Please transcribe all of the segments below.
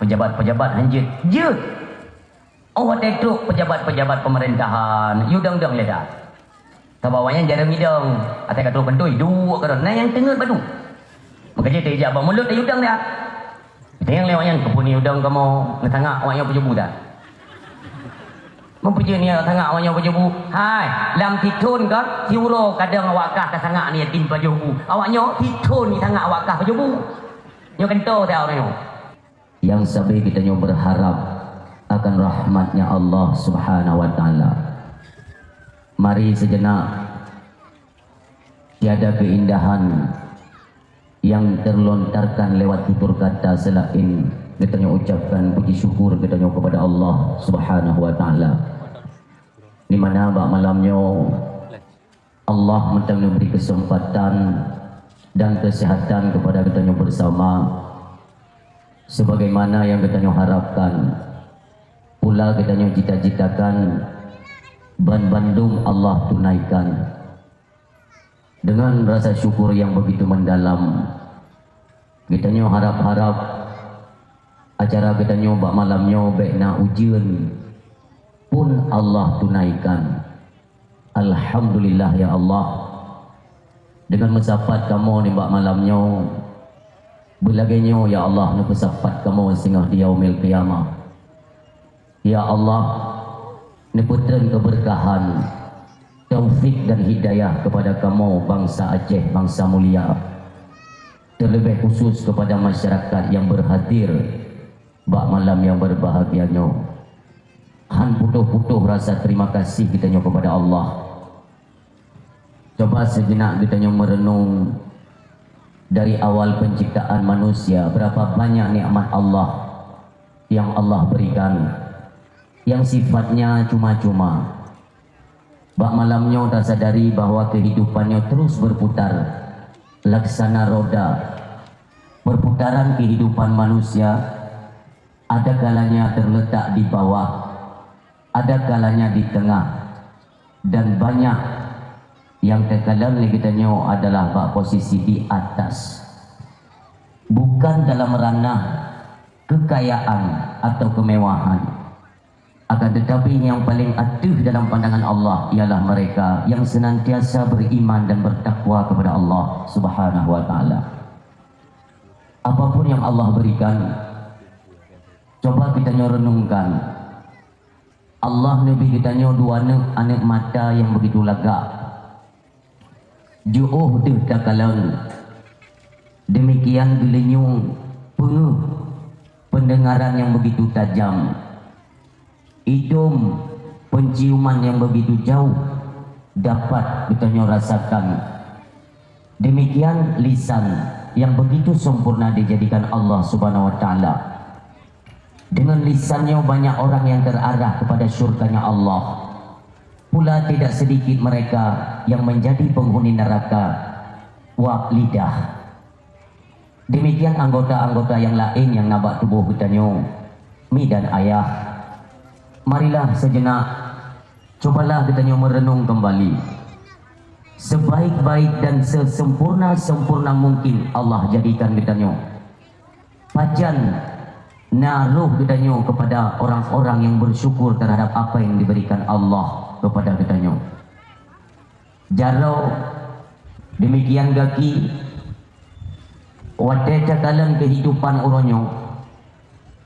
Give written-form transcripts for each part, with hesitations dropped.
pejabat-pejabat hanjit je. Oh tetuk pejabat-pejabat pemerintahan yudang-dang leda. Tabawanya jarang hidung. Atai kata bentui dua kata nah yang tengah badu. Maka dia tak jawab mulut dia yudang dia. Kita yang lewatnya kepuni yudang kamu ngetangak awaknya pejabu dah. Mempunyai ni tangak awaknya pejabu. Hai, lam titun kan tiuro kadang awakah kasangak ni yatim pejabu. Awaknya titun ni tangak awakah pejabu. Nyo kento tahu ni. Yang sabi kita nyo berharap akan rahmatnya Allah Subhanahu wa taala. Mari sejenak tiada keindahan yang terlontarkan lewat tutur kata selain kita ucapkan puji syukur kita kepada Allah Subhanahu wa taala. Di mana malamnya Allah memberi kesempatan dan kesehatan kepada kita bersama sebagaimana yang kita harapkan. Pula kita cita-citakan ban Bandung Allah tunaikan dengan rasa syukur yang begitu mendalam. Kita harap-harap acara kita bak malamnya baikna ujian pun Allah tunaikan. Alhamdulillah ya Allah, dengan mensapat kamu ni bak malamnya belagainya ya Allah nak mensapat kamu sehingga di yaumil qiyamah. Ya Allah, neputran keberkahan, taufik dan hidayah kepada kamu bangsa Aceh, bangsa mulia. Terlebih khusus kepada masyarakat yang berhadir bak malam yang berbahagianya. Han putuh-putuh rasa terima kasih kita kepada Allah. Coba sejenak kita merenung dari awal penciptaan manusia, berapa banyak nikmat Allah yang Allah berikan, yang sifatnya cuma-cuma. Bak malamnya tak sadari bahwa kehidupannya terus berputar laksana roda. Perputaran kehidupan manusia ada kalanya terletak di bawah, ada kalanya di tengah, dan banyak yang terkadang kitanya adalah bak posisi di atas. Bukan dalam ranah kekayaan atau kemewahan, akan tetapi yang paling atuh dalam pandangan Allah ialah mereka yang senantiasa beriman dan bertakwa kepada Allah Subhanahu wa taala. Apapun yang Allah berikan, coba kita renungkan. Allah nabi kita dua anak mata yang begitu lagak. Ju'uh deh takalan. Demikian gelenyung penguh pendengaran yang begitu tajam. Hidung penciuman yang begitu jauh dapat kita rasakan. Demikian lisan yang begitu sempurna dijadikan Allah Subhanahu wa taala. Dengan lisannya banyak orang yang terarah kepada syurganya Allah. Pula tidak sedikit mereka yang menjadi penghuni neraka wa lidah. Demikian anggota-anggota yang lain yang nabak tubuh kita mi dan ayah. Marilah sejenak, cobalah kita merenung kembali. Sebaik-baik dan sesempurna-sempurna mungkin Allah jadikan kita pajan naruh kita kepada orang-orang yang bersyukur terhadap apa yang diberikan Allah kepada kita. Jaro demikian gaki wadai kalan kehidupan orangnya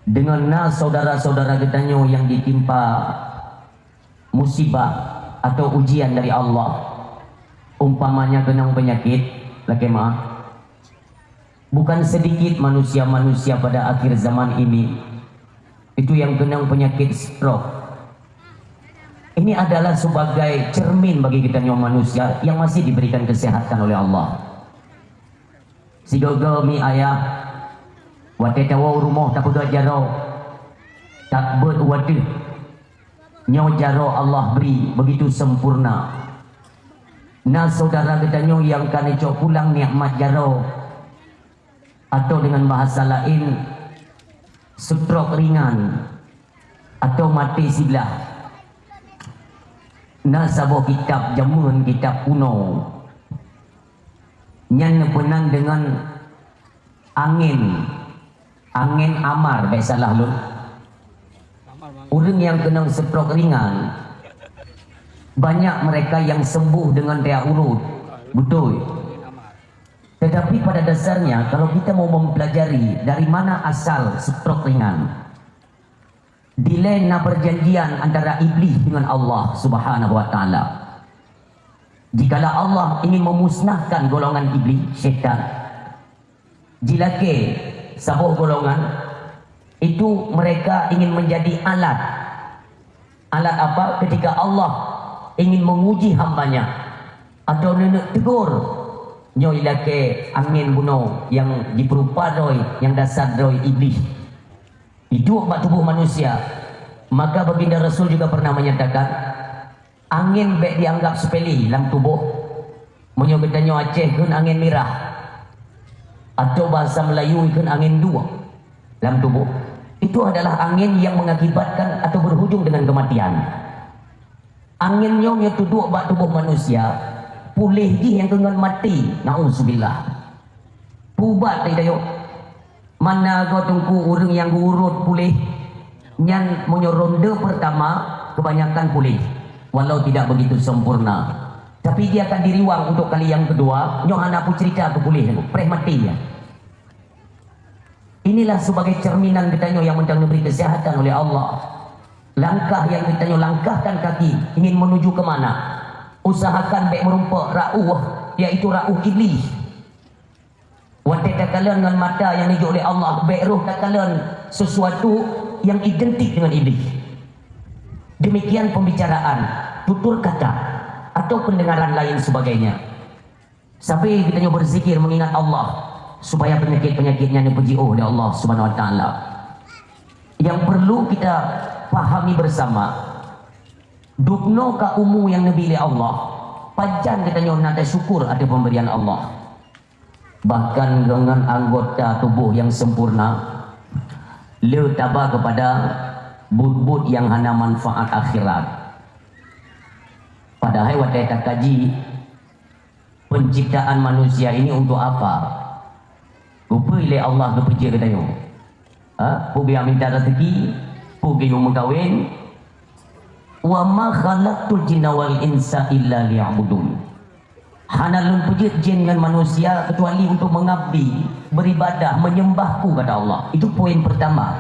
dengan saudara-saudara kita yang ditimpa musibah atau ujian dari Allah, umpamanya genang penyakit lagi mah. Bukan sedikit manusia-manusia pada akhir zaman ini itu yang genang penyakit stroke. Ini adalah sebagai cermin bagi kita manusia yang masih diberikan kesehatan oleh Allah. Si gogol mi ayah wate tawa rumah tak pegang jaro tak ber wate nyaw jaro Allah beri begitu sempurna. Nah saudara kita yang kan cok pulang nikmat jaro atau dengan bahasa lain stroke ringan atau mati silah. Nah sabuh kitab jamun kitab kuno yang penang dengan angin Angin amar, baik salah lun. Orang yang kena stroke ringan, banyak mereka yang sembuh dengan rea urut, betul. Tetapi pada dasarnya, kalau kita mau mempelajari dari mana asal stroke ringan, dilena perjanjian antara iblis dengan Allah Subhanahu wa taala. Jikalau Allah ingin memusnahkan golongan iblis, syaitan, jilake sabuh golongan itu mereka ingin menjadi alat. Alat apa? Ketika Allah ingin menguji hambanya atau nenek tegur nyoy lake angin bunuh yang diperupa roy, yang dasar roy iblis itu obat tubuh manusia. Maka baginda Rasul juga pernah menyatakan angin baik dianggap sepele dalam tubuh. Menyo kita nyo Aceh kun angin merah, atau bahasa Melayu kun angin dua dalam tubuh. Itu adalah angin yang mengakibatkan atau berhujung dengan kematian. Angin nyo tuduk bak tubuh manusia, pulih di yang dengan mati. Nauzubillah. Pubat tidak yo. Mana kau tunggu orang yang urut pulih, nyan menyo ronde pertama kebanyakan pulih. Walau tidak begitu sempurna, tapi dia akan diriwang untuk kali yang kedua. Nyoh anak pun cerita aku boleh preh mati ya. Inilah sebagai cerminan kita nyoh yang mentang diberi kesehatan oleh Allah. Langkah yang kita nyoh langkahkan kaki ingin menuju kemana? Usahakan baik merumpak ra'uh, yaitu ra'uh iblis. Wadah kakalan dengan mata yang dijuk oleh Allah, baik roh kakalan sesuatu yang identik dengan iblis. Demikian pembicaraan, tutur kata, atau pendengaran lain sebagainya. Sampai kita nyoba berzikir mengingat Allah supaya penyakit-penyakitnya dipuji oleh Allah Subhanahu wa taala. Yang perlu kita pahami bersama, dukno ka umu yang nabi oleh Allah, panjang kita nyoba nada syukur ada pemberian Allah. Bahkan dengan anggota tubuh yang sempurna, le tabah kepada but-but yang hanya manfaat akhirat. Padahal waktu kita kaji penciptaan manusia ini untuk apa? Rupa oleh Allah kepuji katanya. Pugi minta rezeki, pugi mengkawin. Wa ma khalaqtul jinna wal insa illa liya'budun. Hanalun puji jin dengan manusia kecuali untuk mengabdi, beribadah, menyembahku kata Allah. Itu poin pertama.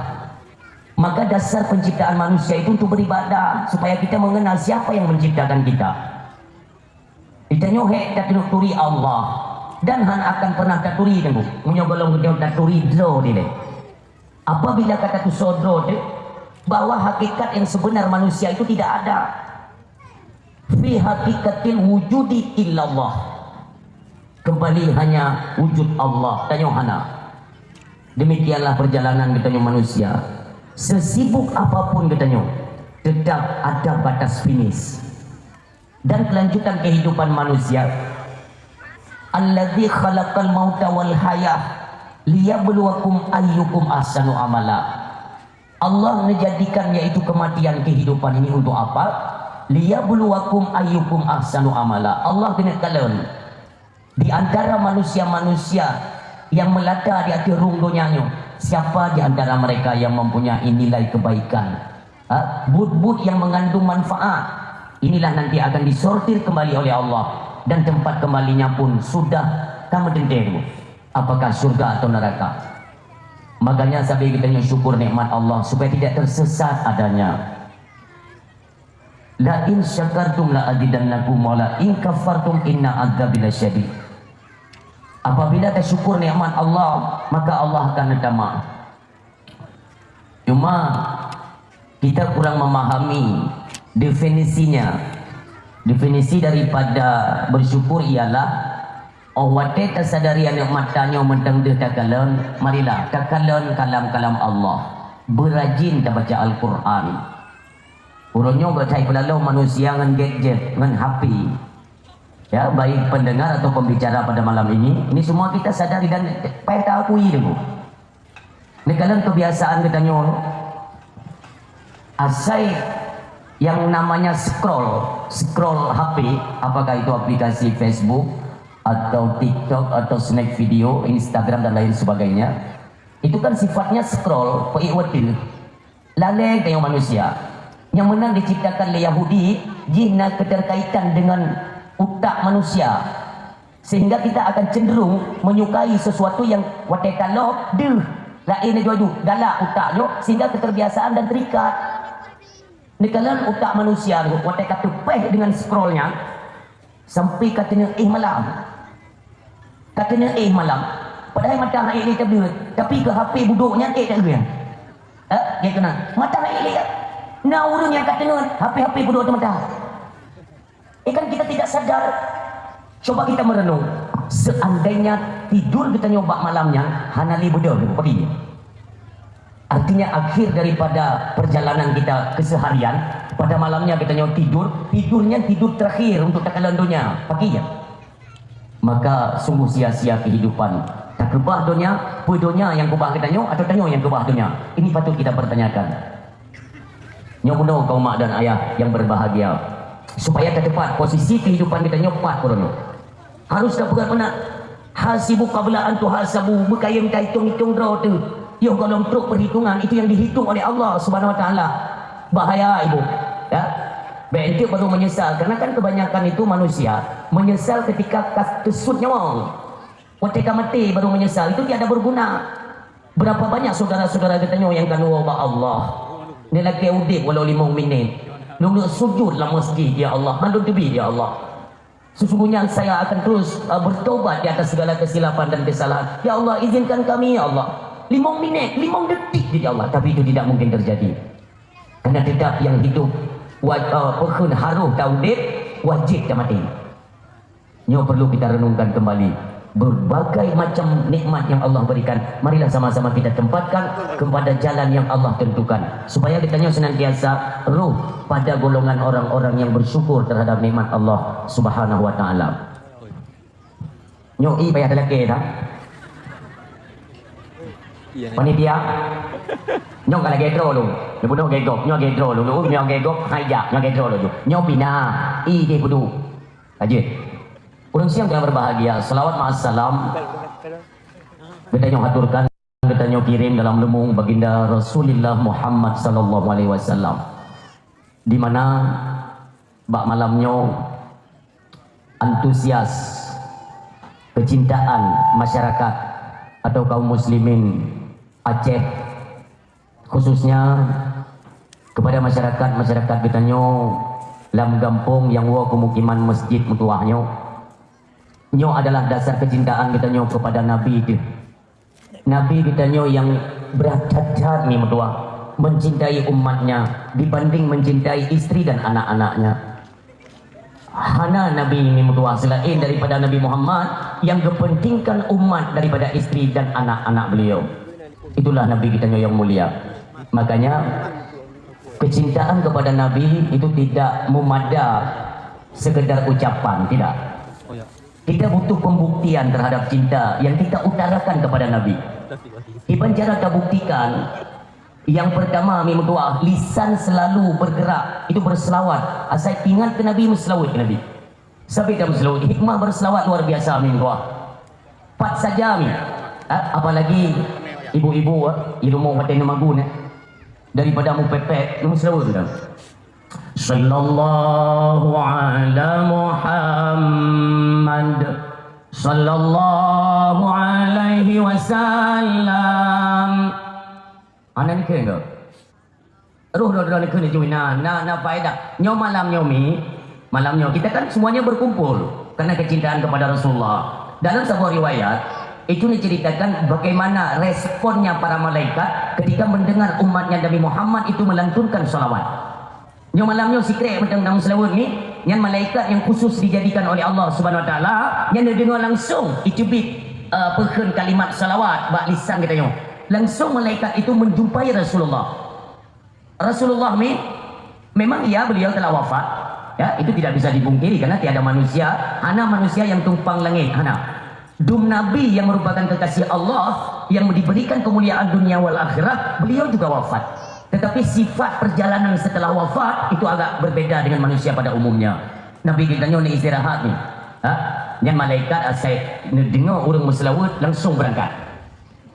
Maka dasar penciptaan manusia itu untuk beribadah, supaya kita mengenal siapa yang menciptakan kita. Kita nyohek taturi Allah, dan han akan pernah taturi tengok. Menyogolong kita taturi dro dia. Apabila kata tu sodro dia, bahwa hakikat yang sebenar manusia itu tidak ada. Fi hakikatil wujudi illallah. Kembali hanya wujud Allah. Tanya hana. Demikianlah perjalanan kita manusia. Sesibuk apapun katanya, tetap ada batas finish. Dan kelanjutan kehidupan manusia, alladzi khalaqal mauta wal hayah liyabluwakum ayyukum ahsanu amala. Allah menjadikan yaitu kematian kehidupan ini untuk apa? Liyabluwakum ayyukum ahsanu amala. Allah kena kalian di antara manusia-manusia yang melata di atas runggonya, siapa di antara mereka yang mempunyai nilai kebaikan, but-but yang mengandung manfaat. Inilah nanti akan disortir kembali oleh Allah, dan tempat kembalinya pun sudah kamu denderu, apakah surga atau neraka. Makanya sampai kita syukur nikmat Allah supaya tidak tersesat adanya. La in syakartum la azidannakum wa la in kafartum inna adzabi lasyadid. Apabila kita syukur nikmat Allah, maka Allah akan netama. Cuma kita kurang memahami definisinya. Definisi daripada bersyukur ialah awate tersadari nikmat tanya mentang dia takalan, marilah takalan kalam-kalam Allah. Berajin kita baca Al-Quran. Urunnya bercai pelalau manusia dengan gadget, dengan HP. Ya, baik pendengar atau pembicara pada malam ini semua kita sadari dan payah akui dulu. Ini kalian kebiasaan kita nyon asai yang namanya scroll HP, apakah itu aplikasi Facebook atau TikTok atau snack video, Instagram dan lain sebagainya. Itu kan sifatnya scroll, pe'iwati. Lalai tengok manusia. Yang menang diciptakan oleh Yahudi, jina keterkaitan dengan utak manusia. Sehingga kita akan cenderung menyukai sesuatu yang watai kalau lain dia galak utaknya, sehingga keterbiasaan dan terikat. Nekalan utak manusia watai kata peh dengan scrollnya sampai katanya malam. Katanya malam. Padahal matahari ini terbit, tapi ke HP buduknya tak ada. Dia kena matahari ini. Nah orang yang katanya HP buduk tu matahari. Kan kita tidak sadar. Coba kita merenung. Seandainya tidur kita nyoba malamnya, hanali buduk pergi. Artinya akhir daripada perjalanan kita keseharian, pada malamnya kita nyoba tidurnya tidur terakhir untuk takalan dunia, paginya. Maka sungguh sia-sia kehidupan. Tak kebah dunia, dunia yang kebah kita nyoba atau tanyo yang kebah dunia. Ini patut kita pertanyakan. Nyoba kaum mak dan ayah yang berbahagia, supaya tepat posisi kehidupan kita nyopat korona. Harus tak benar-benar hasibu qabla an tuhasabu, berkaya minta hitung-hitung draw tu. Yo kalau untuk perhitungan itu yang dihitung oleh Allah Subhanahu wa taala. Bahaya ibu. Ya. Bentuk baru menyesal, karena kan kebanyakan itu manusia menyesal ketika kesut nyawa. Ketika mati baru menyesal, itu tiada berguna. Berapa banyak saudara-saudara kita yang kan Allah. Ni lagi udip walau 5 minit. Nunggu sujud dalam masjid, ya Allah. Mandul tebi, ya Allah. Sesungguhnya saya akan terus bertobat di atas segala kesilapan dan kesalahan. Ya Allah, izinkan kami, ya Allah. 5 minit, 5 detik, ya Allah. Tapi itu tidak mungkin terjadi. Karena tidak yang hidup pekun haruh taudib wajib dan mati. Nyo perlu kita renungkan kembali berbagai macam nikmat yang Allah berikan. Marilah sama-sama kita tempatkan kepada jalan yang Allah tentukan, supaya kita senantiasa ruh pada golongan orang-orang yang bersyukur terhadap nikmat Allah Subhanahu wa taala. Nyo payah lelaki dah. Panitia nyo kala gedro lu. Nyo bunuh gegok, nyo gedro lu. Nyo gegok haja, nyo gedro lu. Nyo pina i de budu. Ajit. Orang siang yang berbahagia, salawat ma'assalam kita nyo haturkan, kita nyo kirim dalam lemung baginda Rasulullah Muhammad sallallahu alaihi wasallam, di mana bak malamnya antusias kecintaan masyarakat atau kaum muslimin Aceh, khususnya kepada masyarakat kita nyo dalam kampung yang wa pemukiman masjid mutuahnya. Nyo adalah dasar kecintaan kita nyo kepada Nabi itu. Nabi kita nyo yang berhajat ni mertua, mencintai umatnya dibanding mencintai istri dan anak-anaknya. Hana Nabi ini mertua selain daripada Nabi Muhammad yang kepentingkan umat daripada istri dan anak-anak beliau. Itulah Nabi kita nyo yang mulia. Makanya kecintaan kepada Nabi itu tidak memada sekedar ucapan, tidak. Kita butuh pembuktian terhadap cinta yang kita utarakan kepada Nabi. Iban cara kita buktikan. Yang pertama, lisan selalu bergerak, itu berselawat. Asal ingat ke Nabi, berselawat ke Nabi. Sampai kita berselawat, hikmah berselawat luar biasa Pat saja apalagi ibu-ibu ilmu paten magun daripada mu pepek, mu selawat tu. Sallallahu ala Muhammad sallallahu alaihi wasallam. Anak ni kena roh ni kena juina na faedah nyo malam nyo kita kan semuanya berkumpul karena kecintaan kepada Rasulullah. Dalam sebuah riwayat itu diceritakan bagaimana responnya para malaikat ketika mendengar umatnya Nabi Muhammad itu melantunkan salawat. Nyo malamnya sikret macam dalam selawat ni, yang malaikat yang khusus dijadikan oleh Allah Subhanahu wa taala yang dengar langsung icubit perken kalimat salawat bak lisan kita nyo. Langsung malaikat itu menjumpai Rasulullah. Rasulullah ni memang beliau telah wafat. Ya, itu tidak bisa dipungkiri karena tiada manusia, hana manusia yang tumpang langit, hana. Dum Nabi yang merupakan kekasih Allah yang diberikan kemuliaan dunia wal akhirat, beliau juga wafat. Tetapi sifat perjalanan setelah wafat itu agak berbeda dengan manusia pada umumnya. Nabi kita ni istirahat ni. Yang malaikat asal dengar orang berselawat langsung berangkat.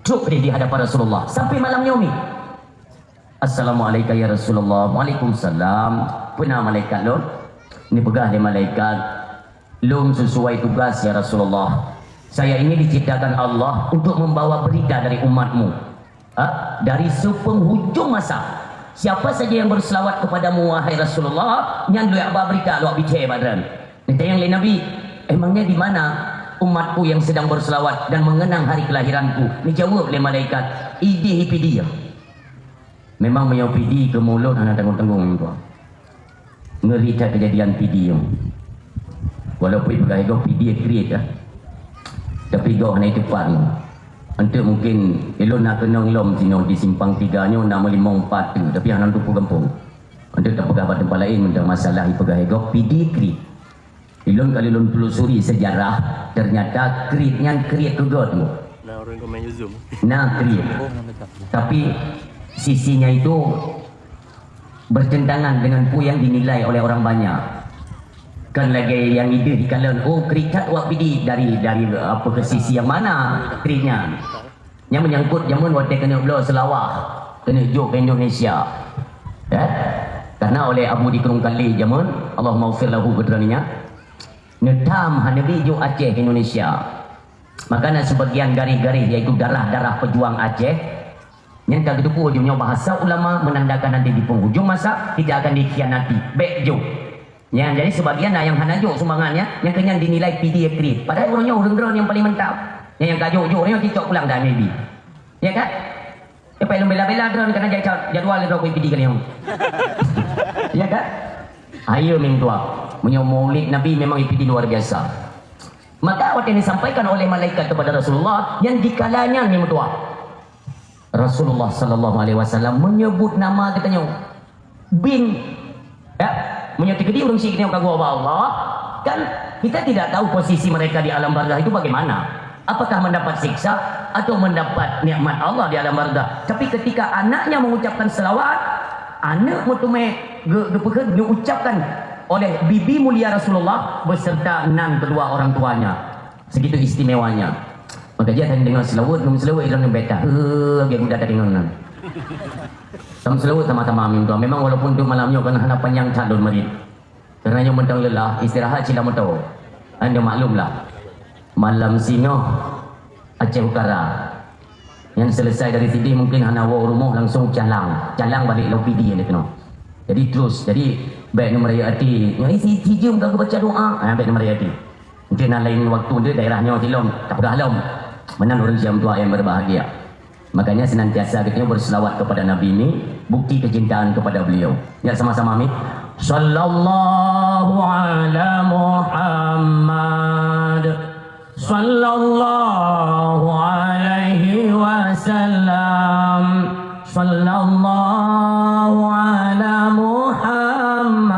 Duduk di hadapan Rasulullah sampai malamnya umi. Assalamualaikum ya Rasulullah. Waalaikumsalam. Pernah malaikat lon. Ini pegah dia malaikat. Lum sesuai tugas ya Rasulullah. Saya ini diciptakan Allah untuk membawa berita dari umatmu. Dari sepenghujung masa. Siapa saja yang berselawat kepadamu wahai Rasulullah, nyan lu apa berita lu bicara badran. Nanti yang lain Nabi, emangnya di mana umatku yang sedang berselawat dan mengenang hari kelahiranku? Dijawab oleh malaikat, idi hipidi ya. Memang punya pidi ke mulut anak tanggung-tanggung tu. Ngeri tak kejadian pidi yang. Walaupun pegang ego pidi create dah. Tapi go hanya itu pan. Untuk mungkin elok nak kenang lom sino di simpang 3 nya nak 54 tu. Tapi hang tu kampung. Untuk tak pegang tempat lain tentang masalah pegang ego pidi create. Ilon kali lon telusuri sejarah ternyata create-nya create juga tu. Nah, orang kau main Zoom. Nah, create. Tapi sisinya itu bertentangan dengan pu yang dinilai oleh orang banyak. Kan lagi yang ide di kalangan krikat wak pidi dari apa ke sisi yang mana krinya. Yang menyangkut jamun waktu kena belah selawah, kena jok ke Indonesia. Ya. Karena oleh Abu Dikrung kali jamun Allah maufir lahu keteraninya. Nedam hanabi jok Aceh ke Indonesia. Makanya sebagian garis-garis iaitu darah-darah pejuang Aceh yang tak gitu ujungnya bahasa ulama menandakan nanti di penghujung masa tidak akan dikhianati bejo. Ya, jadi sebagian yang hanajo sumbangannya yang kenyang dinilai PDF create. Padahal orangnya orang-orang yang paling mantap. Yang kajo-jo orangnya cicok pulang dah maybe. Ya kan? Ya pelum bela-bela drone karena jadual drone PD kalian. Ya kan? Ayo mingtua. Punya maulid Nabi memang PD luar biasa. Maka apa yang disampaikan oleh malaikat kepada Rasulullah yang dikalanya mingtua. Rasulullah sallallahu alaihi wasallam menyebut nama katanya bin ya menyebut dia orang syirik yang kagum Allah kan kita tidak tahu posisi mereka di alam barzah itu bagaimana, apakah mendapat siksa atau mendapat nikmat Allah di alam barzah. Tapi ketika anaknya mengucapkan selawat, anak mutume diucapkan oleh bibi mulia Rasulullah beserta 6 kedua orang tuanya, segitu istimewanya. Maka dia tadi dengar selawat, belum selawat hilang beta. Dia mudah tak dengar nan. Sama selawat sama-sama amin tuan. Memang walaupun tu malamnya kan hadapan yang calon marid. Kerana yang mentang lelah istirahat sila mentau. Anda maklumlah. Malam singoh Aceh Utara. Yang selesai dari sini mungkin hanawa rumah langsung calang balik LPD yang dia kena. Jadi terus. Jadi baik nama raya hati. Si jom kau baca doa. Baik nama raya hati. Mungkin lain waktu dia daerahnya silom tak pegah lom. Mana orang siam tua yang berbahagia. Makanya senantiasa kita berselawat kepada Nabi ini bukti kecintaan kepada beliau. Ya sama-sama amin. Sallallahu ala Muhammad. Sallallahu alaihi wasallam. Sallallahu ala Muhammad.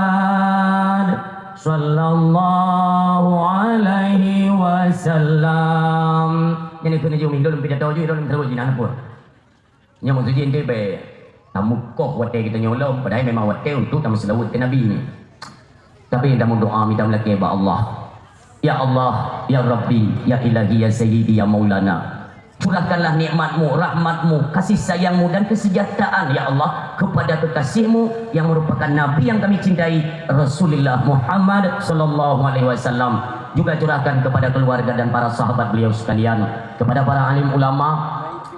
Sallallahu alaihi wasallam. Yang kena jom dalam pidato je dalam terus jinan apa. Yang maksud dia be tamu koh wate kita nyolong padahal memang wate untuk tamu selawat ke Nabi ni. Tapi tamu doa minta melaki ba Allah. Ya Allah, ya Rabbi, ya Ilahi, ya Sayyidi, ya Maulana. Curahkanlah nikmatmu, rahmatmu, kasih sayangmu dan kesejahteraan ya Allah kepada kekasihmu yang merupakan Nabi yang kami cintai Rasulullah Muhammad sallallahu alaihi wasallam. Juga curahkan kepada keluarga dan para sahabat beliau sekalian, kepada para alim ulama,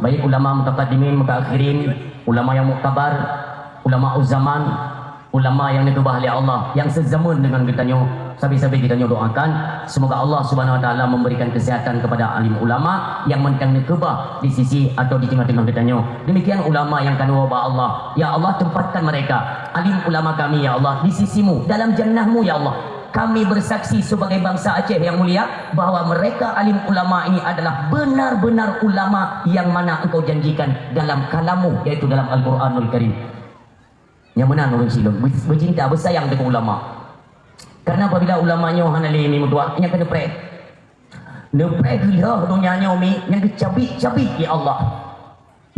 baik ulama mutaqaddimin, mutaakhirin, ulama yang muktabar, ulama zaman, ulama yang ditubah oleh Allah, yang sezaman dengan kita nyo, sabi-sabi kita nyo doakan semoga Allah Subhanahu wa taala memberikan kesehatan kepada alim ulama yang mentang kebah di sisi atau di tengah-tengah kita nyo. Demikian ulama yang kanu ba Allah, ya Allah tempatkan mereka alim ulama kami ya Allah di sisimu dalam jannahmu ya Allah. Kami bersaksi sebagai bangsa Aceh yang mulia bahawa mereka alim ulama ini adalah benar-benar ulama yang mana engkau janjikan dalam kalammu, yaitu dalam Al-Quranul Karim. Yang mana orang silap bercinta bersayang dengan ulama. Karena apabila ulamanya hanali ini mutua yang kena pray. Nepray gila dunianya umi yang kecabik-cabik ya Allah.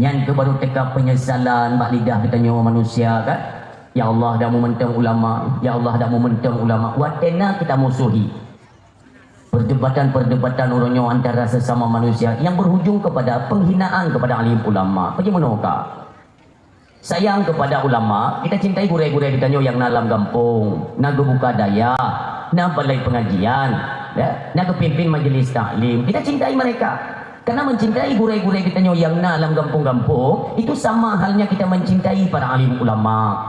Yang ke baru teka penyesalan bak lidah katanya manusia kan. Ya Allah dah mementang ulama, ya Allah dah mementang ulama. Watena kita musuhi. perdebatan-perdebatan orangnya antara sesama manusia yang berhujung kepada penghinaan kepada alim ulama. Bagaimana kak? Sayang kepada ulama, kita cintai gurai-gurai kita yang dalam kampung, nak buka daya, nak balai pengajian, ya, nak pimpin majelis taklim. Kita cintai mereka. Karena mencintai gurai-gurai kita yang dalam kampung-kampung, itu sama halnya kita mencintai para alim ulama.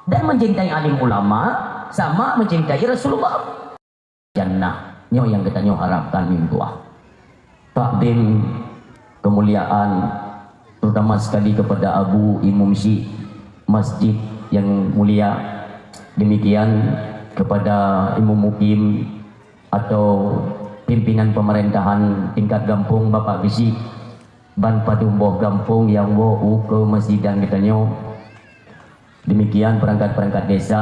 Dan mencintai alim ulama sama mencintai Rasulullah. Jannah yang kita harapkan minggu. Takdim kemuliaan terutama sekali kepada Abu Imam Syih Masjid yang mulia, demikian kepada Imam Mukim atau pimpinan pemerintahan tingkat kampung Bapak Bisi Ban Padumboh kampung yang wo ke masjid dan kitanya, demikian perangkat-perangkat desa,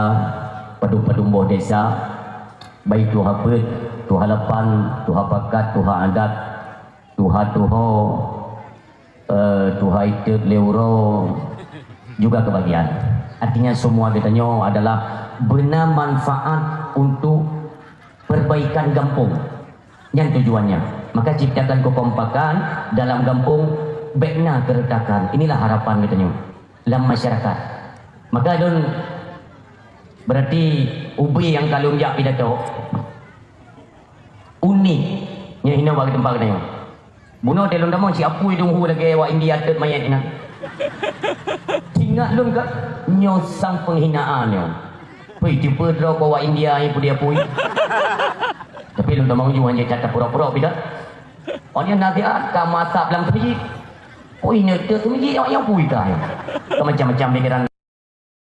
Padumboh desa, baik tuha pet, tuha lepan, tuha pakat, tuha adat, tuha tuha itut leuro juga kebagian. Artinya semua kitanya adalah benar manfaat untuk perbaikan kampung yang tujuannya. Maka ciptakan kekompakan dalam kampung, bekna keretakan. Inilah harapan kitanya dalam masyarakat. Maka don berarti ubi yang kalung jak pidato unik nya hina bagi tempat kitanya. Bunuh telung damo si apui dunghu lagi wa India tet mayat ina. Tinggal lum ka nyosang penghinaan yo. Pui tipe dro ko wa India ai pudi apui. Tapi lum damo ju hanya cata pura-pura pida. Onnya nanti ka mata belang tu. Pui ne tet tu ji yang pui ka. Macam-macam pikiran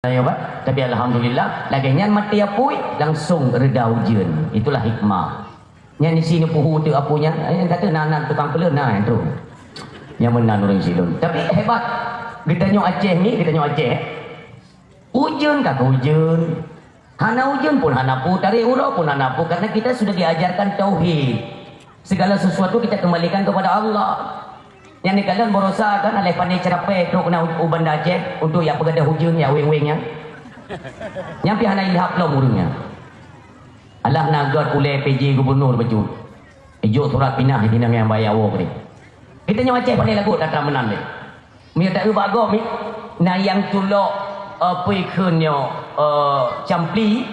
ayo Pak. Tapi alhamdulillah lagi nyan mati apui langsung reda ujian. Itulah hikmah. Yang di sini puhu tu apunya, kata nak tukang pelun nah itu. Yang menang orang silun. Tapi hebat. Kita nyok Aceh ni, kita nyok Aceh. Ujian kata ujian. Hana ujian pun hana pu, tarik urau pun hana pu, karena kita sudah diajarkan tauhid. Segala sesuatu kita kembalikan kepada Allah. Yang dikatakan berusaha kan oleh pandai cerapai tu kena uban Aceh untuk yang pegadah ujian ya weng-wengnya. Yang pi hana ilhaq lo murungnya. Allah nagar oleh PJ gubernur baju. Ijo surat pinah di nang yang bayar wo ni. Kita nyawa Aceh pandai lagu tak menang ni. Mi tak ubah go mi. Na yang culok apa ikunnya campli.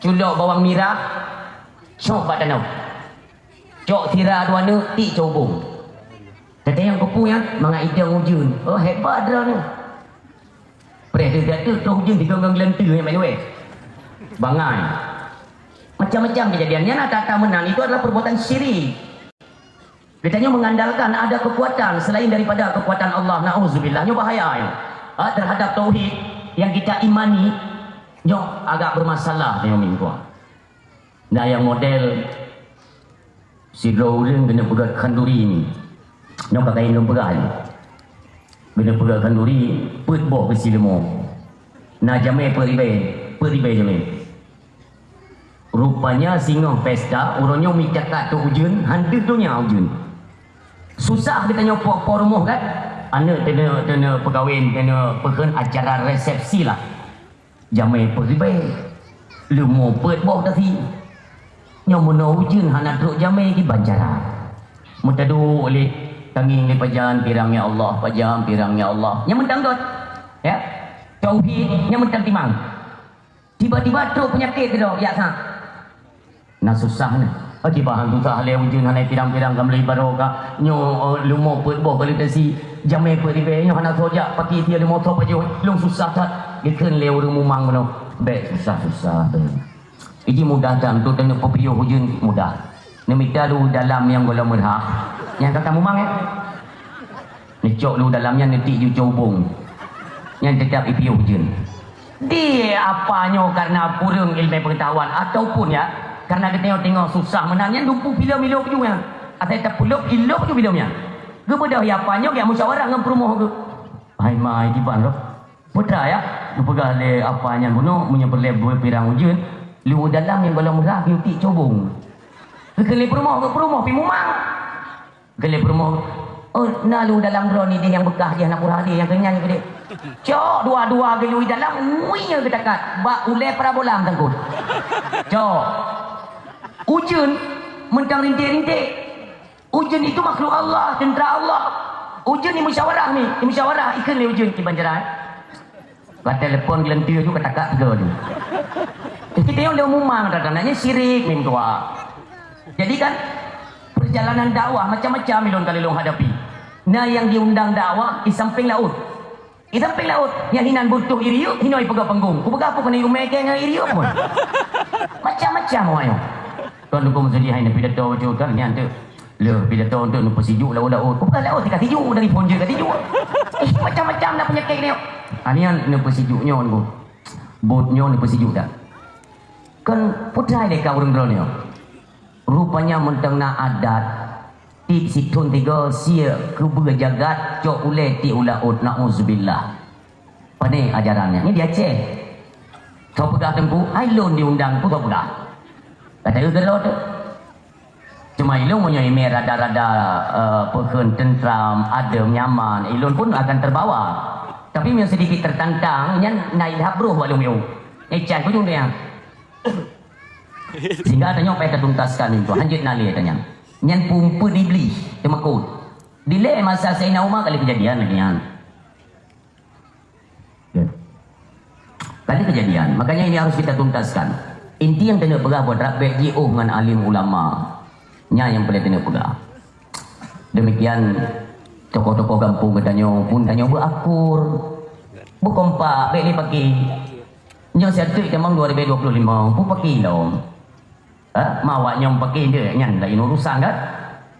Culok bawang merah. Cok bak danau. Cok tira dua ne ti cobong. Kata yang kepu yang mangai idang ujun. Oh hebat dah ni. Presiden tu ujun diganggang lentu yang main weh. Bangai. Macam-macam kejadiannya nak kata menang itu adalah perbuatan syirik. Kitanya mengandalkan ada kekuatan selain daripada kekuatan Allah. Na'udzubillah. Nyo bahaya ya. Terhadap tauhid yang kita imani nyo agak bermasalah dia minggu. Nah yang model si Rowling kena pegang kanduri ni. Nyo pakai indung pegang. Kena pegang kanduri put boh besi lemo. Nah jamai peribe jamai. Rupanya singa pesta, orangnya micakat tu ujun, hantu tu nya ujun. Susah kita nyopok rumah kan? Anda kena perkahwin, kena perken acara resepsi lah. Jamai peribai, lemo pet boh tadi. Nyomono ujun, hana truk jamai di banjaran. Mutadu oleh tanging di pajan pirangnya Allah, pajam pirangnya Allah. Yang mentang dot, ya, tauhid, yang mentang timang. Tiba-tiba truk penyakit tu ya sah. Nah susah ni. Bagi bahan susah le ujun hanai pirang-pirang gamlei baroka nyo lumo put boh kali tasi jamai put ribe nyo hana sojak paki dia le motor paju lung susah tak dikeun le urang mumang mano be susah tu. Iji mudah jam tu tengok pepiyo ujun mudah. Nemita lu dalam yang gola merah. Yang kata mumang Nicok lu dalamnya netik ju cobong. Yang tetap ipiyo ujun. Dia apanya karena kurang ilmu pengetahuan ataupun ya karena kita tengok susah menangnya dumpu bila-bila juga. Atau tak puluk ilok juga bilanya. Kemudian apanya yang musyawarah dengan perumahan tu. Hai mai di ban putra ya. Lu pegang le apanya guna punya berlebur pirang ujun. Lu dalam yang balang merah beauty cobong. Kele perumahan pi mumang. Kele perumahan. Oh, nah lu dalam drone ni dia yang bekah dia nak pura dia yang kenyang gede. Cok dua-dua gelu dalam muinya kedekat. Bak ule parabola tangkut. Cok Ujun mentang rintik-rintik. Ujun itu makhluk Allah, tentera Allah. Ujun ni musyawarah ni, musyawarah ikan le ujun di Banjaran. Kat telefon gelentir tu kata kak tiga tu. Kita yang dia umumang kadang-kadangnya syirik mim tua. Jadi kan perjalanan dakwah macam-macam ilon kali long hadapi. Nah yang diundang dakwah di samping laut. Di samping laut yang hinan butuh iriuk, hinoi pegang panggung. Ku pegang apa kena iru mege dengan iriuk pun. Macam-macam ayo. Tuan hukum sedih hai pidato tu kan nyan tu. Le pidato untuk nu persijuk laut-laut. Ku pegang laut dekat tijuk dari pon je kat tijuk. Macam-macam nak penyakit ni. Anian nu persijuknya ku. Botnya nu persijuk dah. Kan putra dia kau urang ni. Rupanya mentang na adat ti situn tiga sia ke berjagat cok ule ti ulaut nauzubillah. Pane ajarannya. Ni dia Aceh. Kau pegah tengku, ai lon diundang ku kau pegah. Kata dia gelot tu. Cuma ilon punya email rada-rada pekeun tentram, adem, nyaman. Ilon pun akan terbawa. Tapi yang sedikit tertantang, nyan naik habruh walung yo. Ecai ku jung dia. Sehingga tanya apa ketuntaskan itu hanjit nali tanya. Nyan pumpu dibeli temakut. Dile masa Sayyidina Umar kali kejadian lagi yang. Kali kejadian, makanya ini harus kita tuntaskan. Inti yang kena pegang buat rakyat JO dengan alim ulama. Nya yang boleh kena pegang. Demikian tokoh-tokoh kampung katanya pun tanya berakur. Berkompak, baik ni pagi. Nyo satu memang 2025 pun pakai lah. Mawak nyom pakai dia nyan dah urusan kan.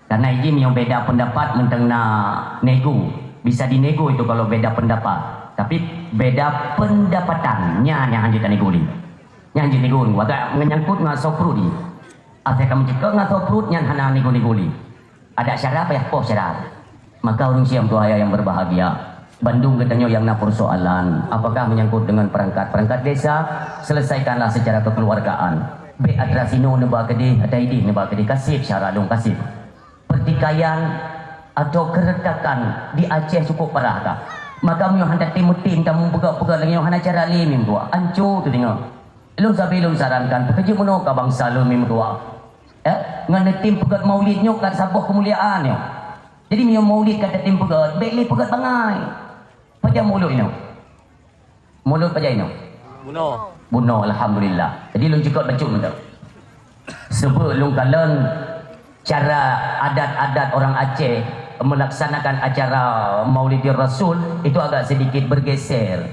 Karena izin yang beda pendapat mentang nak nego. Bisa dinego itu kalau beda pendapat. Tapi beda pendapatannya yang hanjit nego ni. Yang hanjit nego ni agak menyangkut dengan sofrut ni. Apa kamu cakap dengan sofrut yang hana nego-nego ni. Ada syarat apa ya? Apa syarat? Maka orang siam tu ayah yang berbahagia. Bandung katanya yang nak persoalan apakah menyangkut dengan perangkat desa, selesaikanlah secara kekeluargaan. Be adrasino neba kedi ataidi neba kedi kasih syara dong kasih. Pertikaian atau keretakan di Aceh cukup parah kah? Maka mu hendak timutin kamu pegak-pegak lagi hana cara limim tua. Ancu tu tengok. Belum sabi belum sarankan pekerja mono ka bangsa limim tua. Ngan tim pegat maulidnya kat sabah kemuliaan yo. Jadi mi maulid kata tim pegat, baik li pegat bangai. Pajak mulut ini. Mulut pajak ini. Bunuh alhamdulillah. Jadi lu cakap bacuk tu. Sebab lu kalian cara adat-adat orang Aceh melaksanakan acara Maulidir Rasul itu agak sedikit bergeser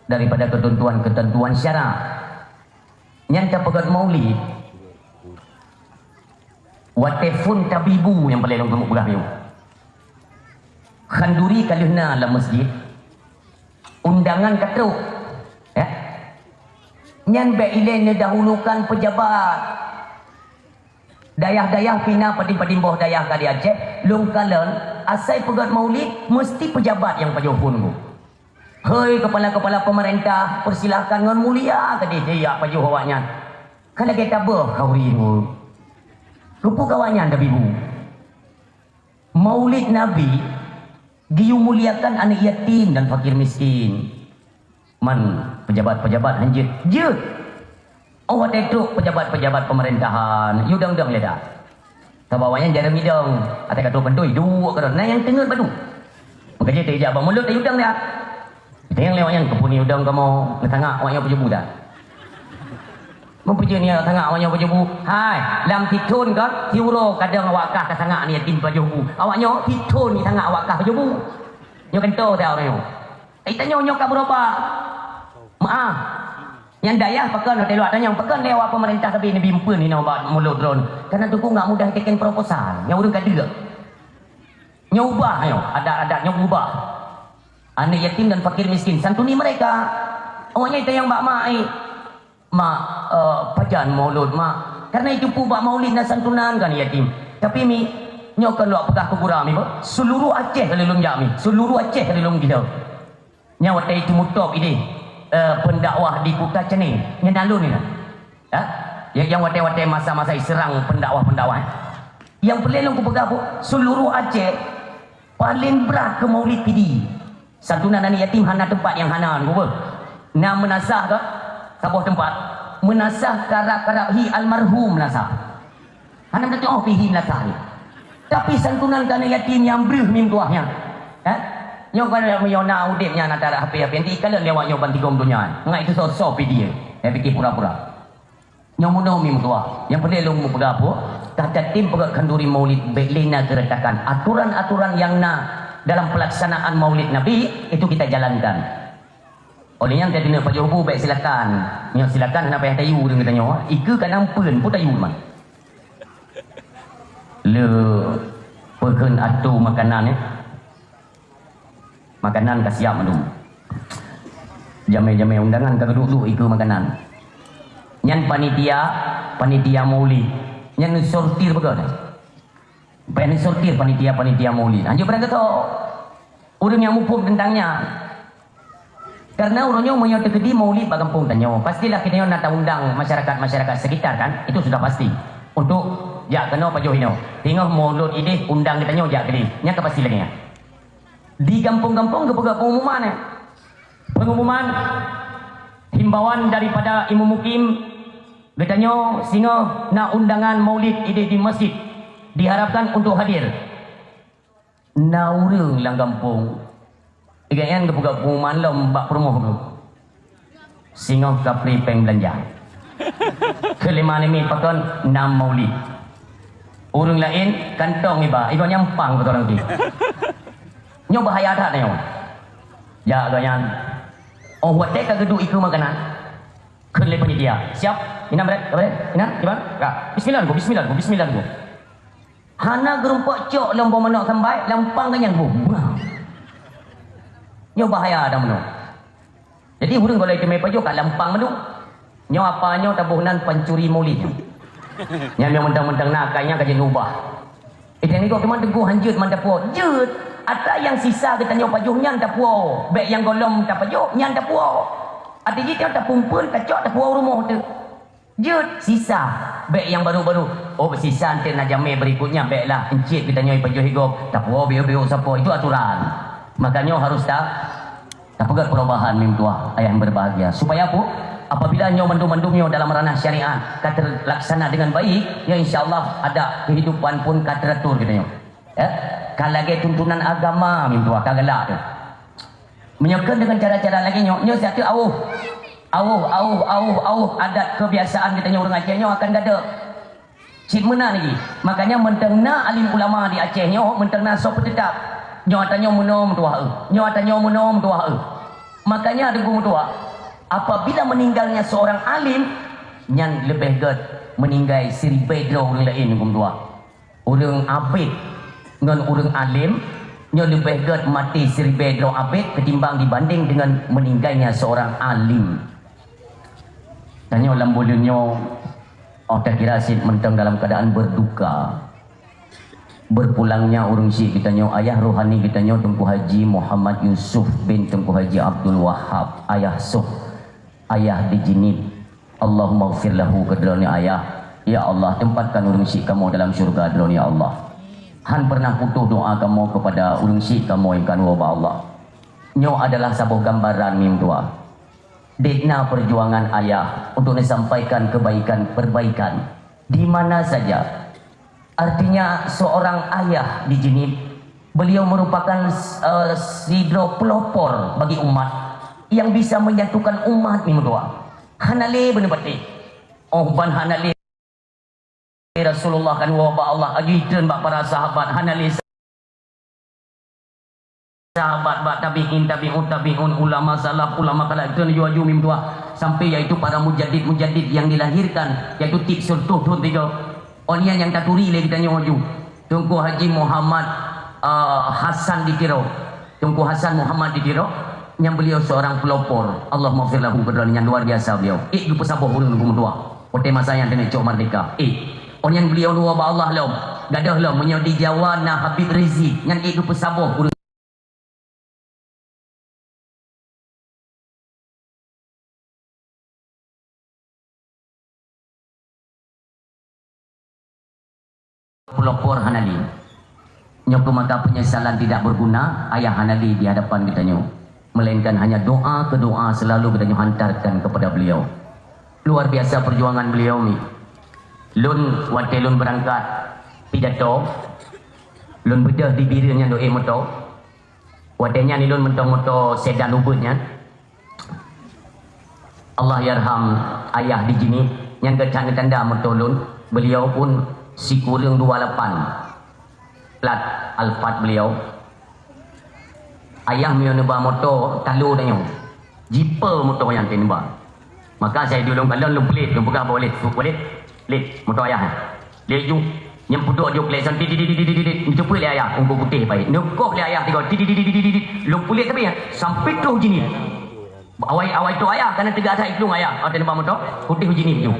daripada ketentuan-ketentuan syarak. Nyata pegat Maulid. Watefun tabibu yang paling lu gemuk belah ni. Khanduri kalihna dalam masjid. Undangan katruk nyan be ile dahulukan pejabat dayah-dayah pina padim-padim bawah dayah kali Aceh long kalen asai pegat maulid mesti pejabat yang pajuhun. Hei kepala-kepala pemerintah persilahkan ngon mulia tadi dia pajuh awaknya kalau kita berkhauri mu rupu kawannya dah bibu maulid nabi diumuliakan anak yatim dan fakir miskin. Man pejabat-pejabat hanjit je. Awak tetuk pejabat-pejabat pemerintahan. Yudang-dang leda. Kabawanya jarum hidung. Atai kata pendoi dua kata. Nah yang tengah badu. Maka dia tidak abang mulut dah yudang dia. Kita yang lewat yang kepuni yudang kamu ngetangak awaknya pejebu dah. Mempunyai ni tengah awaknya pejebu. Hai, lam titun kan tiuro kadang awak kah tengah ni yatim pejebu. Awaknya titun ni tengah awak kah pejebu. Nyo kento tahu nyo. Tanya nyo ka berapa? Maaf. Yang dayah pekan hotel luar tanya pekan lewat pemerintah tapi ni bimpun ni nak mulut drone. Karena tu ku enggak mudah teken proposal. Yang urang kada. Nyo ubah ayo, adat-adat nyo ubah. Anak yatim dan fakir miskin santuni mereka. Awaknya itu yang bak mak mak pajan maulud mak. Karena itu pu bak maulid dan santunan kan yatim. Tapi mi nyo kalau pegah kuburan mi seluruh Aceh kalau lum jami, seluruh Aceh kalau lum gila. Nya watai itu mutop ini pendakwah di Kuta Cening. Nya dalu ni. Yang watai-watai masa-masa serang pendakwah-pendakwah. Yang pelelong ku pegah seluruh Aceh paling berat ke maulid pidi. Santunan anak yatim hana tempat yang hana ku. Nah menasah ke sebuah tempat menasah karak-karak hi almarhum menasah. Hana berarti oh fihi lakari. Tapi santunan kana yatim yang breh mim tuahnya. Nyo kana meyona udipnya natara HP nanti kalau lewat nyo bantigom dunia. Ngai itu so dia. Dia fikir pura-pura. Nyo muno mim tuah. Yang perlu lu pegapo, kata tim pegak kanduri maulid belina geretakan. Aturan-aturan yang dalam pelaksanaan maulid Nabi itu kita jalankan. Oleh yang tadi nak pajak hubu baik silakan. Nyo silakan kenapa yang tayu dengan tanya. Ika kan nampen pun tayu man. Le pekan atu makanan makanan kasiap madu. Jamai-jamai undangan kagak dulu ika makanan. Nyan panitia maulid. Nyan sortir betul. Pengen sortir panitia maulid. Anjur pernah kata orang yang mupuk tentangnya. Karena orangnya mau terjadi maulid bagi kampung tanya. Pastilah kita nak undang masyarakat sekitar kan. Itu sudah pasti. Untuk ya kena pajoh ini. Tengok maulid ini undang kita ya kali. Nya ke pasti lagi ya. Di kampung-kampung kepada pengumuman ya. Pengumuman himbauan daripada imam mukim katanya singa nak undangan maulid ini di masjid diharapkan untuk hadir. Naurung lang kampung. Igayan kepada pengumuman lo mbak promoh tu. Singa kapri peng belanja. Kelima ni pakon nam maulid. Orang lain kantong iba, iba nyampang betul orang tu. Nyo bahaya tak nyo. Ya ganyan. Oh buat dek kagak iku makanan. Kelai panitia. Siap? Ina berat? Berat? Ina? Gimana? Ya. Bismillah go. Hana gerumpak cok lomba manok sambai, lampang ganyan go. Nyo bahaya dah meno. Jadi hurung kalau itu mai pajo kat lampang menu. Nyo apa nyo tabuhnan pencuri maulid. Yang mentang-mentang nak kayaknya kajian ubah. Itu ni kau keman teguh hanjut man tapuo. Jut. Ada yang sisa kita nyo pajuh nyan tapuo. Baik yang golong tapajo nyan tapuo. Ada kita tapumpun kacok tapuo rumah tu. Jut sisa. Baik yang baru-baru. Oh bersisa nanti nak jamai berikutnya baiklah. Encik kita nyo pajuh hidup tapuo bio-bio siapa. Itu aturan. Makanya harus tak pegat perubahan mim tua ayah yang berbahagia. Supaya apa? Apabila nyo mendum-mendumnya dalam ranah syariat kata laksana dengan baik, ya insyaallah ada kehidupan pun teratur katanya. Ya. Kalau lagi tuntunan agama mim tua kagelak tu. Menyokan dengan cara-cara lagi nyo satu adat kebiasaan katanya orang Aceh nyo akan ada. Cik mana lagi. Makanya mentengna alim ulama di Aceh nyo mentengna so tetap. Nyo atanya menom tua. Makanya ada gum tua. Apabila meninggalnya seorang alim, nyan lebih ged meninggal seribu orang lain gum tua. Orang abid dengan orang alim, nyo lebih ged mati seribu abid ketimbang dibanding dengan meninggalnya seorang alim. Tanya lambulunyo, tak kira Sid mentang dalam keadaan berduka. Berpulangnya orang Syekh kitanya ayah rohani kitanya Tengku Haji Muhammad Yusuf bin Tengku Haji Abdul Wahab ayah Suh ayah di Jinib. Allahumma gfir lahu kedelani ayah. Ya Allah tempatkan orang Syekh kamu dalam syurga delani ya Allah. Han pernah putus doa kamu kepada orang Syekh kamu yang kanu Allah. Nyo adalah sebuah gambaran mim tua. Dekna perjuangan ayah untuk disampaikan perbaikan di mana saja. Artinya seorang ayah di Jinib, beliau merupakan sidro pelopor bagi umat yang bisa menyatukan umat ni doa. Hanale benar-benar. Oh ban hanale Rasulullah kan wa Allah agidan bak para sahabat hanale sahabat bak tabi'un ulama salaf ulama kala itu juaju mim doa sampai yaitu para mujaddid yang dilahirkan yaitu Tiksul Tuhun tiga. Orang yang taturi lagi kita nyoju. Tungku Haji Muhammad Hasan di Tiro. Tungku Hasan Muhammad di Tiro. Yang beliau seorang pelopor. Allah maafir lahu kedelani yang luar biasa beliau. Lupa sabar hurung hukum tua. Ote masa yang kena cok merdeka. Orang yang beliau luar ba Allah lau. Gadah lau menyau di Jawa na Habib Rizik. Yang lupa sabar hurung. Pelopor Hanali. Nyoku maka penyesalan tidak berguna ayah Hanali di hadapan kita nyo. Melainkan hanya doa ke doa selalu kita nyo hantarkan kepada beliau. Luar biasa perjuangan beliau ni. Lun waktu lun berangkat pidato, lun bedah di dirinya doa moto. Wadenya ni lun moto sedan ubudnya. Allah yarham ayah di sini yang kecana tanda moto lun. Beliau pun si kurang 28 plat Alphard beliau. Ayah mio neba moto talu danyo. Jiper moto yang tinba. Maka saya dulu kalau lu pelit, lu buka boleh, boleh. Lid motor ayah. Dia ju yang puduk dia pelit sampai di jumpa dia ayah unggu putih baik. Nukok dia ayah tengok lu pelit tapi ya sampai tu gini. Awai tu ayah karena tegak saya itu ayah. Ada nampak motor putih gini tu.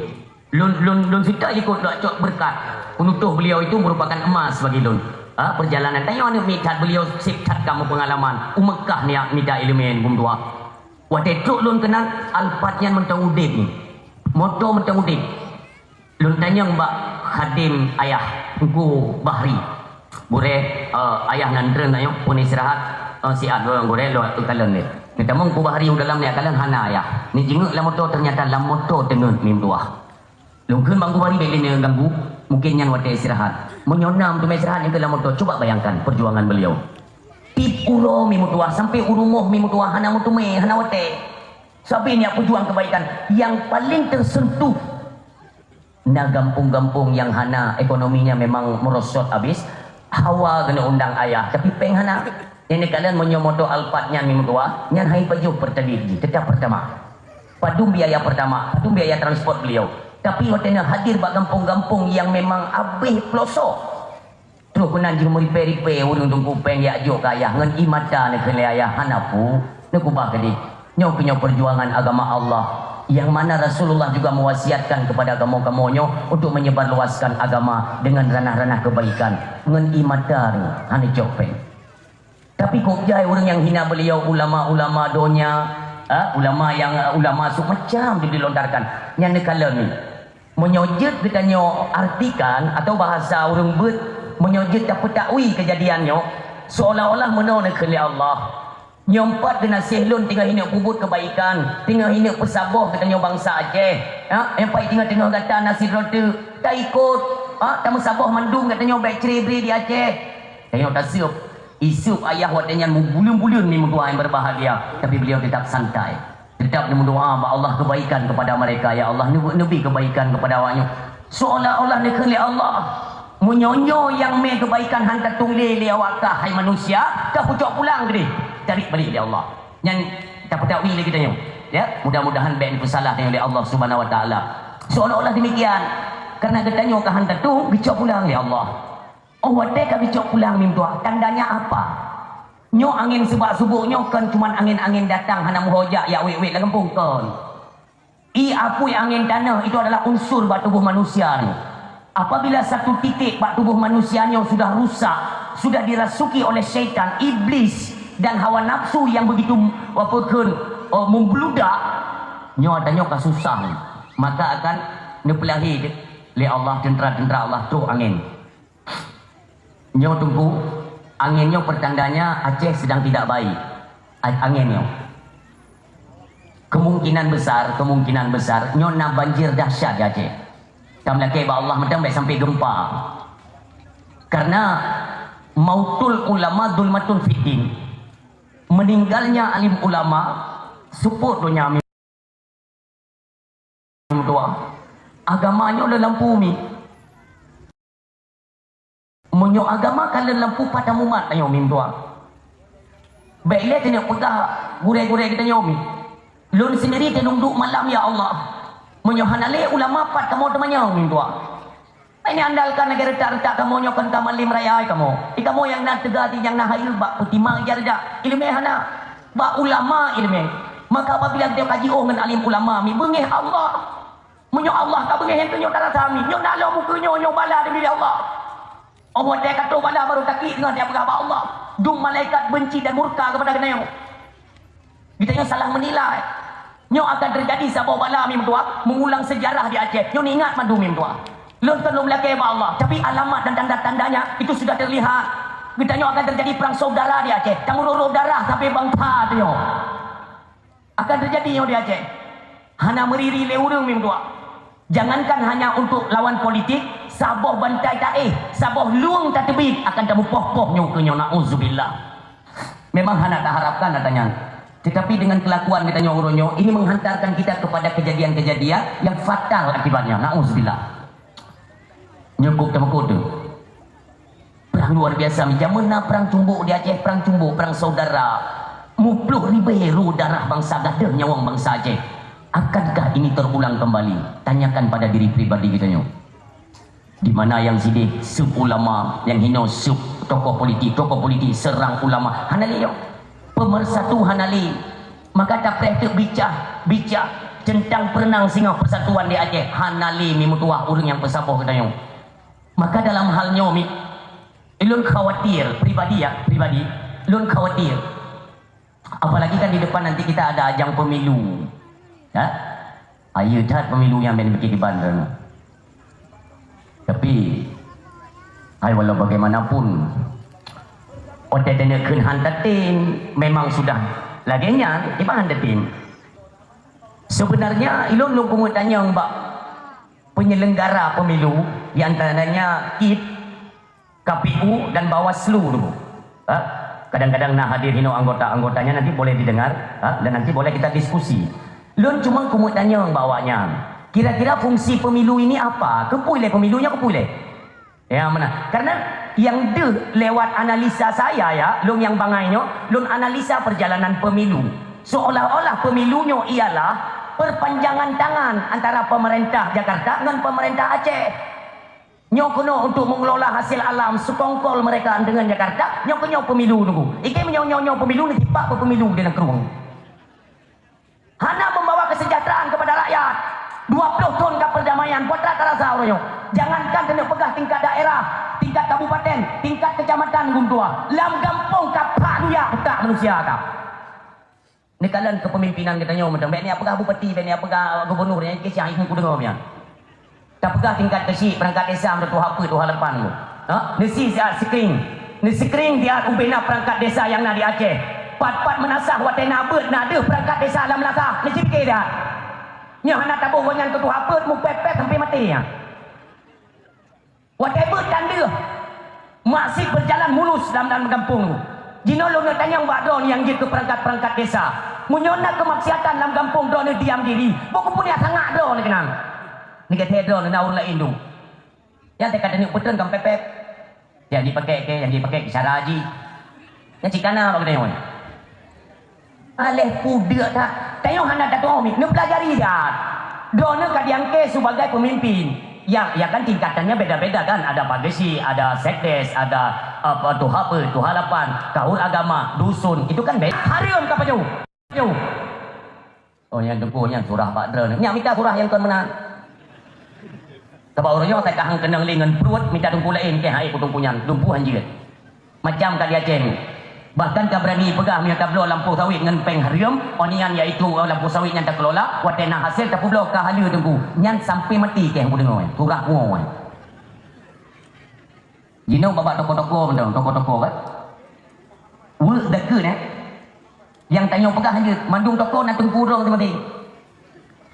Lun sudah ikut cok berkat. Penutuh beliau itu merupakan emas bagi lun. Perjalanan tanya ni mikat beliau sifat kamu pengalaman. Umekah ni mida elemen bumdua. Waktu tu lun kenal Alphardnya mentang udip ni. Motor mentang udip. Lun tanya mbak khadim ayah Unggu Bahri. Boleh ayah nandren ayo pun istirahat siat orang boleh lo kalian ni. Kita mong Unggu Bahri dalam ni kalian hana ayah. Ni jenguk lah motor ternyata dalam motor tengah mim dua. Lungkeun bang Unggu Bahri beli ni ganggu mungkin yang waktu istirahat. Menyonam tu istirahat yang dalam motor. Coba bayangkan perjuangan beliau. Tip ulo mim tua sampai urumoh mim tua hana mutume hana wate. Sampai ni pejuang kebaikan yang paling tersentuh. Nah gampung-gampung yang hana ekonominya memang merosot habis. Hawa kena undang ayah tapi peng hana. Ini kalian menyomoto Alphardnya mim tua nyan hai baju pertadi tetap pertama. Padum biaya pertama, padum biaya transport beliau. Tapi waktu hadir bak gampung-gampung yang memang habis pelosok. Terus kena jeng meripe-ripe urung tunggu peng ya jo kaya ngan imata ne kele ayah hana pu. Ne kubah kedi. Nyo punya perjuangan agama Allah. Yang mana Rasulullah juga mewasiatkan kepada kamu-kamunya untuk menyebarluaskan agama dengan ranah-ranah kebaikan. Ngan imata ni hana jopeng. Tapi kok jai orang yang hina beliau ulama-ulama donya, ulama yang ulama su macam dilontarkan. Yang nekala ni menyojut kita nyo artikan atau bahasa orang bet menyojut dapat takwi kejadiannya seolah-olah menolak ke Allah. Nyompat kena sehlun tinggal hidup kubut kebaikan, tinggal hidup pesabah katanya bangsa Aceh. Yang pai tengah-tengah kata nasi roti tak ikut. Tak mesabah mandung katanya baik ceri-beri di Aceh. Tengok tak siap. Isuk ayah watanya bulan-bulan ni mendoa yang berbahagia, tapi beliau tetap santai. Tetap mendoa Allah kebaikan kepada mereka ya Allah, nabi kebaikan kepada awaknya. Seolah-olah nekeli Allah. Menyonyo yang me kebaikan hantar tungli li awakah hai manusia, dah pucuk pulang gede. Cari balik oleh Allah. Yang tak tahu lagi kita nyo. Ya, mudah-mudahan ben bersalah dengan Allah Subhanahu wa taala. Seolah-olah demikian. Karena kita nyo ka hantar tu bicok pulang oleh Allah. Oh, wate ka bicok pulang mim tua. Tandanya apa? Nyo angin sebab subuh nyo kan cuman angin-angin datang hana muhojak ya wek-wek la kampung kan. Apui angin tanah itu adalah unsur bak tubuh manusia ni. Apabila satu titik bak tubuh manusianya sudah rusak, sudah dirasuki oleh syaitan, iblis dan hawa nafsu yang begitu membludak, nyo adanya kasusah, maka akan nepelahi oleh Allah tentera-tentera Allah tu angin. Nyo tunggu anginnya pertandanya Aceh sedang tidak baik. Anginnya kemungkinan besar nyo nak banjir dahsyat di Aceh. Kamlake ba Allah medang baik sampai gempa. Karena mautul ulama dulmatun fiddin. Meninggalnya alim ulama support dunia tua. Agamanya dalam bumi. Menyo agama kalau lampu pada umat tanyo mim tua. Baiklah tanya pegah gure-gure kita nyomi. Lun sendiri tenungduk malam ya Allah. Menyohanale ulama pat kamu temannya mim tua. Ini andalkan negara retak-retak kamu nyokan kamalim raya kamu. Kamu yang nak tegati yang nak hail bak putimang jarda ilmu hana. Bak ulama ilmu. Maka apabila dia kaji dengan alim ulama mi bengih Allah. Menyo Allah tak bengih yang tunjuk darah kami. Nyo nak lo muka nyo bala demi Allah. Allah dia kata bala baru takik dengan dia berapa Allah. Dum malaikat benci dan murka kepada kenanya. Kita salah menilai. Nyo akan terjadi sabah bala mim tua mengulang sejarah di Aceh. Nyo ingat madu mim tua. Lontar lo belakang Allah. Tapi alamat dan tanda-tandanya itu sudah terlihat. Kita nyo akan terjadi perang saudara di Aceh. Camuroro darah sampai bangsa nyo. Akan terjadi nyo di Aceh. Hana meriri le urang mim tua. Jangankan hanya untuk lawan politik, saboh bantai tak saboh luang tak tebik akan tamu poh-poh nyukanya na'udzubillah. Memang hana tak harapkan katanya. Tetapi dengan kelakuan kita nyoronyo ini menghantarkan kita kepada kejadian-kejadian yang fatal akibatnya na'udzubillah. Nyukuk temukut tu. Perang luar biasa macam mana perang cumbuk di Aceh, perang cumbuk, perang saudara. Mupluh riberu darah bangsa gada nyawang bangsa Aceh. Akankah ini terulang kembali? Tanyakan pada diri pribadi kita nyo. Di mana yang sidih sub ulama, yang hino sub tokoh politik serang ulama. Hanali yo. Pemersatu hanali. Maka tak preh bica tentang perenang singa persatuan di Aceh. Hanali mi mutuah urang yang pesaboh kita nyo. Maka dalam halnya mi lun khawatir pribadi, lun khawatir. Apalagi kan di depan nanti kita ada ajang pemilu. Ya? Ayo dah pemilu yang main di bandar. Tapi walau bagaimanapun otak tena kun hantatin memang sudah laginya iba hantatin. Sebenarnya ilun lu tanya mbak penyelenggara pemilu di antaranya KIT, KPU dan Bawaslu dulu. Kadang-kadang nak hadir hino anggota-anggotanya nanti boleh didengar dan nanti boleh kita diskusi. Lun cuma kumut tanya bawanya. Kira-kira fungsi pemilu ini apa? Kepulih pemilunya kepulih. Ya mana? Karena yang lewat analisa saya ya, lun yang bangainya, lun analisa perjalanan pemilu. Seolah-olah pemilunya ialah perpanjangan tangan antara pemerintah Jakarta dengan pemerintah Aceh. Nyokono untuk mengelola hasil alam sekongkol mereka dengan Jakarta, nyokono pemilu nunggu. Iki menyonya pemilu ni tipak pemilu dengan keruang. Hana membawa kesejahteraan kepada rakyat. 20 tahun ke perdamaian potrat terasa orangnya. Jangankan kena pegah tingkat daerah, tingkat kabupaten, tingkat kecamatan Guntua. Lam gampung kapak duya tak manusia kah. Ni kalian kepemimpinan kita nyo macam ni apakah bupati, ni apakah gubernur yang kisah ikut dengar punya. Tak pegah tingkat kecil perangkat desa menurut apa tu halapan tu. Nisi screen dia ubena perangkat desa yang nak di Aceh. Pat-pat menasah watena bet nak ada perangkat desa dalam Melaka. Ni fikir dah. Nya nak tabuh wanyan tu apa mu pepet sampai mati ya. Whatever tanda masih berjalan mulus dalam kampung tu. Jino lo nak tanya mbak don yang gitu perangkat-perangkat desa. Munyona kemaksiatan dalam kampung don ni diam diri. Bukan punya sangat don ni kenang. Ni kata drone na urang lain tu. Yang tak ada ni putun kam pepep. Yang dipakai cara haji. Yang cikana apa kata ni? Aleh pudak tak. Tengok hendak datang ni pelajari dah. Drone ka diangke sebagai pemimpin. Ya kan tingkatannya beda-beda kan. Ada pagesi, ada sekdes, ada apa tu halapan, kaul agama, dusun. Itu kan beda. Harum ka jauh. Oh yang depu yang surah Pak Drone. Yang minta surah yang tuan menang. Sebab orangnya tak kahang kenang lengan perut minta tumpu lain ke hai kutumpunyan tumpu hanjir. Macam kali Aceh ni. Bahkan tak berani pegang minta blow lampu sawit dengan peng harium, onian iaitu lampu sawit yang tak kelola, watena hasil tak blow ka halu tunggu. Nyan sampai mati ke aku dengar. Surah ku. Jino babak toko-toko mentang, toko-toko kan. Work dah ke yang tanya pegang hanjir, mandung toko nak tunggu rong tu mati.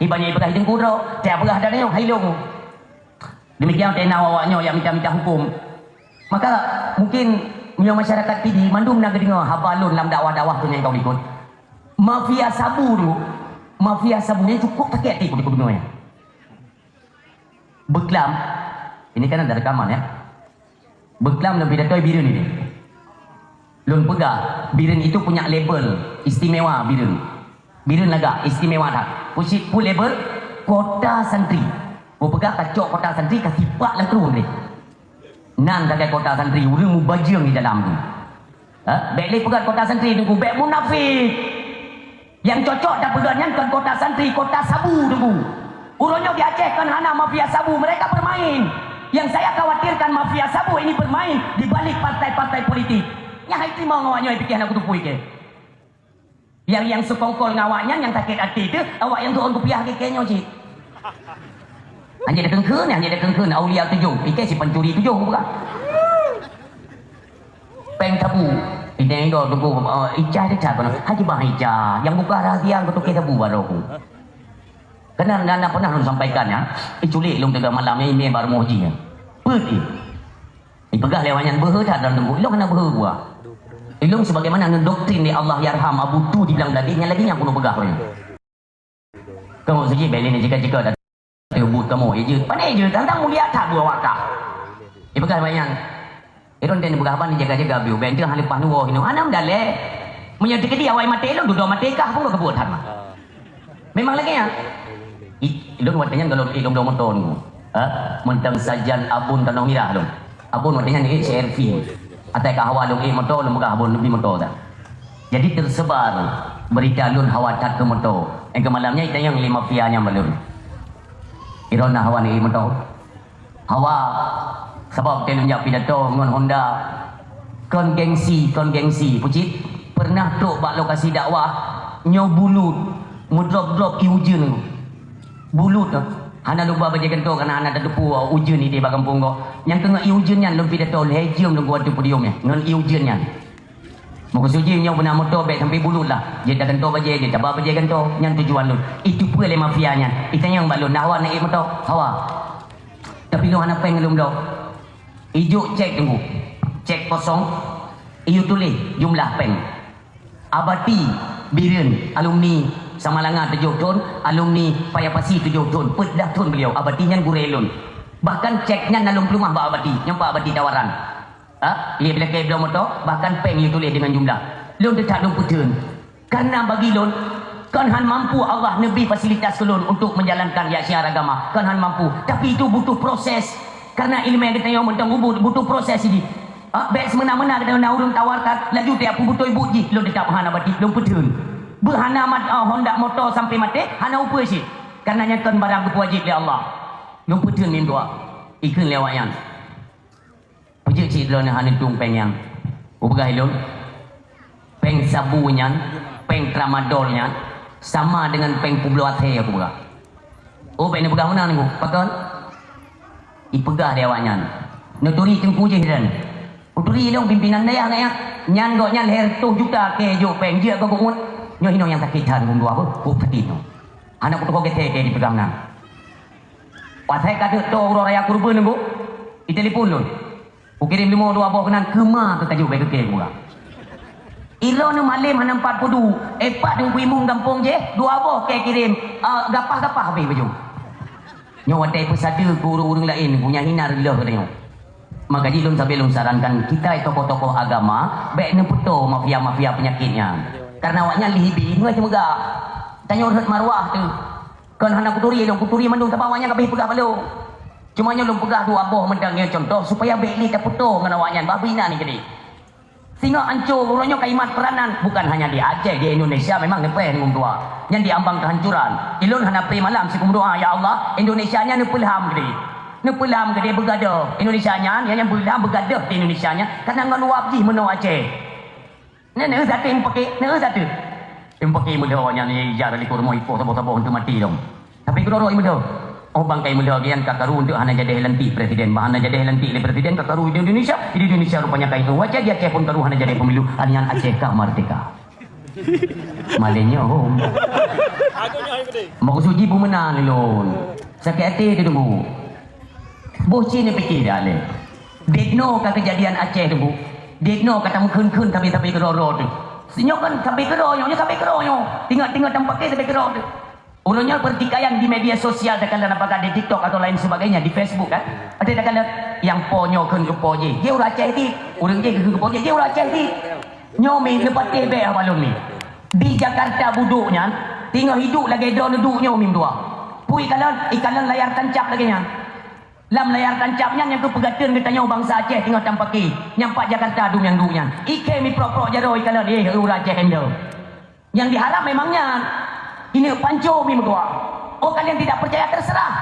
Ibanya pegang hidung kuro, tiap pegang dah tengok hailung. Demikian tena awaknya yang minta hukum. Maka mungkin punya masyarakat PD mandum nak dengar habalun dalam dakwah-dakwah tu yang kau ikut. Mafia sabu ni cukup tak kreatif di dunia. Beklam, ini kan ada rekaman ya. Beklam lebih datoi birin ini. Lun pegah, birin itu punya label istimewa birin. Birin laga istimewa tak. Pusik pun label kota santri. Pegah kacok kota santri kasih pak lah turun ni. Nan dagai kota santri urang mu bajang di dalam tu. Baik pegang kota santri tunggu baik munafik. Yang cocok dah pegangnya kan kota santri, kota sabu tunggu. Urangnya di Aceh kan hana mafia sabu, mereka bermain. Yang saya khawatirkan mafia sabu ini bermain di balik partai-partai politik. Yang hai terima ngawaknya fikir nak kutupu ke. Yang sekongkol ngawaknya yang sakit hati tu, awak yang turun rupiah ke kenyo cik. Hanya ada kengkun, Aulia 7. Ikan si pencuri 7 bukan? Peng tabu. Ini yang tunggu ijah dia cakap. Haji bah ijah. Yang buka rahasia aku tukar tabu baru aku. Karena anda pernah lu sampaikan ya, culik long tengah malam ini baru mojinya. Pergi. Pegah lewanyan berhad dalam tunggu. Ilong kena berbuah. Ilong sebagaimana doktrin di Allah yarham Abu Tu dibilang tadi, nya lagi yang kuno pegah ni. Kamu segi beli ni jika dah tebut kamu je. Pandai je tentang mulia tak dua wakah. Pegah lewanyan. Iron ten pegah apa ni jaga-jaga biu. Ben tengah lepas nuwo hinu. Anam dale. Menyati ke dia awai mati ilong duduk mati kah pun kebuatan mah. Memang lagi ya. Ilong watanya kalau ilong do motor ni. Mentang sajan abun tanong mirah dong. Abun watanya ni CRV. Atai ka hawa dong motor lu muka abun lebih motor dah. Jadi tersebar berita lun hawa tat ke motor. Yang ke malamnya itu yang 5 pianya balun. Irona hawa ni motor. Hawa sebab dia nunjuk pidato ngon Honda kon gengsi pucit pernah tok bak lokasi dakwah nyo bulut mudrop-drop iujun bulut tu hana lupa bajakan tu karena hana tepu ujun ni di kampung kau yang tengah iujun yang lebih dah tahu legium lu buat tu podium ni non iujun yang muka suji nyo pernah motor baik sampai bulut lah dia dah kentor bajai dia cabar bajakan tu yang tujuan lu itu pula le mafianya itu yang balun hawa naik motor hawa tapi lu hana peng lu dah ijuk cek tunggu cek kosong iu tulis jumlah peng abati birin alumni Samalanga 7 ton alumni Payapasi 7 ton pedah ton beliau abatinya gurelun bahkan ceknya nalung rumah Mbak Abati nyampak Abati tawaran dia bila kaya belah motor bahkan peng iu tulis dengan jumlah lun detak lun putun karena bagi lun kan han mampu Allah Nabi fasilitas lun untuk menjalankan syiar agama kan han mampu tapi itu butuh proses karena ilmu yang kita yang mentang butuh proses ini. Baik semena-mena kita nak urung tawarkan laju dia aku butuh ibu ji lo dekat hana bati lo putun. Berhana Honda motor sampai mati hana upa sih. Karena nyakan barang berwajib oleh Allah. Lo putun min doa. Ikun lewayan. Pujik cik drone hana tung peng yang. Ubah lo. Peng sabunya, peng tramadolnya sama dengan peng publoate aku buka. Oh peng ni buka mana ni? Pakon. Ipegah dewanyan. Nuturi tengku je dan. Uturi long pimpinan daya ngaya. Nyan go nyan her 7 juta ke jo peng dia go ngut. Nyo hino yang sakitan gum dua apa? Ku petino. Anak ku gete ke dipegang nang. Pasai kadu to uro raya kurban nunggu. I telefon lu. Ku kirim 5 2 boh kenan kema ke kaju bae ke gua. Ilo nu malim hanam 40. Epak deng kuimung kampung je 2 boh ke kirim. Gapah-gapah be baju. Nyo wadai pesada guru-guru lain punya hina rela katanya. Maka jilun sampai lun sarankan kita tokoh-tokoh agama baik neputo mafia-mafia penyakitnya. Karena awaknya lihibi ngai semoga. Tanya urut marwah tu. Kan hana kuturi mandung tak awaknya kabeh pegah balu. Cuma nya lum pegah 2 boh mendangnya contoh supaya baik li teputo ngan awaknya babina ni jadi. Sehingga ancur uronyo kaimat peranan bukan hanya di Aceh di Indonesia memang nepeh ngum tua. Yang diambang kehancuran. Ilun hana pri malam sikum doa ya Allah Indonesia nya nepelham gede. Nepelham gede bergaduh. Indonesia nya yang bergaduh bergaduh di Indonesia nya karena ngan wabji meno Aceh. Nene satu yang pakai, nene satu. Yang pakai mudah nya ni jar di kurmo ipo sabo-sabo untuk mati dong. Tapi kedoro mudah. Oh bangkai mudah gian kakaru untuk hana jadi lantik presiden. Bahana jadi lantik le presiden kakaru di Indonesia. Di Indonesia rupanya kai wajah dia Aceh pun karu hana jadi pemilu hanya Aceh ka merdeka. Malenya hom. Mau suji bu menang lon. Sakit hati dia tunggu. Bocil ni fikir dah le. Dekno ka kejadian Aceh tu bu. Dekno kata mungkin tapi kedoro tu. Senyok kan sampai kedoro nyo. Tinggal tempat ke sampai kedoro tu. Ulunnya pertikaian di media sosial dekat apakah di TikTok atau lain sebagainya di Facebook kan. Ada dekat yang ponyo ke poje. Dia ulah Aceh ti. Urang je ke poje dia ulah Aceh ti. Nyomi lepas tebe balon ni. Di Jakarta buduknya tinggal hidup lagi drone duduk nyomi dua. Pui ikalan layar tancap lagi nya. Lam layar tancapnya yang ke pegatan katanya bangsa Aceh tinggal tampaki. Nyampak Jakarta dum yang duknya. Ike mi pro jaro ikalan ulah Aceh endo. Yang diharap memangnya ini panco mi dua. Oh kalian tidak percaya terserah.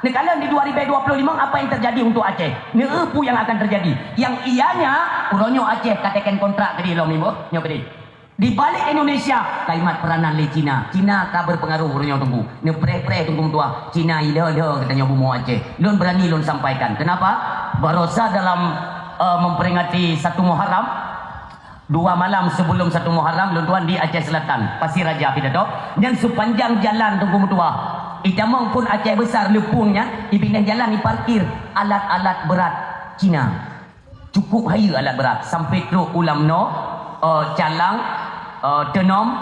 Nih kalian di 2025 apa yang terjadi untuk Aceh? Nih apa yang akan terjadi? Yang ianya uronyo Aceh katakan kontrak tadi lo mimo nyo tadi. Di balik Indonesia kalimat peranan le Cina. Cina ka berpengaruh uronyo tunggu. Nih pre tunggu tua. Cina ilo katanya bumo Aceh. Lon berani lon sampaikan. Kenapa? Barosa dalam memperingati 1 Muharram 2 malam sebelum 1 Muharram lon tuan di Aceh Selatan Pasir Raja pidato dan sepanjang jalan tunggu tua Itamong pun Aceh besar lepungnya, di pinggir jalan diparkir alat-alat berat Cina. Cukup haya alat berat. Sampai teruk ulam no, calang, tenom,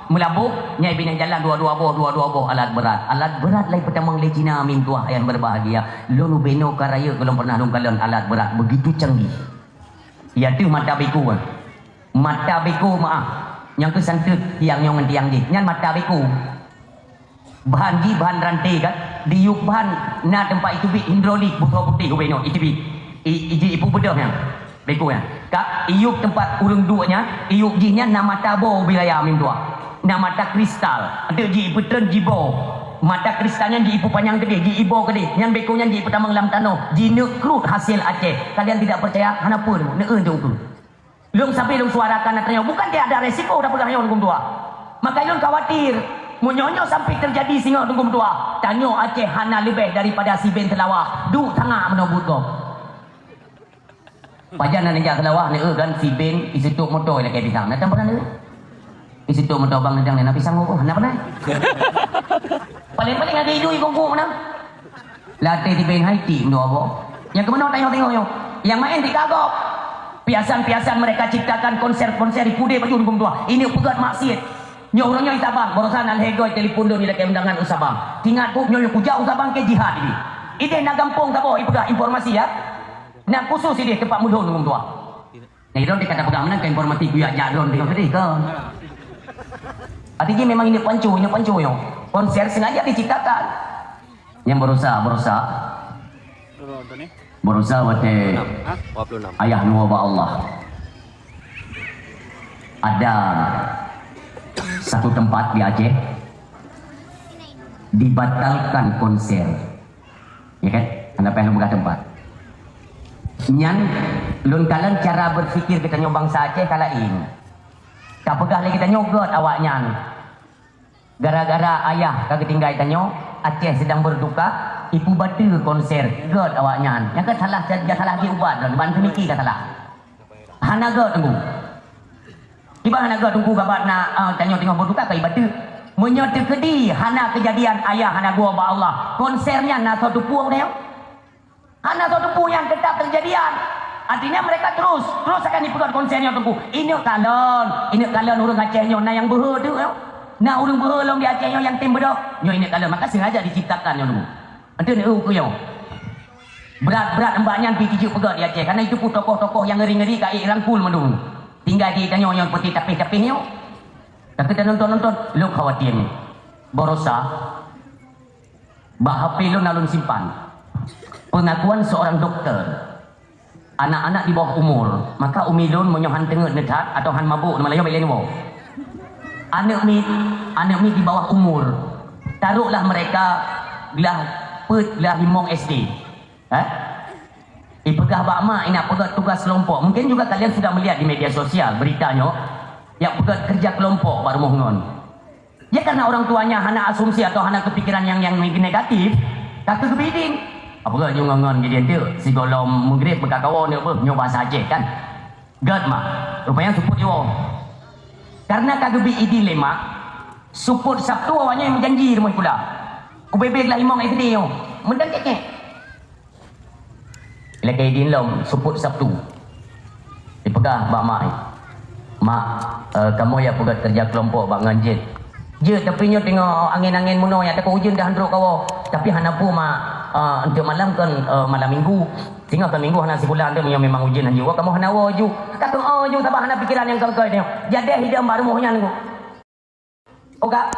melabuk, nyai pinggir jalan dua-dua boh alat berat. Alat berat lain pertama oleh Cina amin tuah yang berbahagia. Lolo beno karaya kalau pernah dong kalian alat berat begitu canggih. Ya tu mata beku. Mata beku maaf. Yang tu santut tiang nyong tiang di. Nyan mata beku. Bahan di bahan rantai kan. Diuk bahan na tempat itu bi hidrolik butuh putih beno itu bi. Ipu bedah yang beku yang. Kak iuk tempat urung duanya, iuk jinya nama tabo wilayah amin tua. Nama mata kristal. Ada ji petren jibo. Mata kristalnya di ipu panjang gede, di ibo gede. Yang bekunya di ipu tamang lam tano. Di nekrut hasil Aceh. Kalian tidak percaya? Kenapa? Neun jong tu. Lung sampai lung suarakan tanya, bukan dia ada resiko dah pegang yon tua. Maka lung khawatir. Munyonyo sampai terjadi singa tunggu tua. Tanyo Aceh hana lebih daripada si ben telawah. Du tengah menobut kau. Pajan nak nejak telawah ni kan si ben isi tuk motor lagi pisang. Nak pernah ni? Isi tuk motor bang nejang ni nak pisang kau. Nak pernah? Paling-paling ada hidup ikut kau mana? Latih di ben Haiti mendoa kau. Yang ke mana tengok-tengok yo. Yang main di kagok. Piasan-piasan mereka ciptakan konser-konser di Pude baju hukum tua. Ini pegat maksiat. Nyo orangnya Sabang, barusan alhegoi telefon do ni lagi undangan Sabang. Tingat ku nyo kujau Sabang ke jihad ini. Ide nak gampung tak boh pegat informasi ya. Nak khusus ini tempat mudon hukum tua. Nah, itu dikata pegang mana ke informasi ku ya jadon tengok tadi kan. Artinya memang ini pancu yo. Konser sengaja diciptakan. Yang berusaha wate ayah nuwa Allah. Ada satu tempat di Aceh dibatalkan konser, ya kan? Anda pengen buka tempat nyan lun kalian cara berfikir kita nyobang bangsa Aceh kalain tak pegah lagi kita nyogot awak nyan gara-gara ayah kagak tinggal tanyo Aceh sedang berduka. Ibu batu konser god awak nyan. Yang ke salah di ubat dan bantu niki ka salah. Hana god tunggu. Tiba hana god tunggu gabat na tengok berduka kai batu. Menyatu kedi hana kejadian ayah hana gua ba Allah. Konsernya na satu puang dia. Hana satu puang yang tetap terjadian. Artinya mereka terus akan dipegat konsernya tunggu. Ini kalian urang Aceh nyo na yang behe tu. Na urang behe long di Aceh nyo yang tim bedok. Nyo ini kalian maka sengaja diciptakan nyo tunggu. Itu ni ku yo. Berat embaknya pergi tujuh pegat di Aceh karena itu pun tokoh-tokoh yang ngeri-ngeri kai rangkul mendung. Tinggal di tanyo yang peti tapi nyo. Tapi kita nonton lu khawatir ni. Borosa bah HP lu nalun simpan. Pengakuan seorang dokter. Anak-anak di bawah umur, maka umilun menyohan tengah netat atau han mabuk Melayu belen wo. Anak mi di bawah umur. Taruhlah mereka lah himong SD. Ipegah bakma ina pegat tugas kelompok. Mungkin juga kalian sudah melihat di media sosial beritanya yang pegat kerja kelompok baru mohon. Ya karena orang tuanya hana asumsi atau hana kepikiran yang negatif, kata kebiding. Apa ke ngongon jadi tu si golom mengrip berkakawan ni apa nyoba saja kan. Gad mah. Rupanya support yo. Karena kagebi dilema support Sabtu awaknya yang berjanji rumah pula. Ubebek lah imam SD yo. Mendang kek. Lagi din lom support Sabtu. Dipegah bak mak. Mak, kamu ya pegat kerja kelompok bak nganjit. Je tapi nyo tengok angin-angin muno ya tak hujan dah handruk kau. Tapi hanapu mak untuk malam kan malam minggu. Tengok kan minggu hana sebulan tu memang hujan hanju. Kamu hana waju. Kata ju tabah hana pikiran yang kau ni. Jadi hidup baru mohnya nunggu. Oga.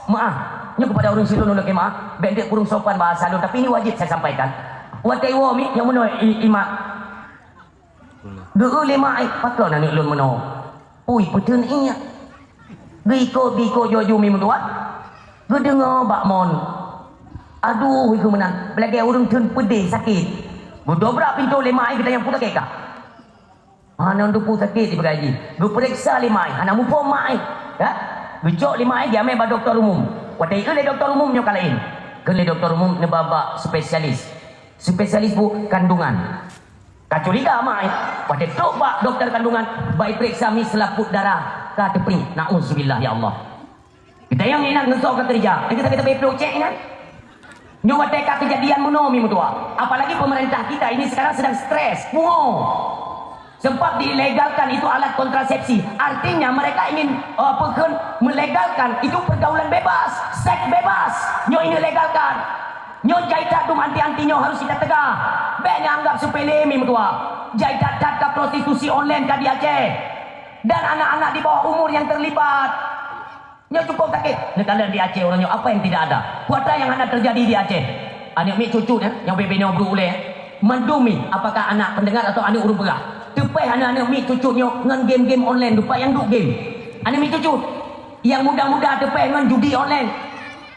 Maaf, nya kepada orang silun uluk maaf, bendek kurung sopan bahasa lu tapi ini wajib saya sampaikan. Watai wo mi yang meno ima. Deu lima ai pakon ani lun meno. Ui putun inya. Biko jojo mi menduat. Gedengo bakmon. Aduh iku menang. Belagi urang tun pedih sakit. Berdobrak pintu lima ai kita yang putar keka. Hana ndu pu sakit dibegaji. Gu periksa lima ai, hana mupo mai. Ya? Bejok lima ai dia ambil doktor umum. Watai ke doktor umum nyo kalain. Ke doktor umum ne baba spesialis. Spesialis bu kandungan. Kacuriga mai. Watai tok bak doktor kandungan baik periksa mi selaput darah ka tepri. Nauzubillah ya Allah. Kita yang nak ngesok ke kerja. Kita projek kan. Nyawa teka kejadian monomi mutua. Apalagi pemerintah kita ini sekarang sedang stres. Sebab dilegalkan itu alat kontrasepsi. Artinya mereka ingin melegalkan itu pergaulan bebas, seks bebas. Nyo ini legalkan. Nyo jaitat dum anti-anti nyo harus kita tegak. Banyak anggap sepele mi mutua. Jaitat ke prostitusi online ke di Aceh. Dan anak-anak di bawah umur yang terlibat. Nyo cukup sakit. Negara di Aceh orangnya apa yang tidak ada? Kuota yang ada terjadi di Aceh. Anak mi cucu yang bebenya beruleh. Mendumi apakah anak pendengar atau anak urut berah. Tepai anak-anak mi cucu nyo dengan game-game online lupa yang duk game. Anak mi cucu yang muda-muda tepai dengan judi online.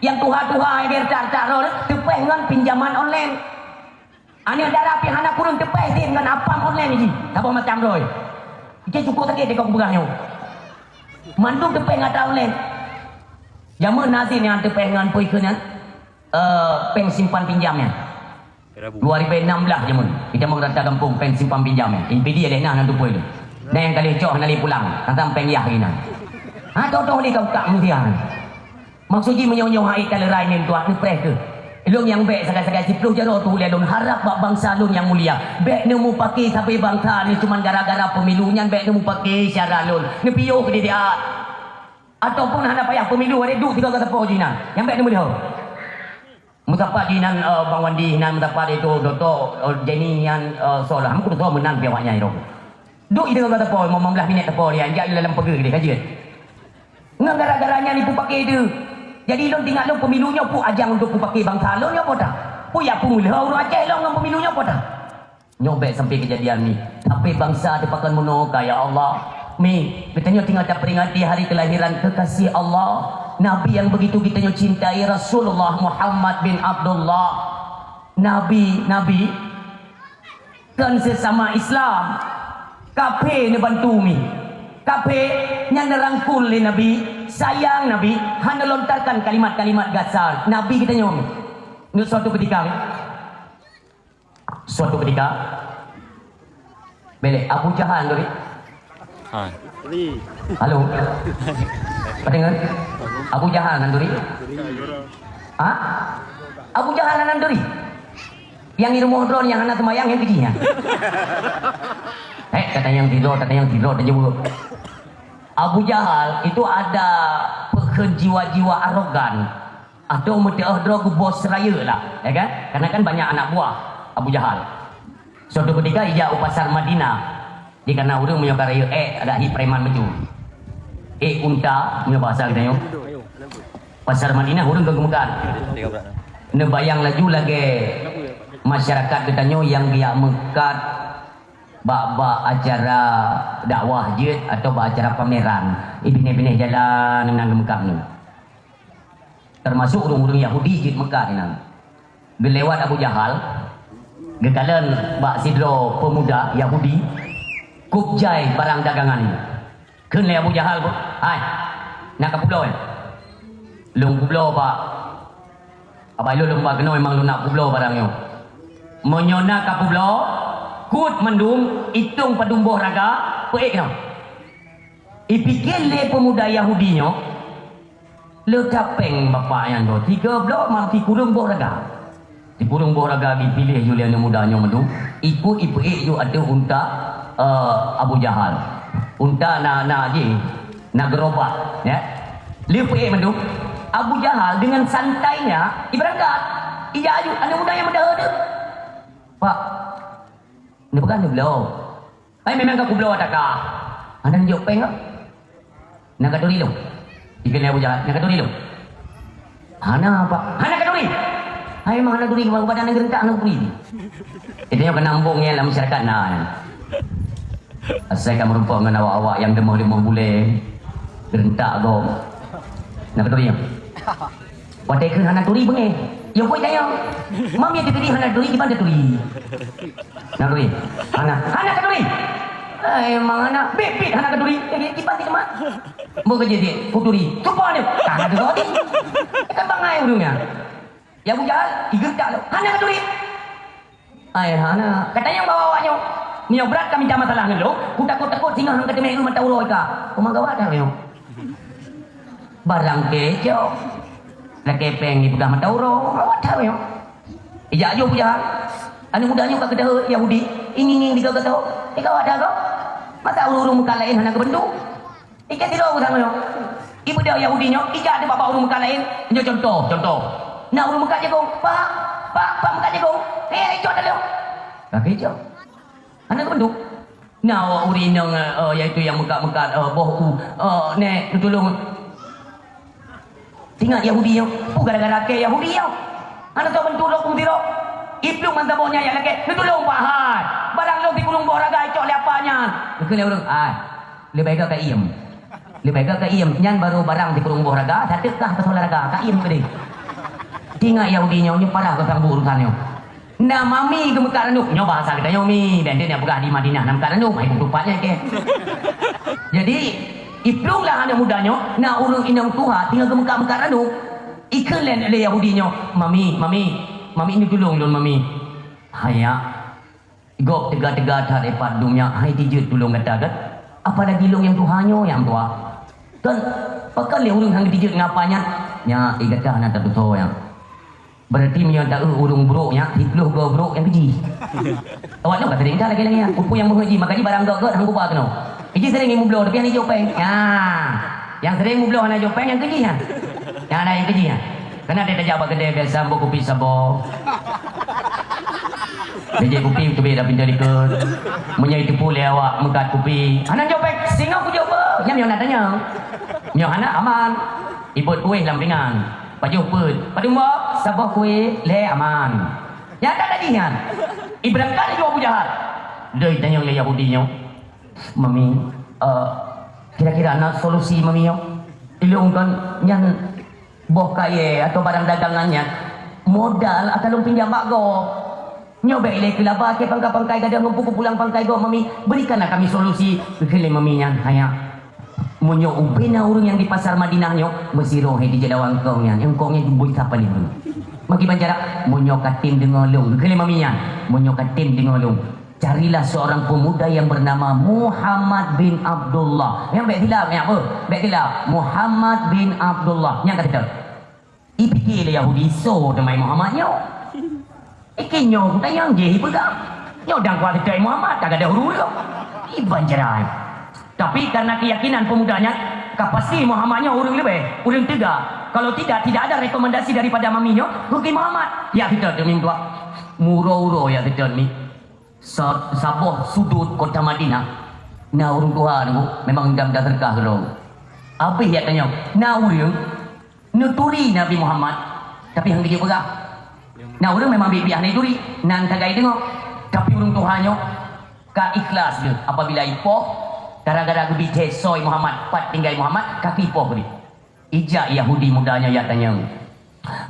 Yang tuha-tuha yang tak tepai dengan pinjaman online. Anak darah pi anak kurun tepai dengan apa online ni. Apa macam roy. Dia cukup sakit dekat berahnya. Mandum tepai ngata online. Jaman nasi ni yang tepai dengan poikennya peng simpan pinjamnya 2016 jaman kita mau rata kampung peng simpan pinjamnya impedi ada nak nanti poin tu dan yang kali cok nali pulang tentang peng yah ini contoh ni kau tak mungkin maksudnya menyonyong hai kalau rai ni tuan ni preh ke Long yang baik sekali-sekali 10 jaro tu lihat don harap bangsa long yang mulia baik ni mu pakai sampai bangsa ni cuma gara-gara pemilunya baik ni mu pakai syara long ni piyo ke dia ataupun hendak payah pemilu ada duk 3 kata jina yang baik ni boleh mutapa jinan Bang Wandi nan mutapa itu Dr. Jenny yang solah aku tu menang biawaknya itu duk 3 kata mau 15 minit tepo dia anjak dalam pergi dia kajian ngang gara-garanya ni pu pakai dia jadi long tinggal long pemilunya pu ajang untuk pu pakai bangsa long ya apa dah pu ya pu mulai orang Aceh long ngam pemilunya apa dah nyobek sampai kejadian ni tapi bangsa dipakan monoka ya Allah mi kita tinggal tak peringati hari kelahiran kekasih Allah Nabi yang begitu kita cintai Rasulullah Muhammad bin Abdullah Nabi kan sesama Islam kape ni bantu mi kape yang nerangkul li Nabi sayang Nabi hanya lontarkan kalimat-kalimat gasar Nabi kita nyom ini suatu ketika belek Abu Jahal tu halo pendengar Abu Jahal nanduri Abu Jahal nanduri yang ilmu drone yang anak semayang yang kejinya kata yang tidur dan jauh Abu Jahal itu ada jiwa-jiwa arogan atau mutiara bos raya lah ya kan karena kan banyak anak buah Abu Jahal suatu ketika ia pasar Madinah di karena urang punya karya ada preman maju unta punya bahasa kita yo pasar Madinah urang kegemukan ne bayang laju lagi masyarakat kita nyo yang dia mekat bak acara dakwah je atau bak acara pameran ibine-bine jalan nang Mekah ni termasuk urang-urang Yahudi je Mekah ni gelewat Abu Jahal gekalan bak sidro pemuda Yahudi kupjai barang dagangan ni kenle Abu Jahal pun hai nak ke pulau lung pulau pak apa lu lung pak kena memang lu nak pulau barangnya menyona ke pulau kut mendung hitung padumbuh raga peik no ipikir le pemuda Yahudi nyo le kapeng bapaknya tu 3 blok mati kurung buh raga di kurung buh raga dipilih Julian mudanya mendung ikut ipik ju ada unta Abu Jahal unta na gerobak ya liu mendung Abu Jahal dengan santainya iberangkat iya aju ada muda yang muda ada pak ini bukan belum memang aku belum ada kah anda jauh pengak nak kaduri lo ikan Abu Jahal nak kaduri lo hana apa hana kaduri memang hana duri badan yang gerentak hana duri itu yang kenambungnya dalam masyarakat saya akan merumpuk dengan awak-awak yang demah-demah boleh gerentak kau nak keduri yang wadai ke hana duri bengih yang buat daya mam yang keduri hana duri gimana duri nak duri hana keduri emang hana bebit hana keduri gimana teman mau kerja dia kuduri cuba dia hana keduri kan bangai urungnya yang bujal igertak lo hana keduri hana katanya yang bawa-bawanya ni yang berat kami dah masalah ni lo ku takut-takut singa hang kata mai rumah tahu ka kumang gawa dah yo barang kejo laki peng ni pegang mata urang awak tahu ya ijak jo puja anu mudanya kat kedah Yahudi ini di kau tahu kau ada kau mata urung muka lain hana kebendu ikan tidak usah yo ibu dia Yahudi nyo ijak ada bapak urung muka lain nyo contoh nak urung muka jagung pak muka jagung ikut dah lho kejo hana kebendu nah uri nang iaitu yang muka boh nek tolong tinggal Yahudi yo gara-gara ke Yahudi yo ana to bentuk kum tiro iplung mantap bohnya ya lagi tolong pahat barang lo di kulung boraga icok leapanya kene urang lebih baik ka iem nyan baru barang di kulung boraga sadekah pasal olahraga ka iem gede tinggal Yahudi nyo parah ka sang urusan yo na mami ke Mekah Ranuk nyo bahasa kita yo mi dan dia pegah di Madinah nam Mekah Ranuk ai rupanya ke jadi iplung lah anak mudanya na urang inang tuha tinggal ke Mekah Ranuk ikan lain oleh Yahudi nyo mami ini tolong lon mami haya gop tegak-tegak tar epat dumnya hai dijut tolong kata kat apa lagi long yang tuhanyo yang tua kan pakal le urang hang dijut ngapanya nya igata na tatu yang berarti punya tak urung buruknya hipluh go buruk yang keji awak nak sering dah lagi upu yang mengaji makanya barang gak hang kupa keno keji sering imu blow tapi yang jopeng yang sering blow ana jopeng yang keji yang ada yang keji karena dia tak gede biasa sambo kopi sabo dia kopi tu beda pindah ikut menyai tipu le awak mengkat kopi ana jopeng singa ku jopa yang nak tanya yang anak aman ibut kuih lampingan Paju pun, padu mbak, sabah kue le aman. Yang tak tadi kan, ibrang kali dua jahat. Dia tanya oleh Yahudi nyo, mami, kira-kira nak solusi mami nyo, ilung kan yang boh kaya atau barang dagangannya modal atau lung pinjam mak go. Nyo baik le kelaba ke pangkai gadang ngumpul pulang pangkai go mami, berikanlah kami solusi. Kele mami yang hanya munyo ubena urang yang di pasar Madinah nyo mesti roh di jadawang kong yang kongnya buih siapa ni magi banjara munyo katim dengolong kele maminya munyo katim dengolong carilah seorang pemuda yang bernama Muhammad bin Abdullah yang baik tilap yang apa baik tilap Muhammad bin Abdullah yang kata ipikir le Yahudi so demai Muhammad nyo ikinyo tayang je pegang nyo dang kuat kai Muhammad tak ada huru i banjara. Tapi karena keyakinan pemudanya, kapasti Muhammadnya urang lebih, urang tegak. Kalau tidak ada rekomendasi daripada maminya, rugi Muhammad. Ya kita demi tua, muro ya kita demi. Saboh sudut kota Madinah. Nah urang Tuhan memang jam dah terkah kalau. Apa ya tanya? Nah urang nuturi Nabi Muhammad, tapi hang dia pegah. Nah urang memang bibiah nuturi, nan tagai tengok. Tapi urang Tuhannya ka ikhlas dia apabila ipoh gara-gara gede soy Muhammad pat tinggal Muhammad kaki poh ni ijak Yahudi mudanya ya tanya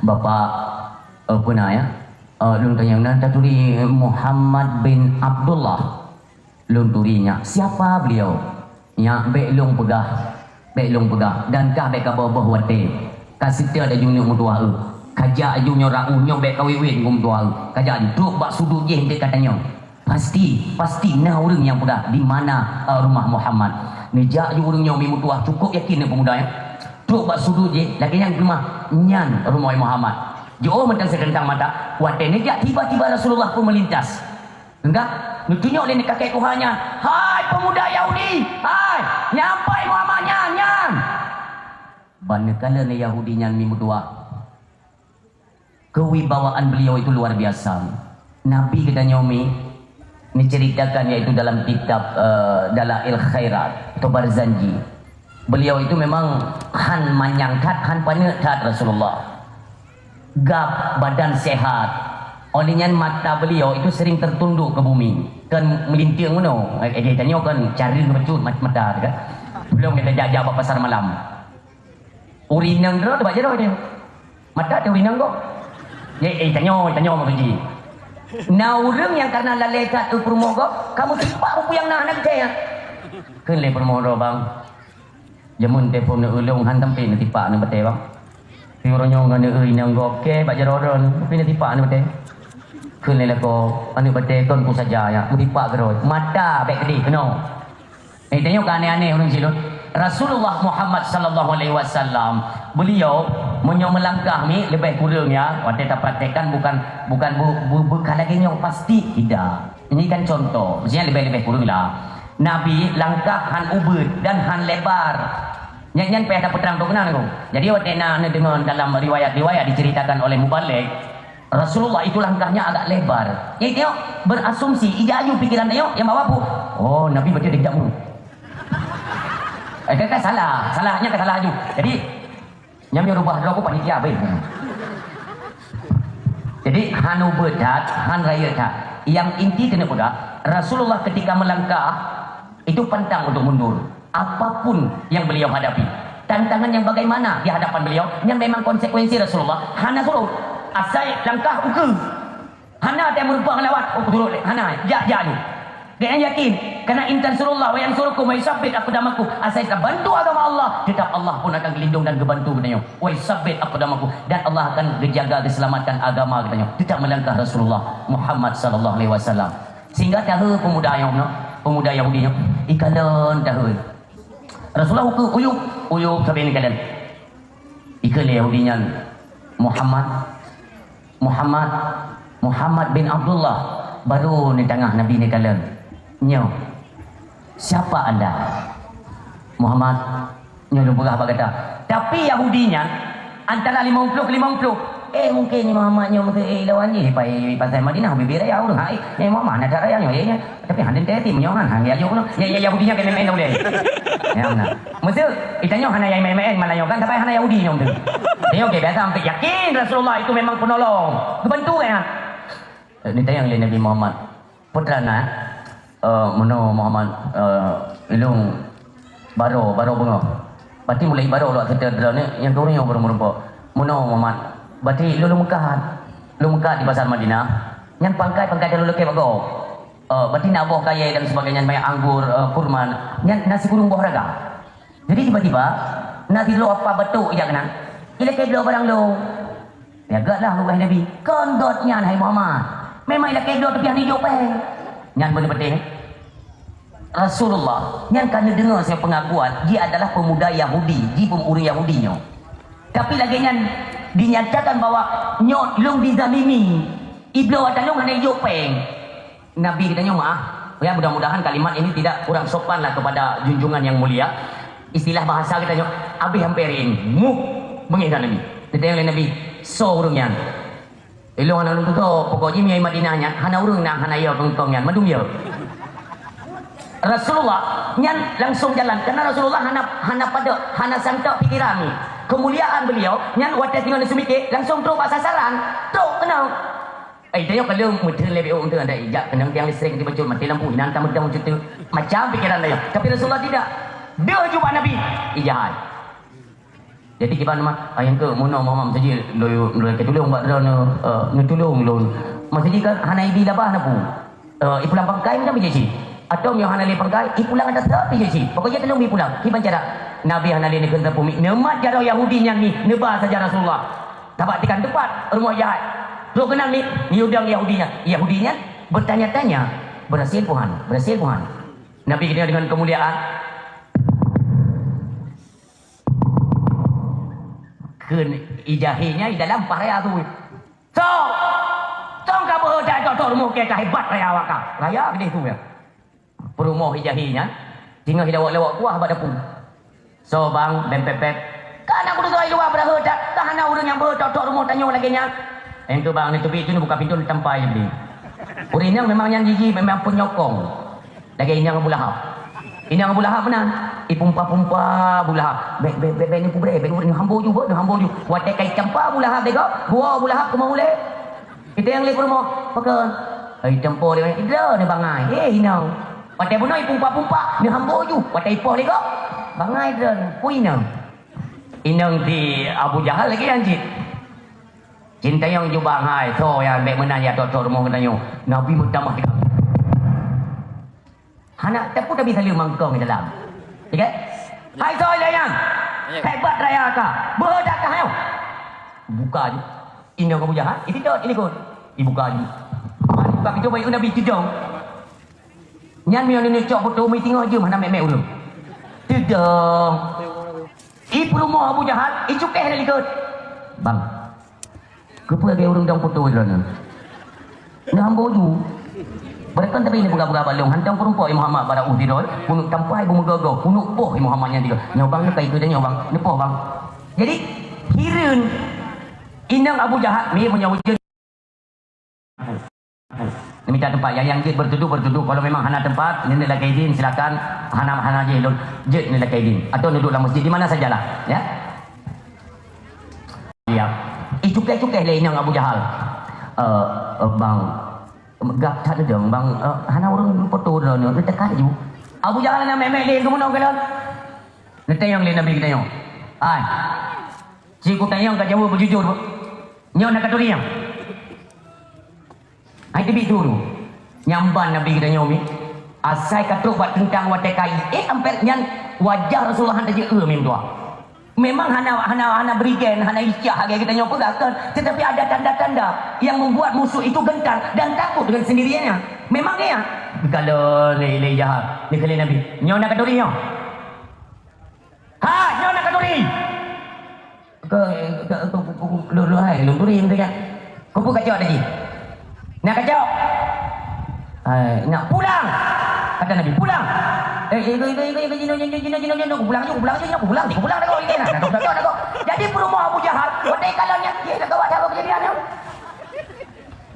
bapak apa nak ya lung tanya nanti turi Muhammad bin Abdullah lung turinya siapa beliau ya belung pegah dan kah beka bawah wate kasih dia ada junyo mutua kajak junyo rau nyo bek kawiwin gum tua kajak duk bak sudut je dia katanya pasti nah urang yang pegah di mana rumah Muhammad nejak je urang nyo mimu tuah cukup yakin pemuda ya duk bak sudut je lagi yang rumah nyan rumah Muhammad jo mentang sedentang mata wate nejak tiba-tiba Rasulullah pun melintas enggak nutunjuk oleh kakek Tuhannya hai pemuda Yahudi hai nyampai Muhammad nyan banekala ne Yahudi nyan mimu tuah kewibawaan beliau itu luar biasa Nabi kita nyomi diceritakan yaitu dalam kitab Dalail Khairat atau Barzanji beliau itu memang han manyangkat han panekat Rasulullah gap badan sehat olehnya mata beliau itu sering tertunduk ke bumi kan melinting mana dia tanya kan cari kebecut mata kan belum kita jajah apa pasar malam urinang terus baca dia mata ada urinang kok tanya mau pergi nah urang yang karena lalekat tu permogo kamu tipak buku yang nak saya kan le permogo bang jamun telefon ulung hantam pe tipak ni betul bang piuronyo ngane euy nang goke bak jaroron tapi ni tipak ni betul kan le ko anu betul kon ku saja ya ku tipak geroi mata bek gede keno tengok aneh-aneh urang silut Rasulullah Muhammad sallallahu alaihi wasallam beliau melangkah ni lebih kurangnya waktu kita praktekkan bukan lagi yang pasti tidak. Ini kan contoh, maksudnya lebih kurang lah. Nabi langkah han ubud dan han lebar. Nyan payah dapat terang tu kenal aku. Jadi waktu nak dengar dalam riwayat diceritakan oleh Mubalik, Rasulullah itu langkahnya agak lebar. Jadi tengok berasumsi, ijayu pikiran tengok yang bawa bu. Oh, Nabi betul dia mu. Kan salahnya kan salah ju. Jadi nyamnya rubah dulu aku panitia baik. Jadi han ubud dat, han raya dat. Yang inti kena pada Rasulullah ketika melangkah itu pantang untuk mundur. Apapun yang beliau hadapi, tantangan yang bagaimana di hadapan beliau, yang memang konsekuensi Rasulullah. Hana suruh asai langkah uke. Hana dia merupakan lawat. Oh turun hana ja ni. Dia yakin karena intan surullah wa yang suruhku wa yusabbit aqdamaku. Asai kita bantu agama Allah, tetap Allah pun akan gelindung dan gebantu katanya. Wa yusabbit aqdamaku, dan Allah akan menjaga keselamatan agama katanya. Tetap melangkah Rasulullah Muhammad sallallahu alaihi wasallam. Sehingga tahu pemuda Yahudi ikalan tahu. Rasulullah uyuk sampai ni kalian. Ikal Yahudinya Muhammad bin Abdullah baru di tengah Nabi ni kalian. Nyo, siapa anda? Muhammad. Nyo lu berah kata. Tapi Yahudinya antara 50 ke 50. Mungkin ni Muhammad nyo mungkin lawan ni pasal Madinah bibir raya urang. Muhammad ada raya nyo tapi handen teti nyo han ya yo no. Ya Yahudinya kena main boleh. Ya benar. Maksud itanya hana yang main malah kan tapi hana Yahudi nyo tu. Dia okey biasa untuk yakin Rasulullah itu memang penolong. Kebantu kan. Ni tayang oleh Nabi Muhammad. Putrana Muhammad ilung baro bunga. Berarti mulai baro lah kita ni yang turun yang berumur Muhammad. Berarti lu Mekah di pasar Madinah. Yang pangkai dalam lekeh bago. Berarti nak buah kaya dan sebagainya, banyak anggur, kurma, yang nasi kurung buah raga. Jadi tiba-tiba nasi lu apa betul ija kena. Ila ke dua barang lu. Ya gaklah rumah Nabi. Kondotnya hai Muhammad. Memang ila ke dua tapi hari jauh peh. Yang benar-benar Rasulullah yang kena dengar saya pengakuan dia adalah pemuda Yahudi, dia pemuri Yahudinya. Tapi lagi yang dinyatakan bahwa nyot long dizalimi. Ibnu atalung hanya jopeng. Nabi katanya maaf. Ya mudah-mudahan kalimat ini tidak kurang sopanlah kepada junjungan yang mulia. Istilah bahasa kita nyok abi hamperin mu mengira Nabi. Tetap oleh Nabi so urungnya. Ilong anak tu pokoknya mi Madinahnya hana urung nak hana yo tongtongnya madum yo. Rasulullah nyan langsung jalan karena Rasulullah hana sangka pikiran ni. Kemuliaan beliau nyan wadah tinggal semikit langsung terus sasaran. Terus kenal. Dia kalau mudah lebih untuk ada ijak kena tiang listrik di baju mati lampu hinan tamu macam tu macam pikiran dia. Tapi Rasulullah tidak. Dia jumpa Nabi ijaz. Jadi kita nama yang ke mono Muhammad saja lo ketulung buat drone ngetulung lo. Masih kan hana ibi dah bah napu. Ipulang pangkai macam je. Atau yang hana le pangkai ipulang ada tapi je. Pokoknya tolong ipulang. Kiban cara Nabi hana le ni kena pumi. Nemat jaro Yahudi yang ni nebah saja Rasulullah. Tapak tikan tepat rumah jahat. Lo kenal ni udang Yahudinya bertanya-tanya berhasil Tuhan. Nabi kita dengan kemuliaan ijahinya di dalam raya tu. Tong ka berdak tok rumah ke hebat raya waka. Raya gede tu ya. Perumah ijahinya tinggal lewat kuah pada pun. So bang bempepet. Kan aku tu luar berdak. Kan ana urang yang berdak tok rumah tanya lagi nya. Yang tu bang, ni tepi tu ni buka pintu ni tempai je beli. Orang yang memang yang gigi memang penyokong. Lagi ini yang Abu Lahab. Ini yang Abu Lahab benar. Pumpa Abu Lahab. Bek ni pubre, bek ni hambo juga. Watak kai campa Abu Lahab dek. Buah Abu Lahab ke mau le. Kita yang le rumah. Pakai. Tempo dia ida ni bangai. Inau. Watak bunoi pumpa ni hambo ju. Watak ipoh dek. Bangai dia. Puinang. Inang di Abu Jahal lagi anjit. Cinta yang jubah hai so yang baik menanya tok rumah katanya Nabi mutamah kita. Anak tapi tak bisa liu mangkong di dalam. Okey? Hai so yang hebat raya ka. Berdak ka hayo. Buka je. Ini kamu jahat. Itu ini kau. Dibuka je. Buka pintu baik Nabi tidong. Nyan mi ni cok foto mi tengok je mana mek-mek urang. Tidak. Ibu rumah Abu Jahal, cukeh dah ikut. Bang, kenapa lagi orang dong foto itu kan? Nah, ambo ju. Berkan tapi ini buka-buka balong hantang perempuan Muhammad pada uhdidol, punuk tampai bunga gagau, punuk poh Muhammadnya dia. Nyobang ni kai tu dia nyobang, ni poh bang. Jadi hireun inang Abu Jahal ni punya wujud. Minta tempat yang jid bertuduh kalau memang hana tempat ni nak kaidin silakan hana je lon jid ni nak kaidin atau duduk dalam masjid di mana sajalah ya. Ya. Cukai-cukai lah inang Abu Jahal. Bang gap tak ada dong bang hana orang foto dah ni dekat je Abu Jahal nak memek lain kamu nak kalau nak tayang lain nabi kita yo ai cikgu tayang kat Jawa berjujur nyo nak katuri yang ai tebik dulu nyamban nabi kita nyo mi asai katuk buat tentang watekai amper nyan wajah Rasulullah handa je mim tua memang hana berigen hana isyah harga kita nyo pegakan tetapi ada tanda-tanda yang membuat musuh itu gentar dan takut dengan sendiriannya memang dia kalau le jahat ni kali nabi nyo nak katuri nyo nyo nak katuri ke lu hai lu turi tu kan kau pun kacau tadi nak kacau nak pulang kata nabi pulang pulang dah kau ini nak jadi perumah Abu Jahal wadai kalanya dia dah kawat apa kejadian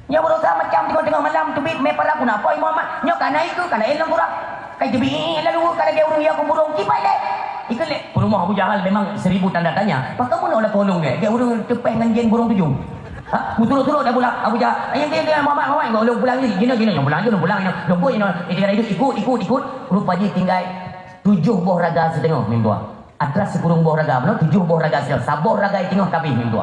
nya berusaha macam tengah malam tubik me para guna apa Muhammad nya kana itu kana elang kurang kai tebi lalu kalau dia urung ya kumurung kipai dek ikut le perumah Abu Jahal memang 1000 tanda tanya pak kamu nak tolong dia urung tepeh dengan jeng burung tujuh turut-turut dah pulang Abu Jahal dia Muhammad kau ulung pulang ni gini yang pulang itu ikut rupanya tinggal 7 buah raga setengah minggu atras sekurung buah raga mana 7 buah raga setengah sabor raga tengah kabeh minggu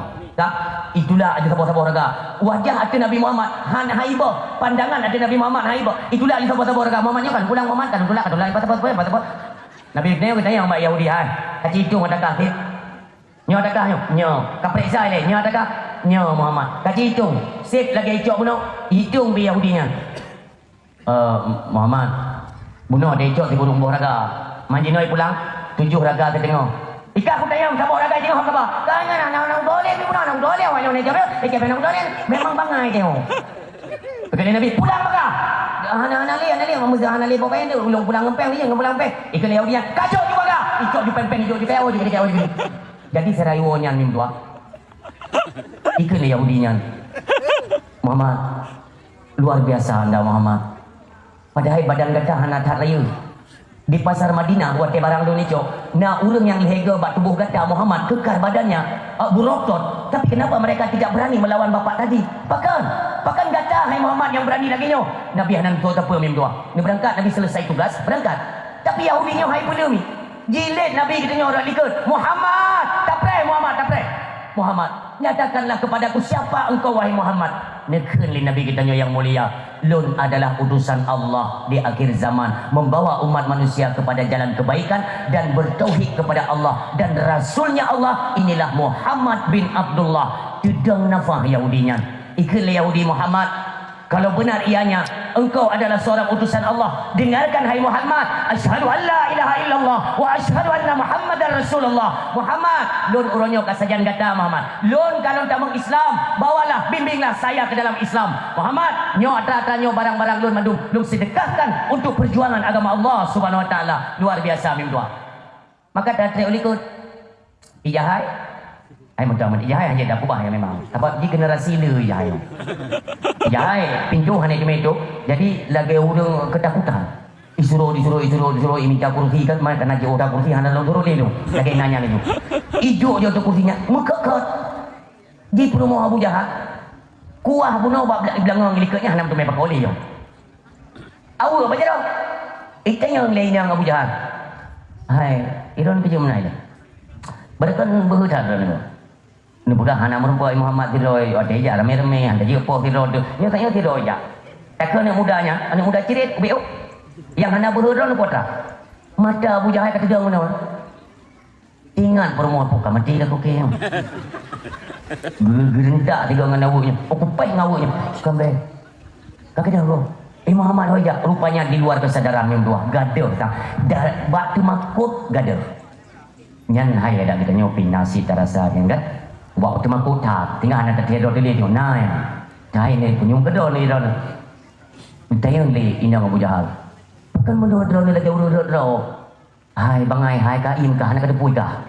itulah ada sabor raga wajah ada Nabi Muhammad haibah pandangan ada Nabi Muhammad haibah itulah ada sabor raga Muhammadnya kan pulang Muhammad kan pulang patah Nabi kena tanya mak Yahudi kaci itu adakah nyo adakah nyo kapresa le nyo adakah nyo Muhammad kaci hitung sip lagi icok bunuh hitung bi Yahudinya Muhammad bunuh dia icok di burung buah raga manjinoi pulang 7 raga setengah ikat aku tanya sabok raga tengok apa kangen nak boleh ni bunuh nak boleh awak ni jawab nak boleh memang bangai tengok Kali Nabi pulang maka hana li mamuza hana li bapak itu ulung pulang ngempeng dia pulang ngempeng ikut Yahudi kacau juga ga ikut di pempeng ikut di kau jadi serayu nyan mim tua ikut Yahudinya Muhammad luar biasa anda Muhammad padahal badan gajah hana tat layu di pasar Madinah buat barang Indonesia nah urang yang lehega bak tubuh gajah Muhammad kekar badannya berotot tapi kenapa mereka tidak berani melawan bapak tadi bahkan gajah hai Muhammad yang berani lagi nyo Nabi hanan tu apa mim dua ni berangkat Nabi selesai tugas berangkat tapi Yahudi nyo hai pula mi jilid Nabi kita nyo orang likut Muhammad tapre Muhammad nyatakanlah kepadaku siapa engkau wahai Muhammad nekeun li Nabi kita nyo yang mulia lun adalah utusan Allah di akhir zaman membawa umat manusia kepada jalan kebaikan dan bertauhid kepada Allah dan Rasulnya Allah inilah Muhammad bin Abdullah tudang nafah Yahudinya ikut Yahudi Muhammad kalau benar ianya engkau adalah seorang utusan Allah dengarkan hai Muhammad asyhadu an la ilaha illallah wa asyhadu anna Muhammadar Rasulullah Muhammad lun uronyo kasajan kata Muhammad lun kalau tamang Islam bawalah bimbinglah saya ke dalam Islam Muhammad nyo atra nyo barang-barang lun mandung lun sedekahkan untuk perjuangan agama Allah Subhanahu wa taala luar biasa mim dua maka datang ulikut ijahai ai mudah-mudahan ijahai hanya dah kubah ya memang sebab di generasi le ijahai pintu hanya cuma itu jadi lagi udah ketakutan disuruh minta kursi kan mana kena je orang kursi hanya lo suruh lelu lagi nanya lelu hijau je tu kursinya mekeket di rumah Abu Jahal kuah bunuh belakang likatnya hanya tu memang boleh je awak baca dong itu yang lain yang Abu Jahal hai iron kerja mana dia berkan berhutan dulu ni budak hana merempuai Muhammad tiroi ada ja rame-rame ada je po tiroi nya tanya tiroi ja takkan yang mudanya anak muda cirit beu yang hana berhudron potra mata Abu Jahal kata dang mana ingat permohon puka mati dah kokeh gerendak tiga dengan awaknya okupai ngawaknya kambe kakak dah go Muhammad hoja rupanya di luar kesadaran yang dua gaduh tang batu makut gaduh nyan hai ada kita nyopi nasi terasa yang kan waktu makut tak tinggal anak tertidur di dia naik dai ni punyung gaduh ni ron tayang li ina Abu Jahal kan menurut ni lagi urut hai bangai hai ka im ka anak ada pui ka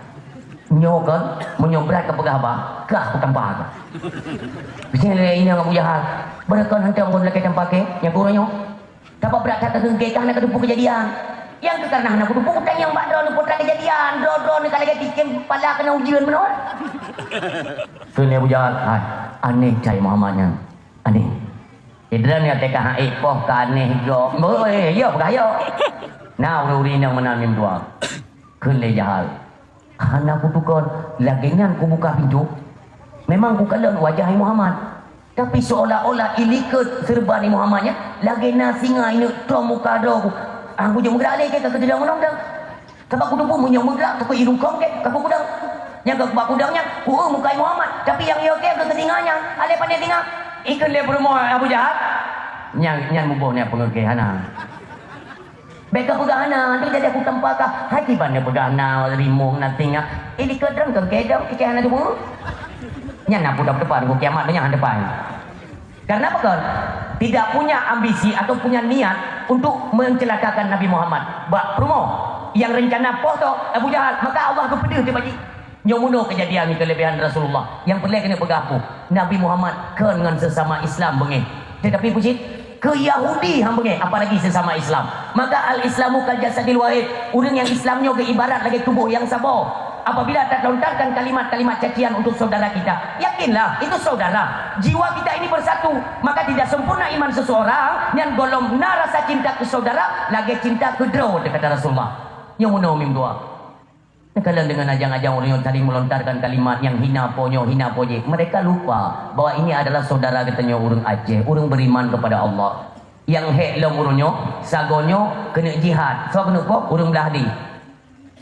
nyokan menyobrat ke pegah ba kah tambah ka bising le ina Abu Jahal berakon hantar orang lelaki tanpa ke yang kurangnya dapat berat kata ke karena kedupu kejadian yang ke karena anak kedupu utang yang bakal putra kejadian dro ni kalau lagi tikem pala kena ujian benar kena Abu Jahal aneh cai Muhammadnya aneh idran ya teka haik poh ka aneh jo boy yo gayo nah uri nang menamim dua kena Jahal anak kutukon lagian ku buka pintu memang ku kalan wajah Muhammad tapi seolah-olah ilikut serban ni Muhammadnya lagi nasinga ini tuan muka doh aku je menggerak lagi ke tidak menang dah sebab aku dumpu punya menggerak tapi hidung kong ke aku kudang yang ke bak kudangnya muka Muhammad tapi yang yo ke telinganya ale pandai tinggal ikut le promo Abu Jahal nyan muboh ni pengekehana beka pegahana tu jadi aku tempaka hati pandai pegahana rimung natinga ilikut dang ke gedang ikehana tu nya nak budak depan ku kiamat nya depan karena apa kan tidak punya ambisi atau punya niat untuk mencelakakan Nabi Muhammad bak promo yang rencana poh tu Abu Jahal maka Allah tu pedih tu bagi nyomuno kejadian ni kelebihan Rasulullah yang perlu kena pegapu Nabi Muhammad kan dengan sesama Islam bengih tetapi puji ke Yahudi hang bengih apalagi sesama Islam maka al-islamu kal jasadil wahid orang yang Islamnya ke ibarat lagi tubuh yang sabar apabila tak lontarkan kalimat-kalimat cacian untuk saudara kita yakinlah itu saudara jiwa kita ini bersatu maka tidak sempurna iman seseorang yang golong na rasa cinta ke saudara lagi cinta ke draw kata Rasulullah yang menomim dua kalau dengan ajang-ajang orang yang saling melontarkan kalimat yang hina ponyo hina poje mereka lupa bahwa ini adalah saudara katanya orang Aceh orang beriman kepada Allah yang hek long urunyo sagonyo kena jihad so kenapa orang belah di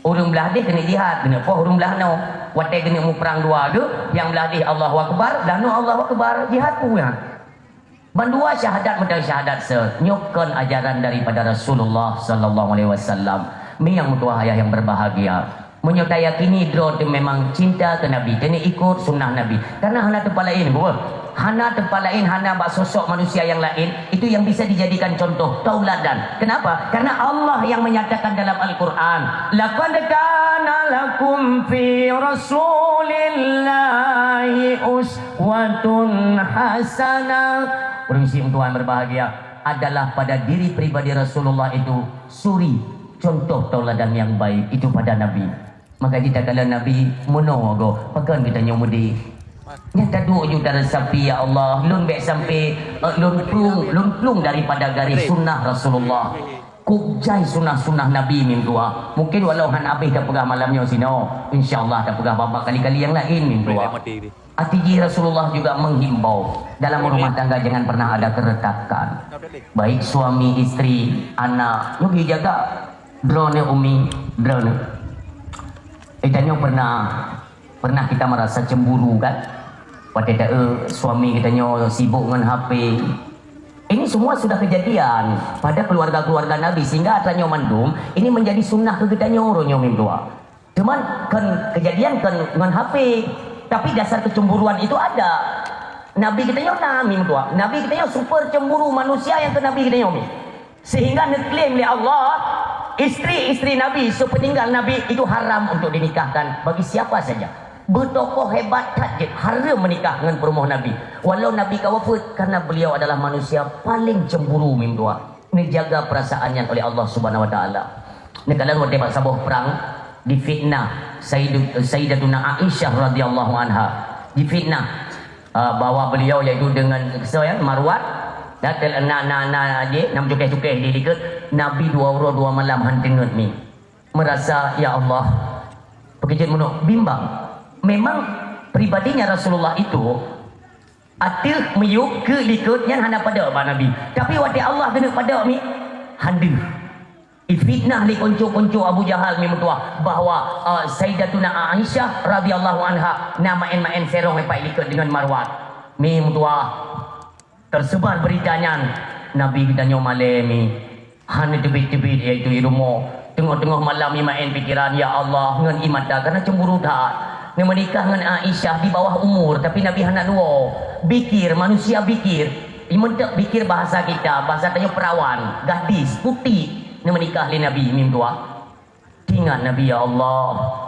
orang belah dia kena jihad kena apa orang belah no watai kena mu perang dua tu yang belah dia Allahu Akbar dan no Allahu Akbar jihad pun ya bandua syahadat medal syahadat senyokkan ajaran daripada Rasulullah sallallahu alaihi wasallam yang mutuah ayah yang berbahagia menyertai yakini draw tu memang cinta ke Nabi kena ikut sunnah Nabi karena hana tempat lain hana tempat lain hana bak sosok manusia yang lain itu yang bisa dijadikan contoh tauladan kenapa karena Allah yang menyatakan dalam Al-Quran laqad kana lakum fi rasulillahi uswatun hasanah orang Tuhan berbahagia adalah pada diri pribadi Rasulullah itu suri contoh tauladan yang baik itu pada Nabi maka kita kalau Nabi monogo pakan kita nyomudi nyata dua juta sapi ya Allah lun baik sampai lun plung daripada garis sunnah Rasulullah kubjai sunnah Nabi mim dua mungkin walau han abih dah pegah malamnya sino insyaallah dah pegah babak kali-kali yang lain mim dua Atiji Rasulullah juga menghimbau dalam rumah tangga jangan pernah ada keretakan baik suami istri anak nyugi jaga drone umi drone Itanya pernah kita merasa cemburu kan waktu suami kitanya sibuk dengan HP ini semua sudah kejadian pada keluarga-keluarga Nabi sehingga atanya mandum ini menjadi sunnah ke kitanya orangnya mimdua cuman kan kejadian kan dengan HP tapi dasar kecemburuan itu ada Nabi kitanya mimdua Nabi kitanya super cemburu manusia yang ke Nabi kitanya sehingga diklaim oleh Allah istri-istri Nabi sepeninggal Nabi itu haram untuk dinikahkan bagi siapa saja bertokoh hebat tajib haram menikah dengan perumahan Nabi walau Nabi kawafut karena beliau adalah manusia paling cemburu mimdua ini jaga perasaannya oleh Allah subhanahu wa ta'ala ini kadang waktu sabuh perang difitnah Sayyidatuna Aisyah radhiyallahu anha difitnah bahwa beliau yaitu dengan Marwat datel anak-anak aje nam cukai-cukai dia ikut Nabi dua malam hantingut ni merasa ya Allah pekerjaan menuk bimbang memang pribadinya Rasulullah itu atil meyuk ke likutnya hana pada Nabi tapi waktu Allah kena pada mi handu fitnah li konco-konco Abu Jahal mi mutuah bahwa Sayyidatuna Aisyah radhiyallahu anha nama main serong lepai likut dengan Marwat mi mutuah tersebar beritanya Nabi kita nyo malemi hanya tebit-tebit iaitu irumo tengah-tengah malam imain pikiran ya Allah ngan imata karena cemburu dah ngan menikah dengan Aisyah di bawah umur tapi Nabi hendak nuo bikir manusia bikir imentek bikir bahasa kita bahasa tanya perawan gadis putih ngan menikah dengan Nabi mim tua ingat Nabi ya Allah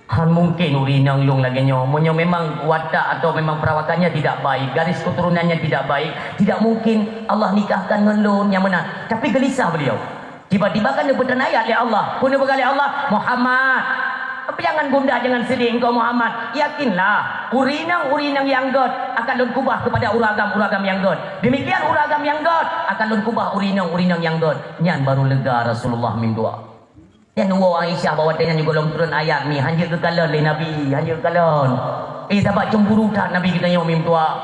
han mungkin urinang long lagi nyo monyo memang watak atau memang perawakannya tidak baik garis keturunannya tidak baik tidak mungkin Allah nikahkan dengan long yang benar tapi gelisah beliau tiba-tiba kan dia bertanya ayat ya Allah pun dia berkali Allah Muhammad apa jangan gundah jangan sedih engkau Muhammad yakinlah urinang yang God akan lun kubah kepada uragam yang God demikian uragam yang God akan lun kubah urinang yang God nyan baru lega Rasulullah mim dua yang nuwa Aisyah bawa dengan juga long turun ayat ni hanya kekalon le Nabi hanya kekalon sahabat cemburu tak Nabi kita yang mim tua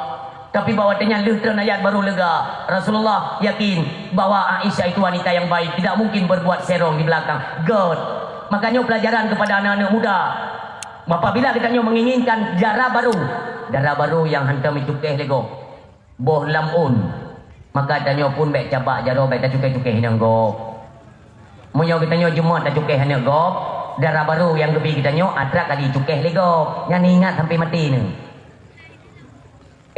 tapi bawa dengan turun ayat baru lega Rasulullah yakin bahawa Aisyah itu wanita yang baik tidak mungkin berbuat serong di belakang God makanya pelajaran kepada anak-anak muda apabila kita menginginkan darah baru yang hantar mencukeh lego boh lamun maka tanya pun baik cabak jaro baik tak cukeh-cukeh hinang go munyo kita Jumaat tak cukeh hanya gop darah baru yang lebih kita atrak kali cukeh lego yang ingat sampai mati ni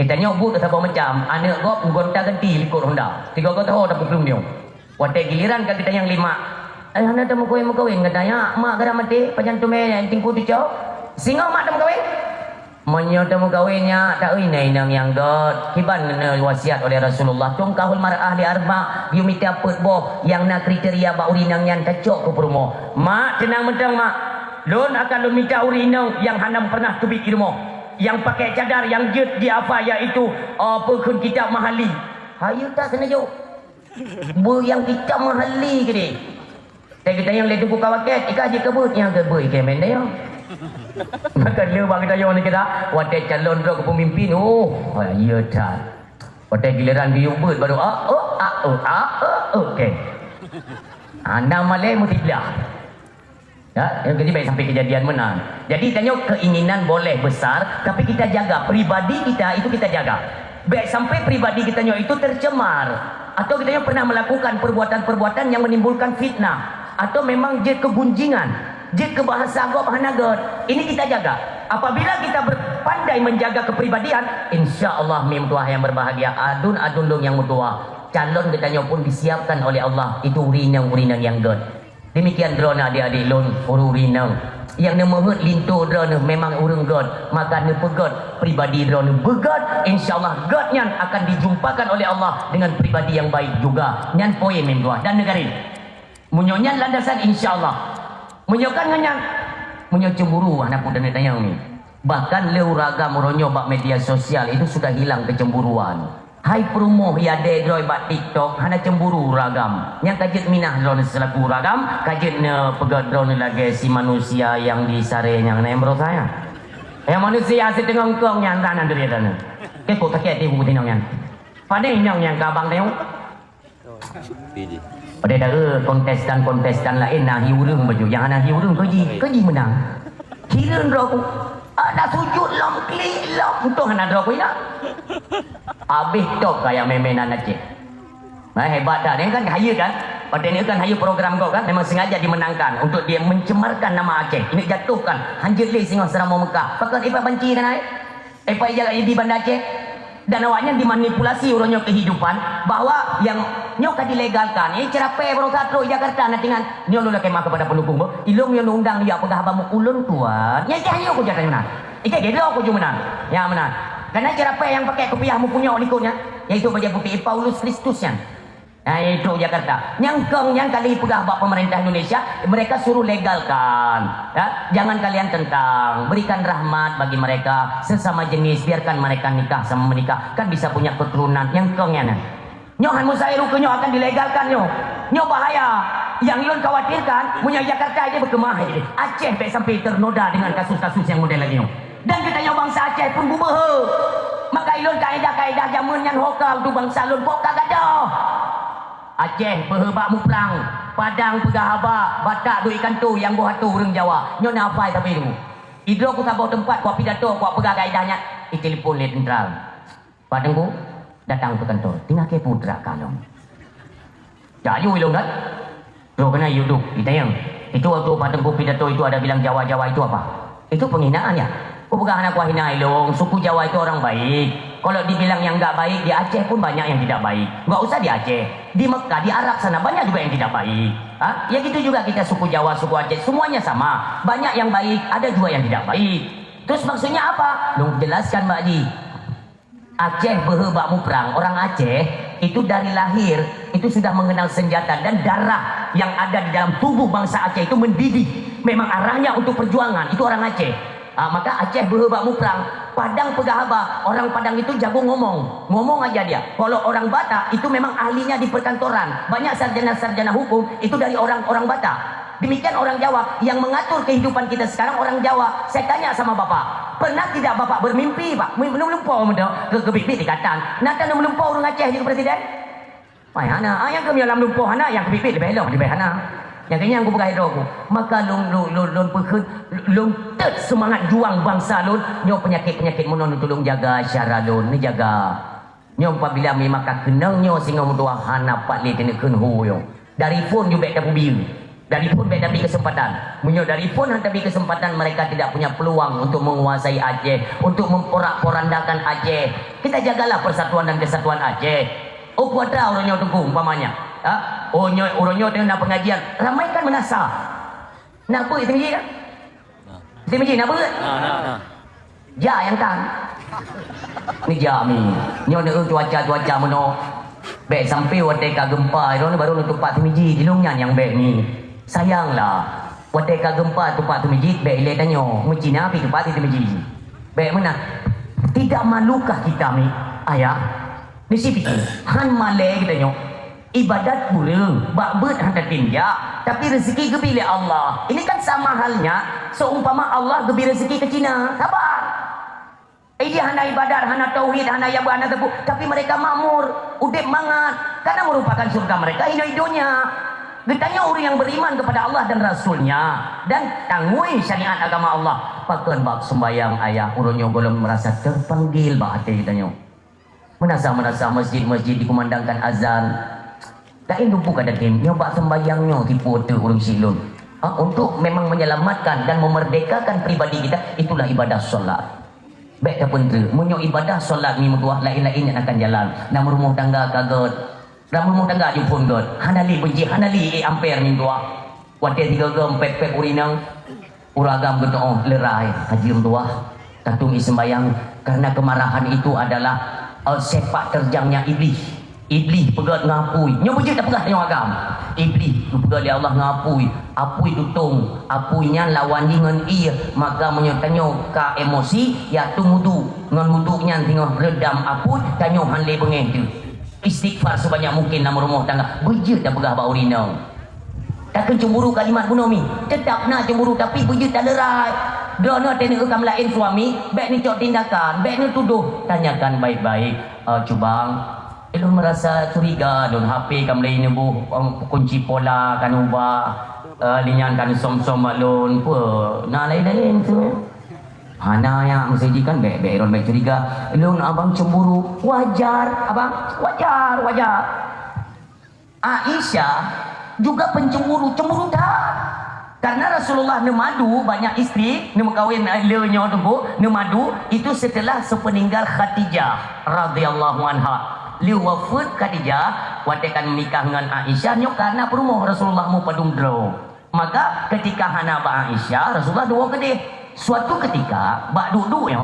tanya bu tak macam anak gop gonta ganti likut honda 3 tahun tak belum dia watai giliran ke kita yang 5 anda tak mau kawin katanya mak gara mati pajan tu main tingku tu cau singa mak tak mau kawin munyo tak mau kawinnya tak nai nang yang god kiban wasiat oleh Rasulullah tungkahul mar'ah di arba yumiti apet boh yang nak kriteria ba urinang yang cocok ke perumo mak tenang mentang mak lun akan lun minta urinang yang hanam pernah tubik ilmu yang pakai cadar yang jet di apa iaitu apa kun kitab mahali hayu tak kena jauh yang kitab mahali ke dia kita yang letu buka waket ikat je kebut yang kebut ikan main dia maka dia bagi tanya orang kita wadah calon ke pemimpin ya tak wadah giliran dia ubud baru okey anda malai mutiblah ya yang jadi baik sampai kejadian menang jadi tanya keinginan boleh besar tapi kita jaga pribadi kita itu kita jaga baik sampai pribadi kita itu tercemar atau kita pernah melakukan perbuatan-perbuatan yang menimbulkan fitnah atau memang je kegunjingan je kebahasa gop hanagot ini kita jaga apabila kita berpandai menjaga kepribadian insya-Allah mim tuah yang berbahagia adun dong yang mutua calon kita pun disiapkan oleh Allah itu urinang yang god demikian drona adik-adik lon urinang yang nemehut lintu drona memang urang god maka ne pegot pribadi drona begot insya-Allah god nyan akan dijumpakan oleh Allah dengan pribadi yang baik juga nyan poin mim tuah dan negari munyonyan landasan insya-Allah menyokan nganyang menyo cemburu anak muda tanya ni bahkan leuraga muronyo bak media sosial itu sudah hilang kecemburuan hai perumoh ya de droi bak TikTok hana cemburu ragam yang kajet minah drone selaku ragam kajet ne pegat drone lagi si manusia yang di sare yang nembro saya yang manusia si tengah kong yang tanan dari sana ke kok tak ada buku tinong yang pada yang kabang tengok pada dah kontestan lain nah hiurung baju yang ana hiurung keji menang kira roko ada sujud lam klik lam untuk ana roko ina habis tok kayak memenan Aceh nah hebat dah dia kan kaya kan pada ni kan haya program kau kan memang sengaja dimenangkan untuk dia mencemarkan nama Aceh ini jatuhkan hanjir le singo seramo Mekah pakai ipa banci kan ai jaga di Banda Aceh dan awaknya dimanipulasi urunyo kehidupan bahwa yang nyoka dilegalkan cerape baru satu Jakarta nantingan nyo lu kemah kepada pendukung ilung yang undang dia pegah bamu ulun tuan nya cahyo ko jatan menang ike gelo ko menang ya menang karena cerape yang pakai kopiahmu punya likonya yaitu baca putih Paulus Kristusnya nah itu Jakarta nyangkong yang kali pegah bak pemerintah Indonesia mereka suruh legalkan ya? Jangan kalian tentang berikan rahmat bagi mereka sesama jenis biarkan mereka nikah sama menikah kan bisa punya keturunan nyangkongnya nah nyohan musairu kenyo akan dilegalkan nyo bahaya yang ilun khawatirkan punya Jakarta aja berkemah Aceh baik sampai ternoda dengan kasus-kasus yang model lagi dan kita nyo bangsa Aceh pun bubehe maka ilun kaedah zaman yang hokal tu bangsa ilun pok kagak dah Aceh behebak muprang Padang pegahaba Batak du ikan tu yang buah tu orang Jawa nyo nafai tapi tu idro ku sabau tempat ku pidato ku pegah kaedahnya telefon le tentral padang ku datang ke kantor tinggal ke putra kalong Jayu ilung kan? Tuh kena yuduk, kita yang itu waktu Pak Tengku pidato itu ada bilang Jawa-Jawa itu apa? Itu penghinaan ya? Bukan anak gua hina ilung, suku Jawa itu orang baik. Kalau dibilang yang nggak baik, di Aceh pun banyak yang tidak baik. Nggak usah di Aceh, di Mekah, di Arab sana banyak juga yang tidak baik. Hah? Ya gitu juga kita suku Jawa, suku Aceh, semuanya sama. Banyak yang baik, ada juga yang tidak baik. Terus maksudnya apa? Lu jelaskan Mbak Ji. Aceh behebakmu perang, orang Aceh itu dari lahir itu sudah mengenal senjata dan darah yang ada di dalam tubuh bangsa Aceh itu mendidih. Memang arahnya untuk perjuangan, itu orang Aceh. Maka Aceh behebakmu perang. Padang Pegahaba, orang Padang itu jago ngomong aja dia. Kalau orang Batak itu memang ahlinya di perkantoran. Banyak sarjana-sarjana hukum itu dari orang-orang Batak. Demikian orang Jawa yang mengatur kehidupan kita sekarang orang Jawa. Saya tanya sama Bapak, pernah tidak Bapak bermimpi Pak? Melumpau ke bibit dikatakan. Nak tak melumpau orang Aceh juga Presiden? Wah, hana, yang kami dalam lumpau hana, yang ke bibit lebih elok, lebih hana. Yang kini yang aku pakai aku. Maka lun tet semangat juang bangsa lun. Nyo penyakit-penyakit monon tolong jaga syara lun, ni jaga. Nyo apabila mi maka kenang nyo singa mutua hana pat le kena kenhu yo. Dari phone you back tabir. Dari phone back tapi kesempatan. Munyo dari phone hantar kesempatan mereka tidak punya peluang untuk menguasai Aceh, untuk memporak-porandakan Aceh. Kita jagalah persatuan dan kesatuan Aceh. Oh kuadra orangnya tunggu umpamanya. Orangnya dengan pengajian ramaikan menasa. Nak apa itu masjid kan? Itu masjid nak apa? Ja yang kan. Ni ja mi. Nyo nak cuaca meno. Baik sampai wateka gempa itu baru nak tempat masjid dilungnya yang baik ni. Sayanglah wateka gempa tempat masjid baik le tanyo. Masjid apa tempat itu masjid? Baik mana? Tidak malukah kita mi? Ayah. Ni si pikir. Han male kita nyo. Ibadat burung, bakbet hendak tinjak, tapi rezeki gebili Allah. Ini kan sama halnya, seumpama Allah gebi rezeki ke Cina, sabar. Dia hana ibadat, hana tauhid, hana yabu, hana tebu, tapi mereka makmur, udip mangat, karena merupakan surga mereka hidup-hidupnya. Getanya orang yang beriman kepada Allah dan Rasulnya dan tangui syariat agama Allah. Pakan bak sembayang ayah, urunyo belum merasa terpanggil bak hati kitanya. Menasa masjid-masjid dikumandangkan azan. Kain lumpuh kada tim, nyoba sembayangnya tipu tu orang silun. Untuk memang menyelamatkan dan memerdekakan pribadi kita, itulah ibadah solat. Baik dah pun tu, munyo ibadah solat ni mutuah lain-lain yang akan jalan. Nam rumah tangga kaget, nam rumah tangga jupun god. Hanali benci, hanali ampere ni mutuah. Wadah 3 gam pep urinang, uragam betul lerai haji mutuah. Tatung sembayang karena kemarahan itu adalah sepak terjangnya iblis. Iblis pegat ngapui. Nyo bujut tak pegah dengan agam. Iblis pegat dia Allah ngapui. Apui tutung. Apuinya lawan dengan ia. Maka menyotanyo ka emosi ya tu mudu. Ngan muduknya tengah redam apui tanyo hanle bengeh tu. Istighfar sebanyak mungkin nama rumah tangga. Bujut tak pegah bau rinau. Takkan cemburu kalimat kunomi. Tetap nak cemburu tapi bujut tak lerai. Dono tena ukam lain suami, baik ni cok tindakan, baik ni tuduh. Tanyakan baik-baik. Cubang Elon merasa curiga don HP kam lain bu kunci pola kan ubah linyan kan som-som malun pe na lain-lain tu. Hana yang mesti kan baik Elon baik curiga. Elon abang cemburu wajar abang wajar. Aisyah juga pencemburu dah. Karena Rasulullah nemadu banyak isteri nemu kawin leunya tu nemadu itu setelah sepeninggal Khadijah radhiyallahu anha. Liu wafat Khadijah watekan menikah dengan Aisyah nyo karena perumah Rasulullah mu padung dro. Maka ketika hana ba Aisyah Rasulullah dua kedih. Suatu ketika bak duduk nyo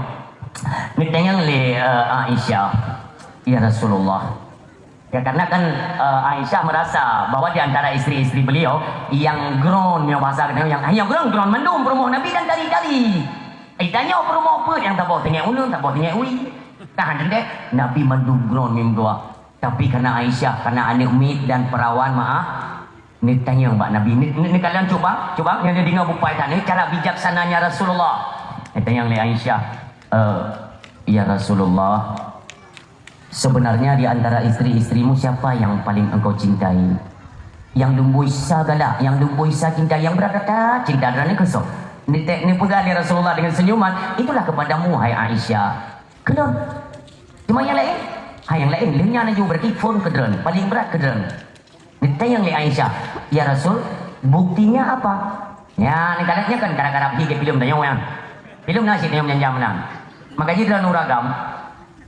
ditanya le Aisyah, ya Rasulullah. Ya karena kan Aisyah merasa bahwa di antara istri-istri beliau yang grown nyo bahasa yang grown mendung perumah Nabi dan kali-kali. Tanya perumah apa yang tak bawa tengah ulun, tak bawa tengah ui. Tahan deh, Nabi mendugron mimdua. Tapi karena Aisyah, karena anak umid dan perawan maaf. Ni tanya Mbak Nabi, ni kalian coba yang dia dengar bupai tadi cara bijaksananya Rasulullah. Ni tanya oleh Aisyah, ya Rasulullah, sebenarnya di antara istri-istrimu siapa yang paling engkau cintai? Yang lumbui sagala, yang lumbui sa cinta, yang berkata cinta darahnya kesok. Ni pegali Rasulullah dengan senyuman, itulah kepadamu hai Aisyah. Kedon. Cuma yang lain? Yang lain, linya na juga berarti phone kedon. Paling berat kedon. Ditanya oleh Aisyah, ya Rasul, buktinya apa? Ya, ni kadangnya kan kadang-kadang hingga film tanya orang. Film nasi tanya menjam menang. Maka jadi dalam ragam,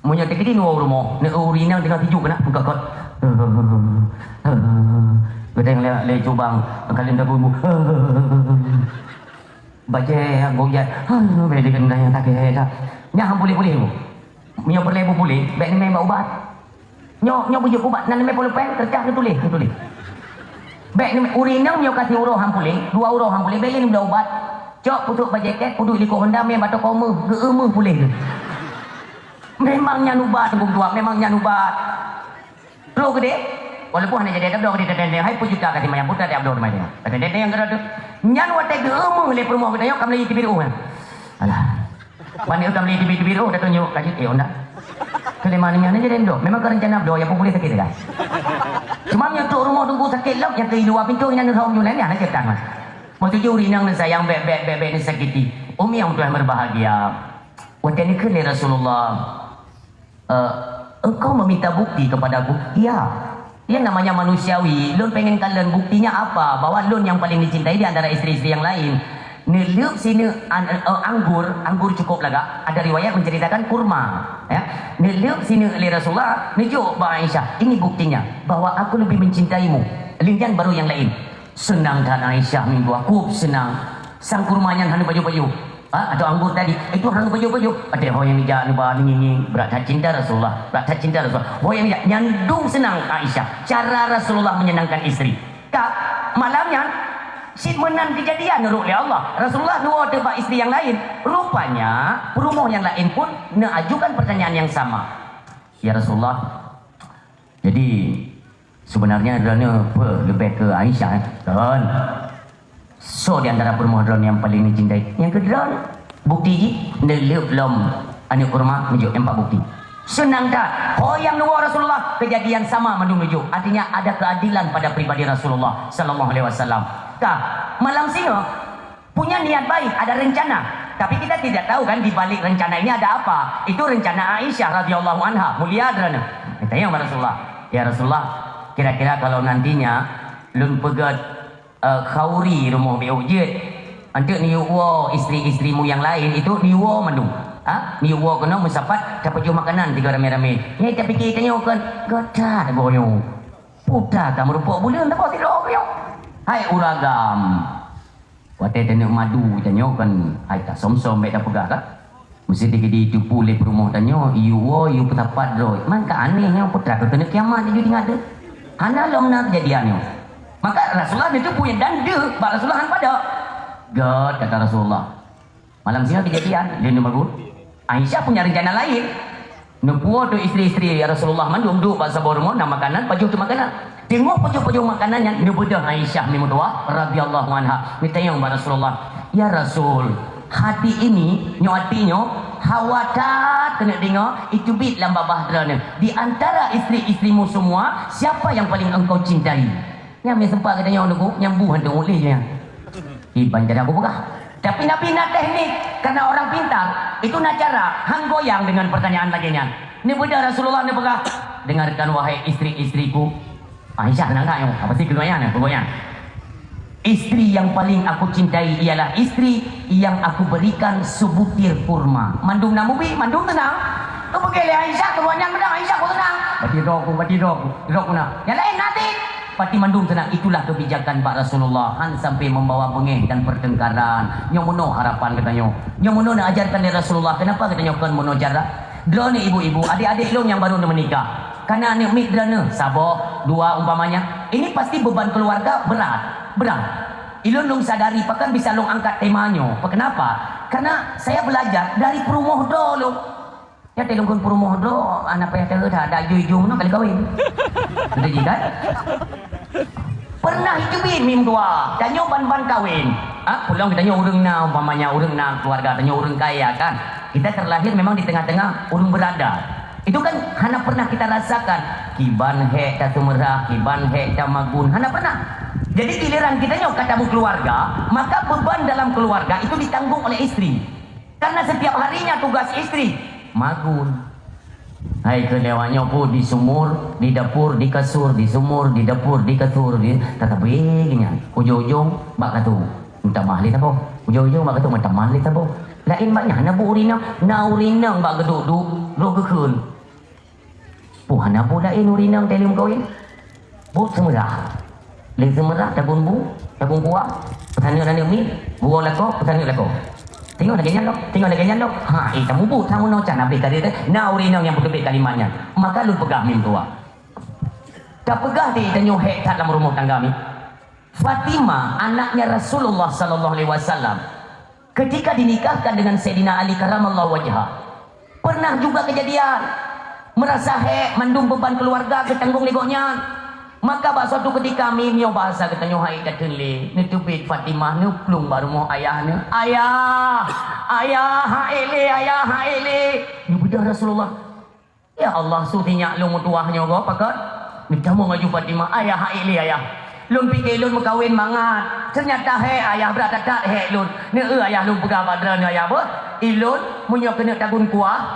punya teknik ini rumah, ni urinang tengah tijuk kena, buka kot. Kita yang le cubang, kalian dah bubu. Baca goyat, boleh dengan yang tak kira. Nyah boleh. Mio berlebu boleh, baik ni main ubat. Nyo bujuk ubat, nan main puluh pen, kerja tu tulis. Baik ni urinang mio kasih euro ham boleh, 2 euro ham boleh, baik ni beli ubat. Cok putuk bajaket, puduk di Honda main batok koma, geemeh boleh. Memang nyanubat bung tua, memang nyanubat. Lo gede, walaupun hanya jadi abdo gede dan hai pujuta kasih mayang putra di abdo macam. Tapi dede yang gede tu, nyan wate geemeh le perumah kita yo kam lagi tibiru. Alah. Pani utam li tibiru dah tunjuk kasih Honda. Kelemaninya aja dendo. Memang kerencana abdo ya pun boleh sakit kan. Cuma yang tu rumah tunggu sakit lah, yang ke luar pintu yang nang jualan ni anak cetak mas. Waktu juri nang sayang bek ni sakiti. Umi yang tuan berbahagia. Waktu ni ke Rasulullah. Engkau meminta bukti kepadaku? Ya. Yang namanya manusiawi. Lun pengen kalian buktinya apa? Bahwa lun yang paling dicintai di antara istri-istri yang lain. Niluk sini anggur cukup laga. Ada riwayat menceritakan kurma. Ya. Niluk sini oleh Rasulullah. Nijuk Mbak Aisyah. Ini buktinya bahwa aku lebih mencintaimu. Linjan baru yang lain. Senang kan Aisyah minggu aku senang. Sang kurmanya hanya baju-baju. Atau anggur tadi itu hanya baju-baju. Ada orang yang bijak ni bah ni berat cinta Rasulullah. Berat cinta Rasulullah. Orang yang bijak nyandung senang Aisyah. Cara Rasulullah menyenangkan istri. Tak malamnya si menang kejadian nurut oleh Allah. Rasulullah dua tebak istri yang lain. Rupanya perumah yang lain pun mengajukan pertanyaan yang sama. Ya Rasulullah. Jadi sebenarnya drone lebih ke Aisyah kan. So di antara perumah drone yang paling dicintai. Yang kedua bukti nelip lom anu kurma menunjuk 4 bukti. Senang tak? Oh yang dua Rasulullah kejadian sama menunjuk. Artinya ada keadilan pada pribadi Rasulullah sallallahu alaihi wasallam. Tak, malam singa punya niat baik, ada rencana. Tapi kita tidak tahu kan di balik rencana ini ada apa. Itu rencana Aisyah radhiyallahu anha, mulia adrana. Tanya Rasulullah, ya Rasulullah, kira-kira kalau nantinya lun pegat khauri rumah beujud, antuk niwo istri-istrimu yang lain itu niwo mandung. Niwo kena mensapat dapat jual makanan tiga rame-rame. Ni kita fikir tanya kan, gadah boyo. Putra kamu rupa bulan tak boleh tidur yo. Hai uragam. Wate tanya madu tanya kan, hai tak som-som baik dah pegah kan. Mesti digedi itu pulih rumah tanya, you petapat roy. Man ka anehnya putra tu tanya kiamat dia tinggal ada. Hana lom nak kejadiannya. Maka Rasulullah itu punya dan dia Rasulullah pada God kata Rasulullah. Malam siang kejadian dia nombor Aisyah punya rencana lain. Nupuo tu istri-istri Rasulullah mandum duk bahasa bormo nama makanan baju tu makanan. Tengok baju-baju makanan yang nubudah Aisyah ni mutua radhiyallahu anha. Ditanya kepada Rasulullah, "Ya Rasul, hati ini nyoatinya hawatat kena dengar itu bit lam babahrana. Di antara istri-istrimu semua, siapa yang paling engkau cintai?" Yang mai sempat katanya orang tu nyambu hantu oleh je. Iban cara aku buka. Tapi Nabi nak teknik karena orang pintar itu nak cara hang goyang dengan pertanyaan laginya. Ni benda Rasulullah ni buka. Dengarkan wahai istri-istriku. Aisyah nak yo. Apa sih keduanya ni goyang. Istri yang paling aku cintai ialah istri yang aku berikan sebutir kurma. Mandung namubi, mandung tenang. Kau pergi le Aisyah keduanya menang Aisyah kau tenang. Bati rok nak. Yang lain nanti pati mandung tenang. Itulah kebijakan Pak Rasulullah han sampai membawa bengih dan pertengkaran. Nyomono harapan katanya. Nyomono nak ajarkan dari Rasulullah. Kenapa katanya kan mono cara? Drone ibu-ibu, adik-adik long yang baru menikah. Karena ni mik drone sabar dua umpamanya. Ini pasti beban keluarga berat. Ilun long sadari pakan bisa long angkat temanya. Kenapa? Karena saya belajar dari perumah dulu. Ya telung kun perumah dulu anak payah ada jujur no kali kawin. Sudah jidat. Pernah hidupin mim tua, tanya ban-ban kawin. Pulang kita tanya urang na umpamanya urang na keluarga, tanya urang kaya kan. Kita terlahir memang di tengah-tengah urang berada. Itu kan hana pernah kita rasakan. Kiban he ta sumerah, kiban he ta magun, hana pernah. Jadi giliran kita nyok katamu keluarga, maka beban dalam keluarga itu ditanggung oleh istri. Karena setiap harinya tugas istri magun, Hai kelewatnya pun di sumur, di dapur, di kasur, di sumur, di dapur, di kasur, di tata begini. Ujung-ujung bak katu. Minta mahli apa? Ujung-ujung bak katu minta mahli apa? Lain banyak na bu urinang, na urinang bak geduk-duk, ro gekun. Puhana bu lain urinang telum kawin. Bu semerah. Leng semerah tabun bu, tabun kuah. Petani orang ni, buang lako, petani lako. Tengok lagi nyalok, tengok lagi nyalok. Ha, kamu bu, kamu no cana beli kali deh. Na urinang yang betul kalimatnya. Maka lu pegah min tua. Tak pegah di tanyo hek kat dalam rumah tangga mi. Fatimah, anaknya Rasulullah sallallahu alaihi wasallam, ketika dinikahkan dengan Sayyidina Ali karamallahu wajhah, pernah juga kejadian merasa hek mandum beban keluarga ketanggung legoknya. Maka pada suatu ketika kami mio bahasa katanya hai katenle ni tupit Fatimah ni plung baru mau ayahnya ayah haile ni budak Rasulullah ya Allah sutinya lu mutuahnya go pakat minta mau ngaju Fatimah ayah haile ayah lun pikir lun berkahwin mangat ternyata he ayah berada tak he lun ni ayah lun pegang badran ayah ber ilun munyo kena tagun kuah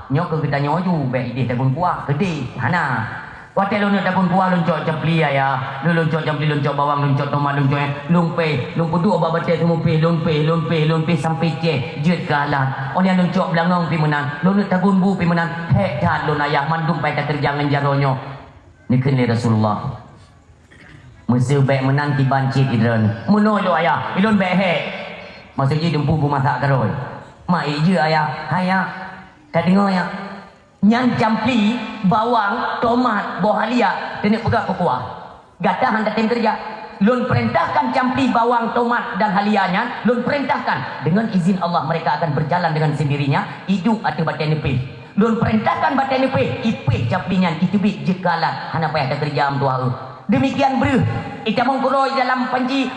nyok ke kita nyoju baik dia tagun kuah gede hana waktu lu nak tabun buah luncok jempli ya, lu luncok jempli luncok bawang luncok tomat luncok lumpe, lumpu dua babat teh semua lumpe sampai je jet kalah. Orang yang luncok belangong pi menang, lu nak tabun bu pi menang, hek dah lu ayah mandum pai tak terjangan jaronyo. Ni kene Rasulullah. Mesti baik menang ti bancit idron. Muno yo ayah, ilun baik hek. Maksudnya dempu bu masak karoi. Mak je ayah, ayah. Tak dengar ya. Yang campli bawang, tomat, buah halia dan pegang kuah. Gatah hendak tim kerja. Lun perintahkan campli bawang, tomat dan halianya, lun perintahkan dengan izin Allah mereka akan berjalan dengan sendirinya hidup atau batin nipih. Lun perintahkan batin nipih, ipih camplinya itu bik jekalan. Hana payah ada kerja am tua. Demikian beruh. Ita mengkuroi dalam panci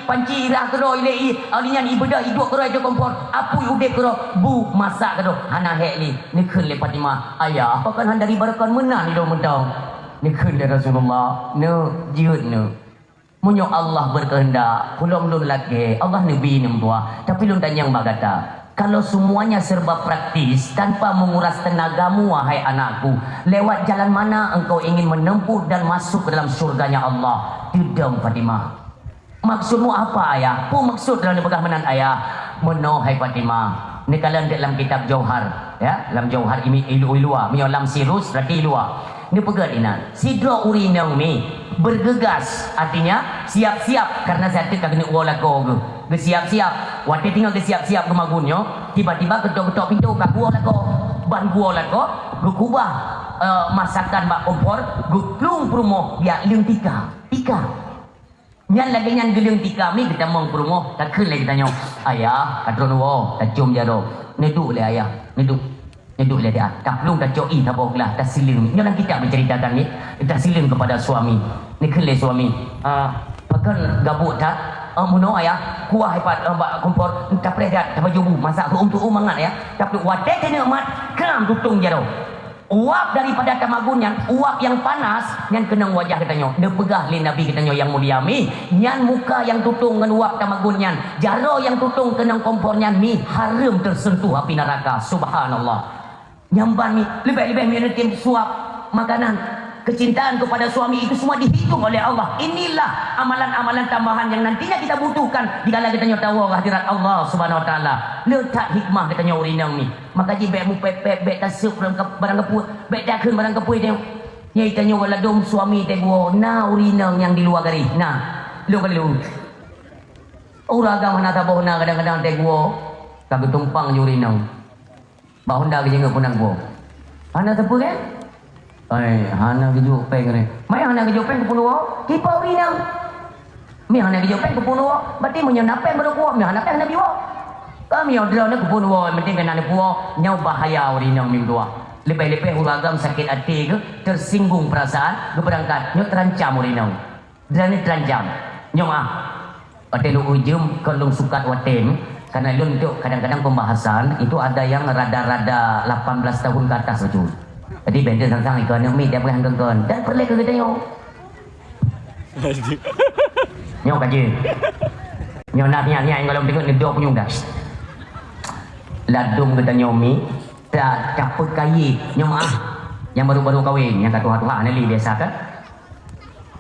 irah kuroi lei alinya ibadah hidup kuroi de kompor apu ude kuro bu masak kuro hana hek ni keun le Fatimah ayah apa kan handari barakan menan do mentong ni keun le Rasulullah ne jiut ne munyo Allah berkehendak pulong lun lagi Allah nabi nembua tapi lun tanyang bagata kalau semuanya serba praktis tanpa menguras tenagamu wahai anakku lewat jalan mana engkau ingin menempuh dan masuk ke dalam surganya Allah tidak Fatimah maksudmu apa ayah apa maksud dalam pegah menan ayah meno hai Fatimah ni kalian dalam kitab Jauhar ya dalam Jauhar ini ilua mi lam sirus berarti ilua ni pegah dinan sidro urinang mi bergegas artinya siap-siap karena saya tak kena ulah kau bersiap-siap waktu tinggal bersiap-siap ke magunyo tiba-tiba ketok-ketok pintu kat gua lah kau ban gua lah kau gukubah masakan bak kompor guklung promo dia leung tika nyan lagi nyan gelung tika mi kita mong promo tak keun lagi tanya ayah katron wo tak cium jaro neduk le ayah neduk le dia tak belum tak joi tak boglah tak siling nyan kita menceritakan ni kita siling kepada suami ni keun le suami pakan gabuk tak muno ayah kuah hebat bak kompor tak boleh dah tak baju masak untuk mangat ya tapi watek kena mat keram tutung jaro uap daripada tamagunnya uap yang panas yang kena wajah katanya dia pegah li nabi katanya yang mulia mi nyan muka yang tutung dengan uap tamagunnya jaro yang tutung kena kompornya mi haram tersentuh api neraka subhanallah nyamban mi lebih-lebih mi suap makanan kecintaan kepada suami itu semua dihitung oleh Allah. Inilah amalan-amalan tambahan yang nantinya kita butuhkan di kala kita tahu hadirat Allah Subhanahu wa taala. Letak hikmah katanya urinang ni. Maka ji bek mu pepek bek tasuk barang kepui, bek dak keun barang kepui dia. Nyai tanya wala dom suami teh gua na urinang yang di luar gari. Nah, lu kali lu. Uragam hana ta bohna kadang-kadang teh gua kagak tumpang urinang. Ba honda ge jeung punang gua. Hana tepu kan? Hana kejuk peng ni. Mai hana kejuk peng kepunuh. Kipa urinang. Mi hana kejuk peng kepunuh. Berarti menyenapai berkuah. Mi hana peng nabi wa. Kami odra nak kepunuh. Penting kena ni puah. Nyau bahaya urinang mi dua. Lebih-lebih uragam sakit hati ke tersinggung perasaan ke berangkat. Nyau terancam urinang. Dan ni terancam. Nyau Waten lu ujum kalau sukat waten. Karena lu itu kadang-kadang pembahasan itu ada yang rada-rada 18 tahun ke atas betul. Jadi benda sang-sang ikon yang mi dia boleh hangkon dan perle ke kita yo. Nyo kaje. Nyo nak niat kalau tengok ni dua punyung dah. Ladum kita nyomi tak capai kayi nyo yang baru-baru kahwin, yang kata Tuhan ni biasa kan?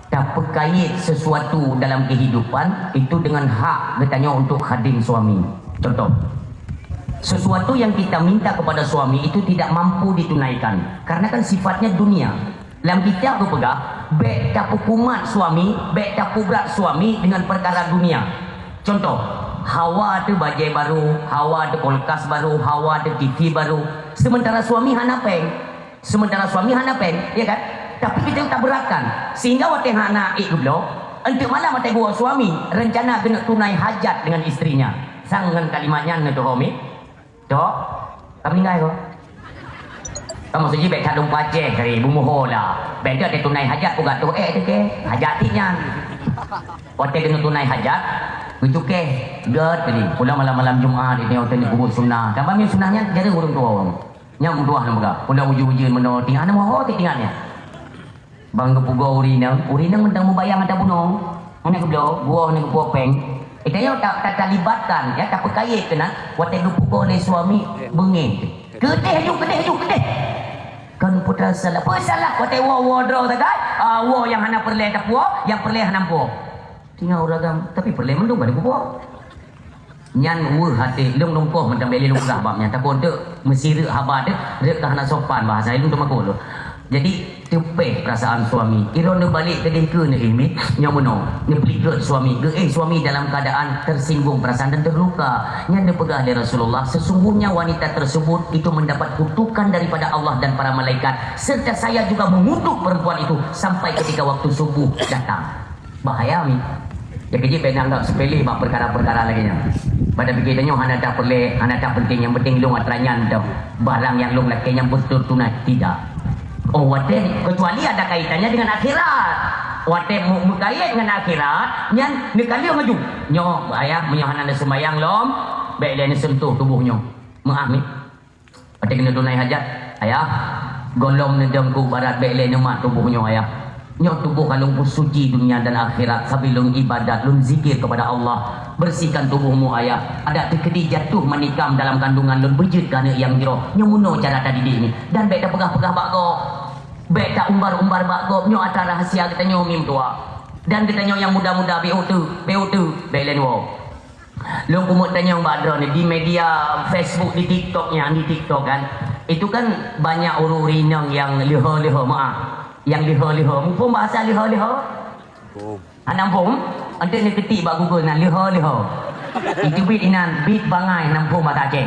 Tak perkait sesuatu dalam kehidupan itu dengan hak katanya untuk khadim suami. Contoh, sesuatu yang kita minta kepada suami itu tidak mampu ditunaikan karena kan sifatnya dunia. Dalam kita aku pegang, baik tak kumat suami, baik tak berat suami dengan perkara dunia. Contoh, Hawa ada bajai baru, Hawa ada kulkas baru, Hawa ada TV baru. Sementara suami hana peng. Ya kan? Tapi kita tak berakan. Sehingga waktu anak ikut untuk malam waktu gua suami rencana kena tunai hajat dengan istrinya. Sangan kalimatnya ngetu homi. Dok, kami ngai kok. Kamu saja baik kadung pacek dari bumuh lah. Beda dia tunai hajat pun gato hajatinya. Waktu kena tunai hajat, itu ke, god tadi. Pulang malam-malam Jumaat ini waktu ni kubur sunnah. Kapan ni sunnahnya jadi urung tua orang. Nyam dua nama kau. Pulang uji-ujian menol tinggal nama ho tinggalnya. Bang kepugo urinang mendang membayang ada bunong. Mana ke belo, buah ni kepugo peng. Itanya tak terlibatkan ya tak perkait kena waktu kepugo oleh suami bengeng. Kedeh juk. Kan putra salah. Apa salah waktu wo draw tak kan? Wo yang hana perleh tak puo, yang perleh hana puo. Tinggal uragam tapi perleh mendung pada puo. Nyan hati lung lumpuh macam beli lung dah babnya takut tu mesir habat dia tak nak sopan bahasa ilmu tu makul. Jadi tepeh perasaan suami. Iron dia balik ke dia ni ini nyamono. Dia pelikut suami. Suami dalam keadaan tersinggung perasaan dan terluka. Nyan dia pegah dari Rasulullah. Sesungguhnya wanita tersebut itu mendapat kutukan daripada Allah dan para malaikat. Serta saya juga mengutuk perempuan itu sampai ketika waktu subuh datang. Bahaya mi. Ya kerja penang tak sepele bak perkara-perkara lagi nya. Pada pikirnya hana tak perlu, hana tak penting, yang penting lung atranyan dah barang yang lung laki yang betul tunai tidak. Oh wate kecuali ada kaitannya dengan akhirat. Wate mukait dengan akhirat, nyan nekali maju. Nyo ayah menyo hana sembayang lom, baik dia sentuh tubuhnya. Maaf ni. Wate kena tunai hajat. Ayah golong nedam ku barat baik dia mak tubuhnya ayah. Nyo tubuh kalung suci dunia dan akhirat sabilung ibadat lun zikir kepada Allah. Bersihkan tubuhmu ayah. Ada terkedi jatuh menikam dalam kandungan lun bejit kana yang jero. Nyo muno cara tadi ni. Dan baik dah pegah-pegah bako. Baik tak umbar-umbar bako. Nyo ada rahasia kita nyo mim tua. Dan kita nyo yang muda-muda BO2 baik len wo. Lung kumut tanya yang badro ni di media Facebook di TikTok kan. Itu kan banyak uru-urinang yang liho-liho maaf. Yang liho-liho, mumpung bahasa liho-liho. Nampung, ada ni ketik bak Google nan liho-liho. Itu bit inan, bit bangai nampung bahasa Aceh.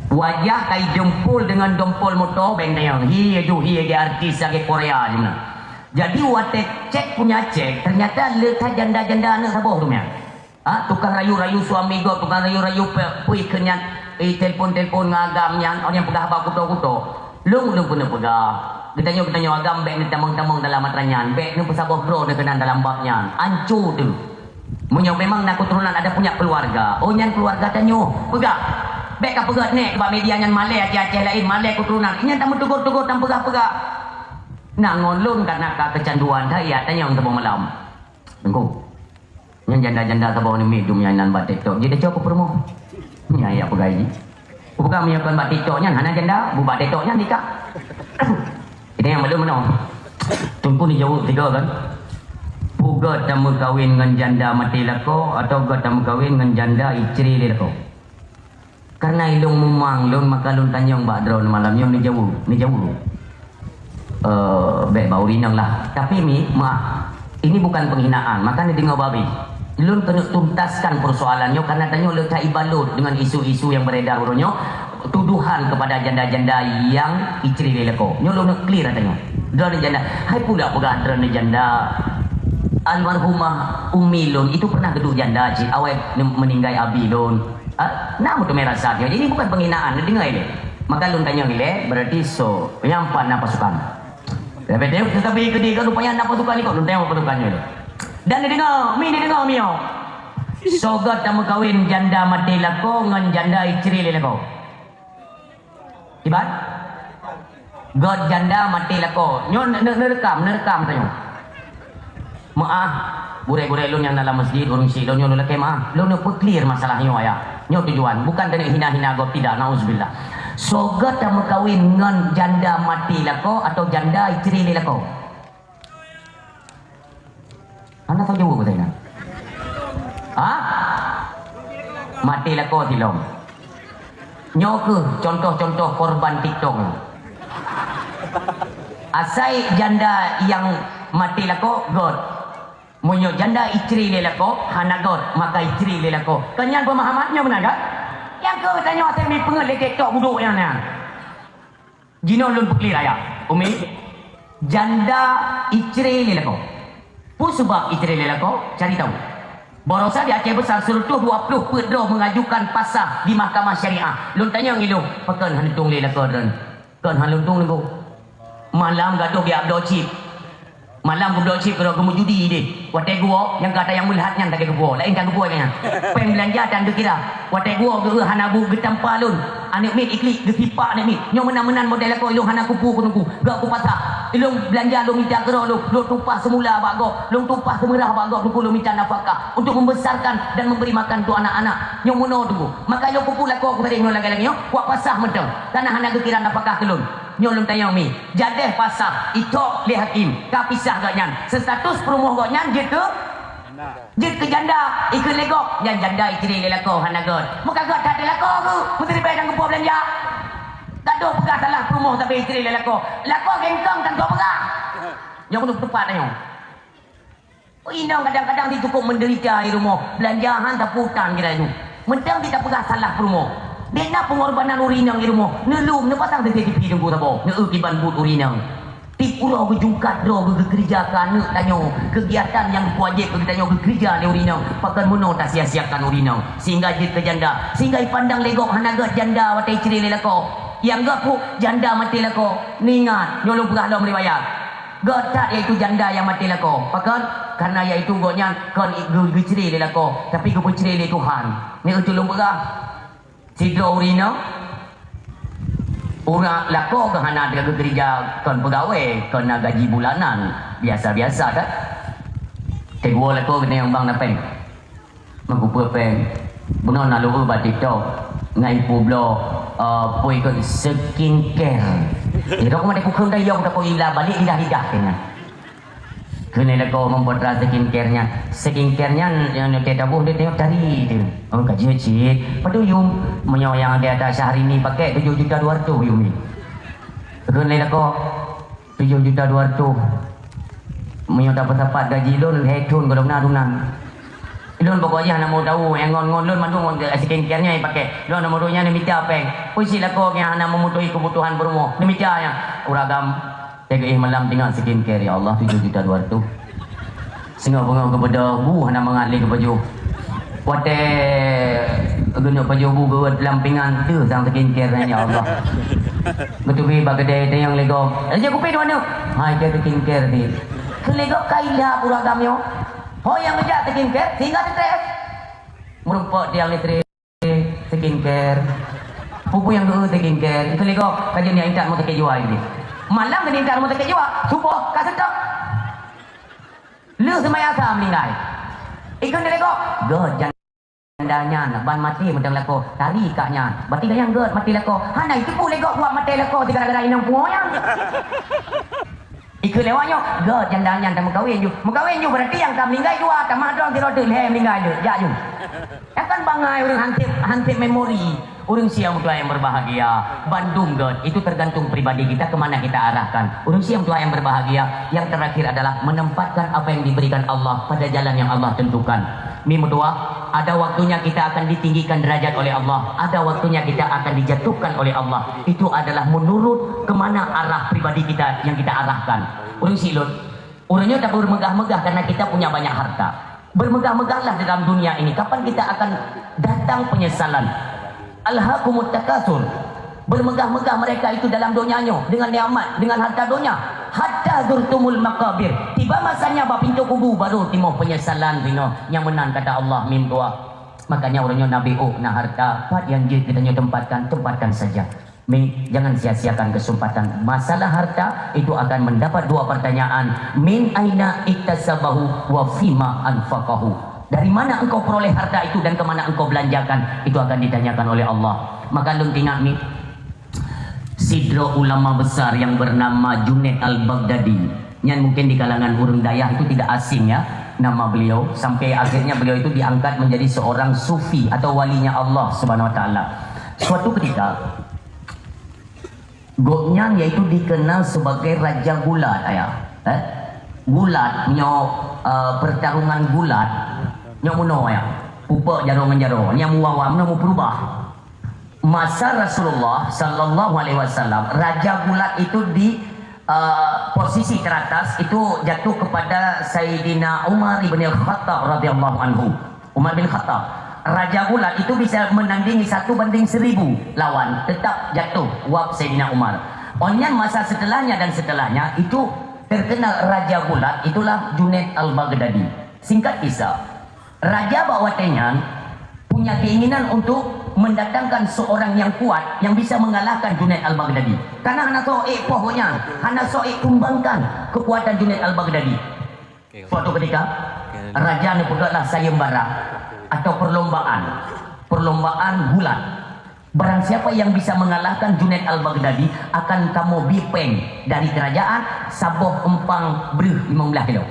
Wajah kai jempol dengan dompol motor beng tayang. Hiya dia artis lagi Korea je mana. Jadi waktu cek punya cek, ternyata letak janda-janda anak sabar tu punya. Tukang rayu-rayu suami go, tukang rayu-rayu pui kenyat, telefon-telefon ngagamnya, orang yang pegah bak kuto-kuto. Lung pun pegah. Kita nyo agam bek ni tamang-tamang dalam matranyan. Bek ni pesabah bro dia kena dalam baknya. Ancur tu. Munyo memang nak keturunan ada punya keluarga. Oh nyan keluarga tanyo. Pegah. Bek ka pegah nek sebab media nyan malai Aceh lain malai keturunan. Nyan tamu tegur-tegur tam pegah-pegah. Nak ngolun karena kecanduan saya tanya untuk malam. Engkau. Nyan janda-janda sabah ni medum nyan nan bat TikTok. Jadi cakap promo. Nya ya pegah ni. Bukan menyokong bat TikToknya, hana janda, buat TikToknya nikah. Ini yang belum menang. Tunggu ni jauh tiga kan. Pugat tamu kahwin dengan janda mati lako atau pugat tamu kahwin dengan janda istri lako. Karena ilung memang lun maka lun tanyong bak drone malamnya ni jauh. Baik bau rinang lah. Tapi ini bukan penghinaan. Maka ni dengar babi. Lun kena tuntaskan persoalannya karena tanya letak ibalut dengan isu-isu yang beredar urunyo tuduhan kepada janda-janda yang istri lelako. Nyo lun clear tanya. Drone janda. Hai pula pegang drone janda. Almarhumah Umi lun itu pernah geduk janda cik awet meninggal abi lun. Nama tu merah saja. Jadi bukan penghinaan. Dengar ini. Maka lun tanya gile berarti so penyampan apa pasukan. Tetapi kedai rupanya apa pasukan ni kok lun tengok pasukannya ni. Dan dia dengar mio. Sogat tamu kahwin janda mati lako dengan janda istri lelako. Tiba? God janda mati lako. Nyo nerekam tanya. Maaf, burai-burai lun yang dalam masjid urung si lun nyo lelaki maaf. Lun nyo clear masalahnya ayah. Nyo tujuan bukan dari hina-hina god tidak nauzubillah. Sogat yang berkahwin dengan janda mati lako atau janda isteri lako. Anak tahu jawab saya nak? Mati lako tilong. Nyoke contoh-contoh korban TikTok. Asai janda yang mati lako god. Munyo janda isteri lelako hana god maka isteri lelako. Kenyan pemahamannya benar tak? Yang ke tanya saya ni pengelek TikTok buduk yang ni. Jino lun pekli raya. Umi janda isteri lelako. Pun sebab isteri lelako cari tahu. Barosa di Aceh Besar seluruh 20 pedro mengajukan pasal di Mahkamah Syariah. Lun tanya ngilu, pekan hantung lelako dan kan hantung lelako. Malam gaduh dia abdo chip. Malam gubdo chip kalau kamu judi deh. Watai gua yang kata yang melihatnya tak gua. Lain kan gua kan. Peng belanja dan kira. Watai gua ke hanabu getampa lun. Anek mit ikli gepipa anek mit. Nyong menan-menan model aku ilung hana kupu kunungku. Gak ku patah. Ilung belanja lu minta kero lu. Lu tumpah semula bago. Lu tumpah semerah bago lu minta nafkah untuk membesarkan dan memberi makan tu anak-anak. Nyong mono tu. Maka lu kupu lako aku tadi nyong lagi-lagi nyong. Kuat pasah medem. Karena hana kekira nafkah kelun. Nyolong tanya mi jadeh pasah itu li hakim kapisah gaknyan sestatus perumuh gaknyan jit ke janda ikut legok yang janda isteri lelako hanagot muka got tak ada lako ke menteri badan kupu belanja tak ada pegah salah perumuh tapi isteri lelako lako gengkong dan kau pegah yang untuk tepat nyong inang kadang-kadang dia cukup menderita di rumah belanjahan tak putan kira itu mentang kita pegah salah perumuh. Dia nak pengorbanan urinang di rumah. Nelum, nepasang dia jadi pidung ku tabo. Kiban but urinang. Ti pulau berjungkat dro bekerjakan nak tanya kegiatan yang wajib kita tanya bekerja di urinang. Pakai mono tak sia-siakan urinang. Sehingga jid ke janda. Sehingga pandang legok hanagat janda watai ciri lelako. Yang gak ku janda mati lako. Ningat nyolong pegah lo meriwayat. Gotak iaitu janda yang mati lako. Pakai karena iaitu goknya kan ciri lelako. Tapi ku ciri le Tuhan. Ni tolong pegah. Sidro urina orang lako ke hana dia kerja kon pegawai kena gaji bulanan biasa-biasa tak tegua lako kena yang bang napeng magupa peng benar nak lupa bat TikTok ngai publo poi kon skincare dia kau ada kukum dah yang tak ila balik lidah kena kena lako membuat rasa skincare-nya yang kita tabuh dia tengok cari tu orang kaji cik padu yung menyo yang dia ada sehari ni pakai 7.200.000 yung ni kena lako 7.200.000 menyo dapat gaji lun hetun kalau nak lun pokoknya nak mau tahu yang ngon lun mandung skincare-nya yang pakai lun nomornya ni minta apa puisi lako yang nak memenuhi kebutuhan berumah ni minta nya uragam tega malam tinggal skincare ya Allah 7.200.000 sehingga bengau kepada bu nak mengalih ke baju wate guna baju bu buat lampingan tu sang skincare ni ya Allah betul be bagade yang lego aja kupi di mana hai ke skincare ni ke lego kaila uragam yo ho yang ngejak skincare sehingga stres merupakan dia listrik skincare pupu yang ke skincare itu lego kajian yang ingat mau tak jual ini malam ke dintar mau tak jua subuh ka sedap lu semaya sa meninggal ikon dia lego god jandanya nak ban mati mentang lako tari kaknya berarti yang god mati lako hana itu pun lego buat mati lako gara-gara inang puonya ikut lewatnya god jandanya tak mengkawin ju berarti yang tak meninggal jua tak madong tiro tu le meninggal je ja ju akan bangai orang hansip memori orang siang tua yang berbahagia Bandung God itu tergantung pribadi kita kemana kita arahkan. Orang siang tua yang berbahagia yang terakhir adalah menempatkan apa yang diberikan Allah pada jalan yang Allah tentukan. Mimpi dua, ada waktunya kita akan ditinggikan derajat oleh Allah, ada waktunya kita akan dijatuhkan oleh Allah. Itu adalah menurut kemana arah pribadi kita yang kita arahkan. Orang silun, orangnya tak bermegah-megah karena kita punya banyak harta. Bermegah-megahlah dalam dunia ini. Kapan kita akan datang penyesalan? Alhaqumut takasur. Bermegah-megah mereka itu dalam dunianya dengan nikmat, dengan harta dunia. Hatta zurtumul maqabir. Tiba masanya ba pintu kubur baru timo penyesalan dino yang menang kata Allah mim doa. Makanya orangnya Nabi nak harta, apa yang kita tempatkan saja. Jangan sia-siakan kesempatan. Masalah harta itu akan mendapat dua pertanyaan. Min aina iktasabahu wa fima anfaqahu. Dari mana engkau peroleh harta itu dan kemana engkau belanjakan, itu akan ditanyakan oleh Allah. Maka lu ingat ni sidro ulama besar yang bernama Junaid Al-Baghdadi. Yang mungkin di kalangan urang Dayah itu tidak asing ya nama beliau, sampai akhirnya beliau itu diangkat menjadi seorang sufi atau walinya Allah Subhanahu wa taala. Suatu ketika Goknyang yaitu dikenal sebagai Raja Gulat ayah. Gulat punya pertarungan gulat nyomuno ya. Pupa jaro dengan jaro. Nya muwawa mau berubah. Masa Rasulullah sallallahu alaihi wasallam Raja Gulat itu di posisi teratas itu jatuh kepada Sayyidina Umar bin Khattab radhiyallahu anhu. Umar bin Khattab, Raja Gulat itu bisa menandingi 1:1000 lawan, tetap jatuh wab Sayyidina Umar. Onyan masa setelahnya dan setelahnya itu terkenal Raja Gulat itulah Junaid Al-Baghdadi. Singkat kisah, Raja Bawatenyan punya keinginan untuk mendatangkan seorang yang kuat yang bisa mengalahkan Junaid Al-Baghdadi. Karena hana soek pohonnya, hana soek kumbangkan kekuatan Junaid Al-Baghdadi. Suatu ketika Raja membuatlah sayembara atau perlombaan gulat. Barang siapa yang bisa mengalahkan Junaid Al-Baghdadi akan kamu bipeng dari kerajaan saboh empang berih 15 kilo.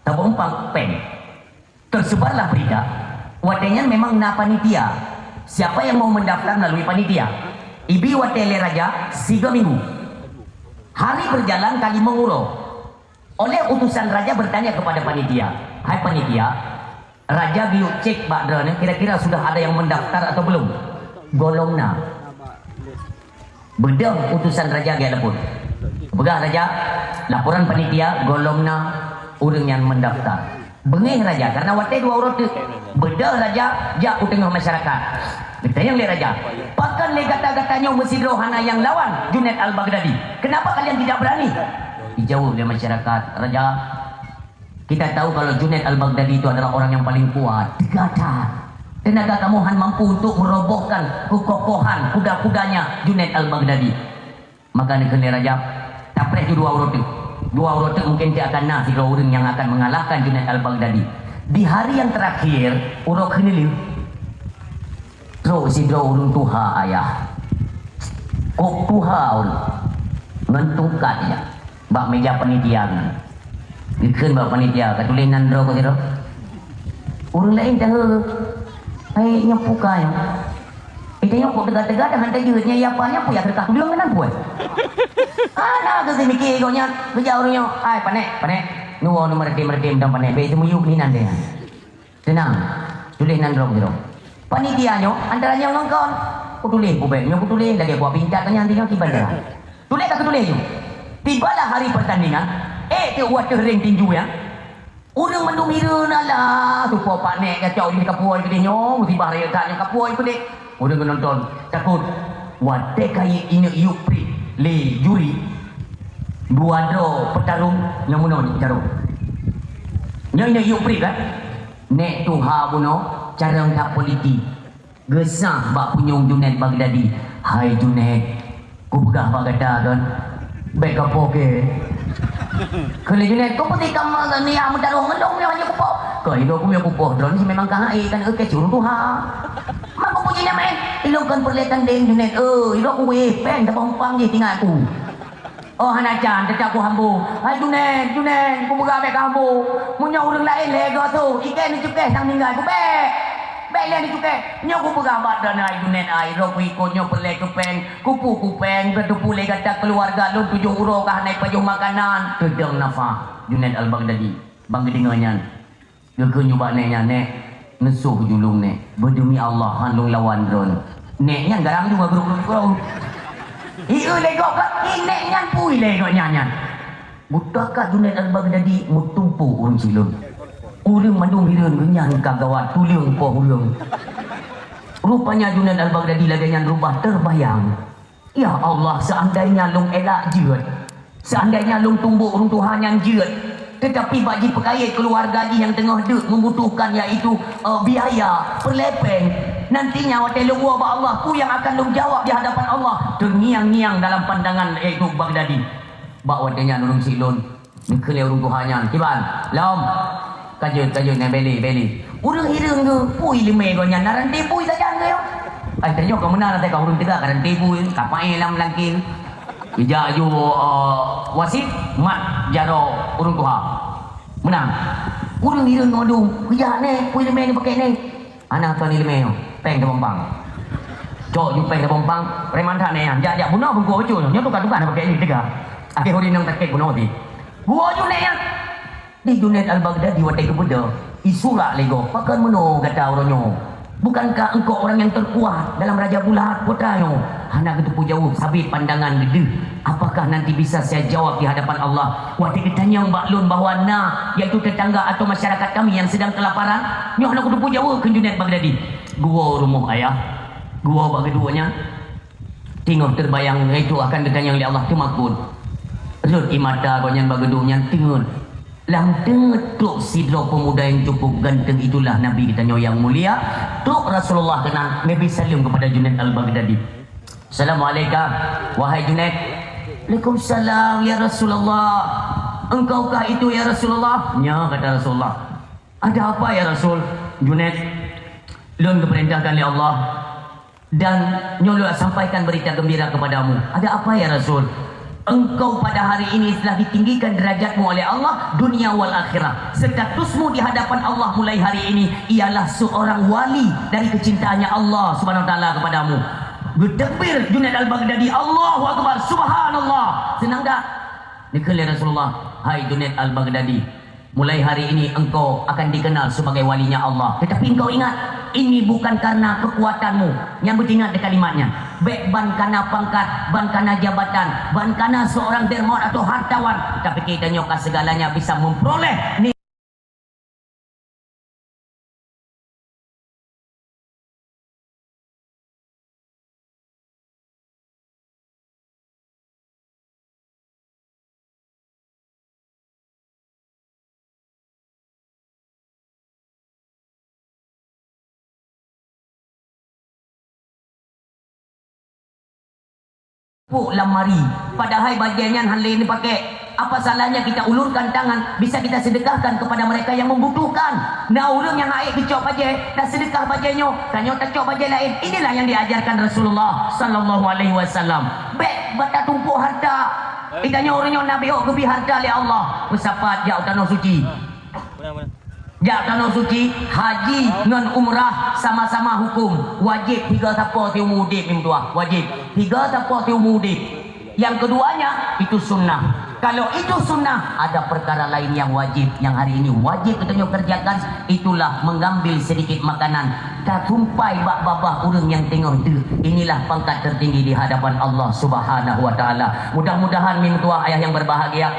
Saboh empang peng. Tersebarlah berita. Watenya memang na panitia. Siapa yang mau mendaftar melalui panitia? Ibi watele raja 3 minggu. Hari berjalan kali mengulo. Oleh utusan raja bertanya kepada panitia, hai panitia, raja biu cek bakdrane kira-kira sudah ada yang mendaftar atau belum? Golongna. Bedeng utusan raja gaya lepun. Begah raja, laporan panitia golongna orang yang mendaftar. Bengih raja karena wate 2 urut beda raja jak ku tengah masyarakat. Ditanya oleh raja, pakan le kata-katanya mesti rohana yang lawan Junaid Al-Baghdadi. Kenapa kalian tidak berani? Dijawab oleh masyarakat, raja, kita tahu kalau Junaid Al-Baghdadi itu adalah orang yang paling kuat. Dikata tenaga kamu mampu untuk merobohkan kekokohan kuda-kudanya Junaid Al-Baghdadi. Maka dikene raja, tapreh 2 urut. 2 urut mungkin dia akan nasi orang yang akan mengalahkan Junaid Al-Baghdadi. Di hari yang terakhir urut kenili terus si urung tuha ayah kok tuha ngentungkat ya bak meja penitian dikeun bak panitia katulis nandro ko sira urang lain dah ai nyapuka ya itu nyapuk tegak-tegak dengan tajudnya ya apanya pu ya terkah bilang menan pu ana ke sini ki gonya beja urangnya ai panek nuwo nomor mertim dan panek be temu yuk ni nande tenang tulis nandro ko sira panitianya antaranya ngongkon kutulis kubeknya kutulis lagi buat pintar tanya nantinya di bandara tulis tak tulis tu tibalah hari pertandingan tu buat kering tinju ya orang mendumira nalah tu po panek kacau di kapuai gede nyong mesti bahaya tak nyong kapuai gede orang menonton takut wate kai ini yupri le juri dua do petarung yang menon jarum nyong yupri kan nek tu ha buno cara tak politik gesah bak punyung Junaid Baghdadi. Hai Junaid, ku begah bak kata kan baik apa ke kalau Junaid kau putih kamu ni amu darung ngelong ni hanya kupo kau hidup aku yang kupo drone si memang kahai kan ke curung tu ha mak aku punya men ilongkan perletan deng Junaid hidup aku pen tak pompang je tinggal aku oh hanajan tetap aku hambu hai Junaid ku begah baik kamu punya orang lain lego tu ikan ni cukai sang tinggal aku baiklah ni cukai nyoku bergambar dan ai Junaid ai ro ku ikut nyo perle kepeng kupu kupeng bertupu le kata keluarga lu 7 euro kah naik pajuh makanan kedeng nafah Junaid Al-Baghdadi bang gedingannya gegeun nyoba neknya nek nesuh julung nek berdemi Allah handung lawan drone neknya garang juga grup ieu lego ka neknya pui lego nyanyan budak Junaid Al-Baghdadi mutumpu urang silun urang mandung hireun genyan kagawat tuleung po urang rupanya Junaid Al-Baghdadi laganya rubah terbayang ya Allah seandainya lung elak jeut seandainya lung tumbuk urang Tuhan yang jeut tetapi bagi pekaya keluarga yang tengah dek membutuhkan iaitu biaya perlepeng nantinya waktu lu buat Allah ku yang akan lu jawab di hadapan Allah terngiang-ngiang dalam pandangan itu Baghdadi bak wadenya urang silun nikele urang Tuhannya kiban lom kajut na beli urang hireung tu pui lime go nya naran tepui saja ngeu ai tanyo ka meuna teh ka urang tiga karan tepui kapae lam langkin Ija ju wasit mat jaro urung tuha. Menang. Urung irung ngadu. Ija ne, kuih leme ni pakai ne. Anak tuan ni leme. Peng ke bompang. Cok ju peng ke bompang. Preman tak ne. Ja bunuh pun gua ucul. Nyo tukar-tukar pakai ni tiga. Akhir hari nang takik bunuh ti. Gua ju ne ya. Di Junaid Al-Baghdadi watai kepada isura lego. Pakan meno kata orangnya. Bukankah engkau orang yang terkuat dalam Raja Bulat putranya? Anak itu pun jauh sabit pandangan gede. Apakah nanti bisa saya jawab di hadapan Allah? Waktu ditanya yang baklun bahawa iaitu tetangga atau masyarakat kami yang sedang kelaparan. Nyo anak itu pun jauh ke Junaid Baghdadi. Gua rumah ayah. Gua bagi duanya. Tengok terbayang itu akan ditanya oleh Allah temakun. Rut imata kau yang bagi duanya tengok. Lam tuk sidro pemuda yang cukup ganteng itulah Nabi kita yang mulia. Tuk Rasulullah kenal Nabi salam kepada Junaid Al-Baghdadi. Assalamualaikum wahai Junaid. Waalaikumsalam ya Rasulullah. Engkaukah itu ya Rasulullah? Ya kata Rasulullah. Ada apa ya Rasul? Junaid lun diperintahkan oleh Allah dan nyolo sampaikan berita gembira kepadamu. Ada apa ya Rasul? Engkau pada hari ini telah ditinggikan derajatmu oleh Allah dunia wal akhirah. Statusmu di hadapan Allah mulai hari ini ialah seorang wali dari kecintaannya Allah Subhanahu wa taala kepadamu. Bertakbir Junaid Al-Baghdadi, Allahu akbar, subhanallah. Senang tak? Dikali Rasulullah, hai Junaid Al-Baghdadi, mulai hari ini engkau akan dikenal sebagai walinya Allah. Tetapi engkau ingat, ini bukan karena kekuatanmu. Yang ingat di kalimatnya. Baik ban kana pangkat, ban kana jabatan, ban kana seorang dermawan atau hartawan. Tapi kita nyoka segalanya bisa memperoleh lamari. Padahal bagiannya halil ini pakai. Apa salahnya kita ulurkan tangan, bisa kita sedekahkan kepada mereka yang membutuhkan. Nah orang yang air kecok baje, dah sedekah bajenya, tanya tak cok baje lain. Inilah yang diajarkan Rasulullah sallallahu alaihi wasallam. Baik bata tumpuk harta. Itanya orangnya Nabi kebi harta oleh Allah. Bersapat jauh tanah suci. Jak tanah suci, haji dengan umrah sama-sama hukum. Wajib 3 siapa ti umudip ni tua. Wajib 3 siapa ti umudip. Yang keduanya itu sunnah. Kalau itu sunnah, ada perkara lain yang wajib. Yang hari ini wajib kita kerjakan. Itulah mengambil sedikit makanan. Tak tumpai bak babah orang yang tengok tu. Inilah pangkat tertinggi di hadapan Allah Subhanahu wa taala. Mudah-mudahan min tua ayah yang berbahagia.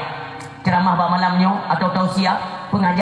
Ceramah bak malamnya atau tausiah pengajian